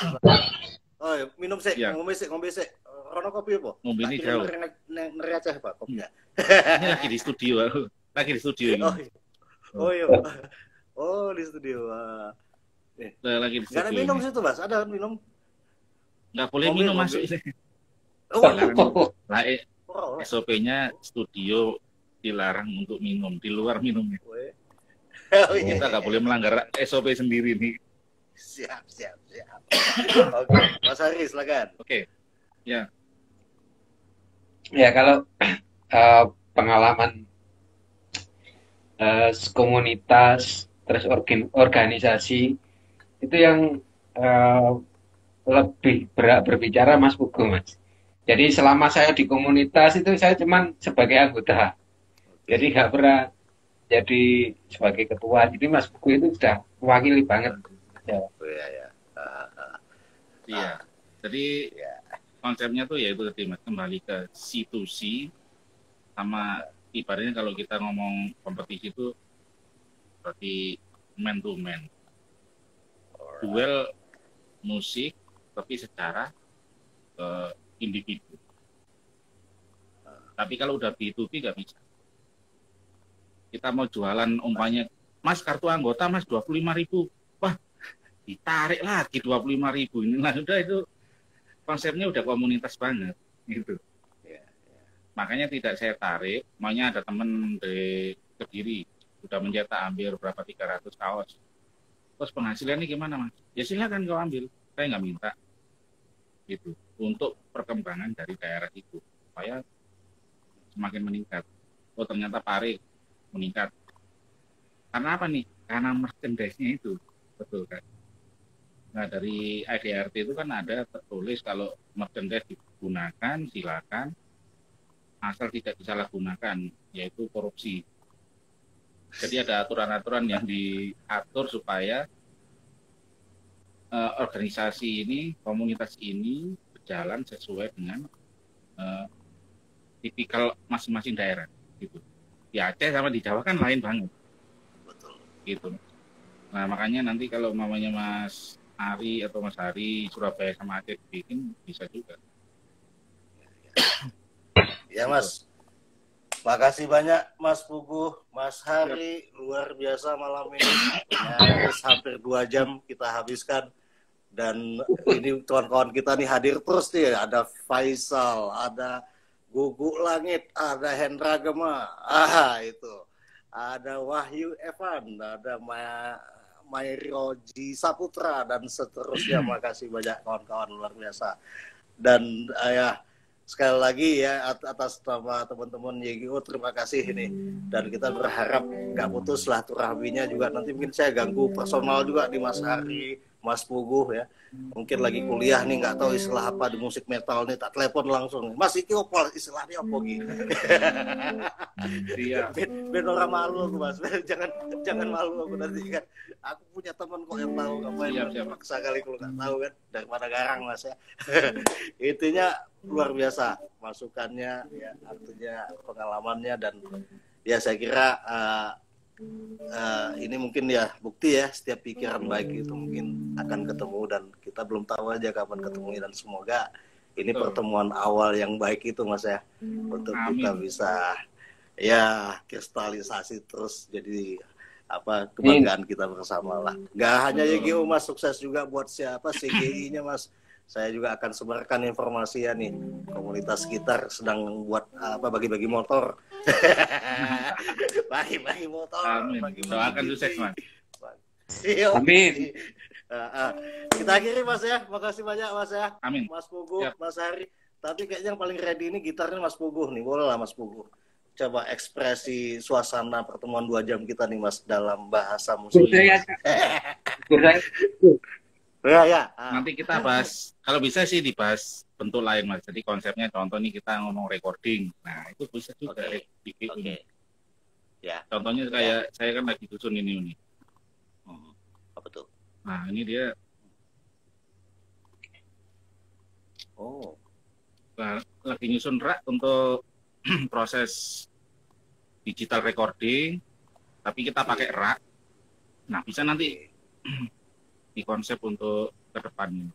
Oh, ya, minum sih, ngombe sih. Rono kopi apa? Ngombe ini jauh. Neri aja Pak, kopi ya. Ini lagi di studio aku. Lagi di studio ini. Oh iya. Oh di studio. Lagi di studio. Gak ada minum situ Mas? Ada kan minum? Nggak boleh minum masuk. SOP-nya studio dilarang untuk minum, di luar minumnya. Kita nggak boleh melanggar SOP sendiri nih. Siap. Oke, Mas Hari silakan. Oke. Ya. Ya kalau pengalaman komunitas terus organisasi itu yang lebih berbicara Mas Pugu, Mas. Jadi selama saya di komunitas itu saya cuman sebagai anggota. Jadi nggak pernah jadi sebagai ketua. Jadi Mas Pugu itu sudah mewakili banget. Ya. Iya. Jadi konsepnya tuh ya itu tadi Mas, kembali ke situasi sama ibaratnya kalau kita ngomong kompetisi itu berarti man to man. Duel musik tapi secara individu. Tapi kalau udah B2B nggak bisa. Kita mau jualan umpamanya, Mas kartu anggota Mas 25.000. Wah, ditarik lagi 25.000. Ini lah udah itu konsepnya udah komunitas banget gitu. Makanya tidak saya tarik, maunya ada teman dari Kediri udah mencetak hampir berapa 300 kaos. Terus penghasilannya gimana Mas? Ya silakan kau ambil, saya nggak minta. Gitu. Untuk perkembangan dari daerah itu supaya semakin meningkat. Oh ternyata Pare meningkat. Karena apa nih? Karena merchandise-nya itu, betul kan? Nah dari IDRT itu kan ada tertulis kalau merchandise digunakan silakan, asal tidak disalahgunakan, yaitu korupsi. Jadi ada aturan-aturan yang diatur supaya organisasi ini, komunitas ini berjalan sesuai dengan tipikal masing-masing daerah gitu. Di Aceh sama di Jawa kan lain banget. Betul. Gitu. Nah, makanya nanti kalau mamanya Mas Ari atau Mas Hari Surabaya sama Aceh bikin bisa juga. Ya, Mas. Makasih banyak Mas Pugu, Mas Hari, luar biasa malam ini. Nyaris hampir 2 jam kita habiskan. Dan ini kawan-kawan kita nih hadir terus nih. Ada Faisal, ada Gugu Langit, ada Hendra Gema, itu. Ada Wahyu Evan, ada Mayroji Saputra, dan seterusnya. Makasih banyak kawan-kawan, luar biasa. Dan ya, sekali lagi ya atas nama teman-teman YGO terima kasih ini, dan kita berharap nggak putus lah silaturahminya juga. Nanti mungkin saya ganggu personal juga di Mas Hari, Mas Pugu ya, mungkin lagi kuliah nih nggak tahu istilah apa di musik metal nih, tak telepon langsung, Mas iki apa istilahnya apa gitu. Iya. Ben orang malu aku Mas, jangan malu aku nanti kan. Aku punya teman kok yang tahu, ngapain maksa kali kalau nggak tahu kan, daripada garang Mas ya. Intinya luar biasa masukannya ya, artinya pengalamannya, dan ya saya kira ini mungkin ya bukti ya, setiap pikiran baik itu mungkin akan ketemu, dan kita belum tahu aja kapan ketemunya, dan semoga ini pertemuan awal yang baik itu Mas ya, untuk kita bisa ya kristalisasi terus jadi apa kebanggaan kita bersama lah. Nggak hanya YGO Mas, sukses juga buat siapa CGI-nya Mas. Saya juga akan sebarkan informasi ya nih, komunitas gitar sedang buat apa, bagi-bagi motor. Bagi-bagi motor. Amin. Doakan sukses Mas. Amin. Kita akhiri Mas ya. Makasih banyak Mas ya. Amin. Mas Pugu, Mas Hari. Tapi kayaknya yang paling ready ini gitarnya Mas Pugu nih. Boleh lah Mas Pugu. Coba ekspresi suasana pertemuan 2 jam kita nih Mas dalam bahasa musik. Ya. Nanti kita bahas, kalau bisa sih dibahas bentuk lain Mas. Jadi konsepnya contoh nih kita ngomong recording. Nah, itu bisa juga Oke. Ya. Contohnya kayak saya kan lagi susun ini. Apa tuh? Nah, ini dia. Nah, lagi nyusun rak untuk proses digital recording, tapi kita pakai rak. Nah, bisa nanti di konsep untuk ke depannya.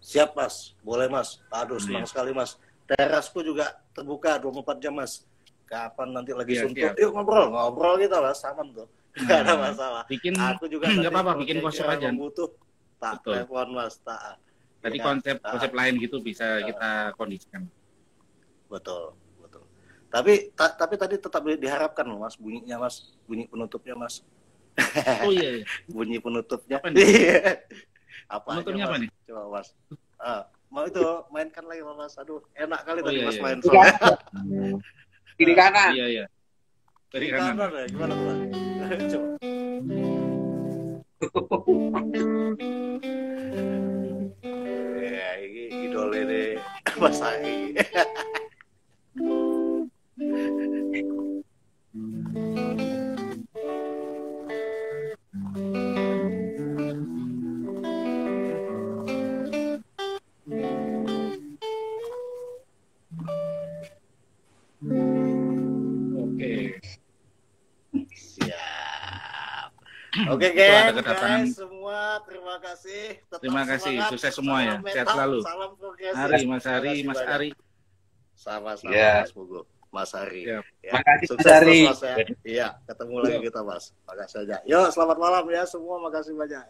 Siap Mas, boleh Mas. Aduh senang sekali Mas. Terasku juga terbuka 24 jam Mas. kapan nanti lagi suntuk, yuk ngobrol gitu lah, sama tuh. Nggak ada masalah. Aku juga nggak apa-apa, bikin konsep aja. Butuh, tak telepon Mas, tak. Tadi konsep lain gitu bisa kita kondisikan. Betul. Tapi tadi tetap diharapkan Mas, bunyinya Mas, bunyi penutupnya Mas. Oh iya. Bunyi penutupnya. Apa nih? Penutupnya apa nih? Coba Mas. Mau itu mainkan lagi Mas. Aduh, enak kali tadi Mas main soalnya. Kiri kanan. Iya. Kiri kanan ya, gimana tuh? Coba. Ya, ini idol ini Mas Ari. Oke guys, semua terima kasih. Terima kasih, sukses semua ya, sehat selalu. Salam progresif. Mas Ari. Sama-sama Mas Pugu, Mas Ari. Ya. Makasih Mas Ari. Iya, ketemu lagi kita Mas. Makasih aja. Yuk, selamat malam ya semua. Makasih banyak.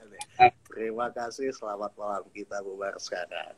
Terima kasih, selamat malam. Kita bubar sekarang.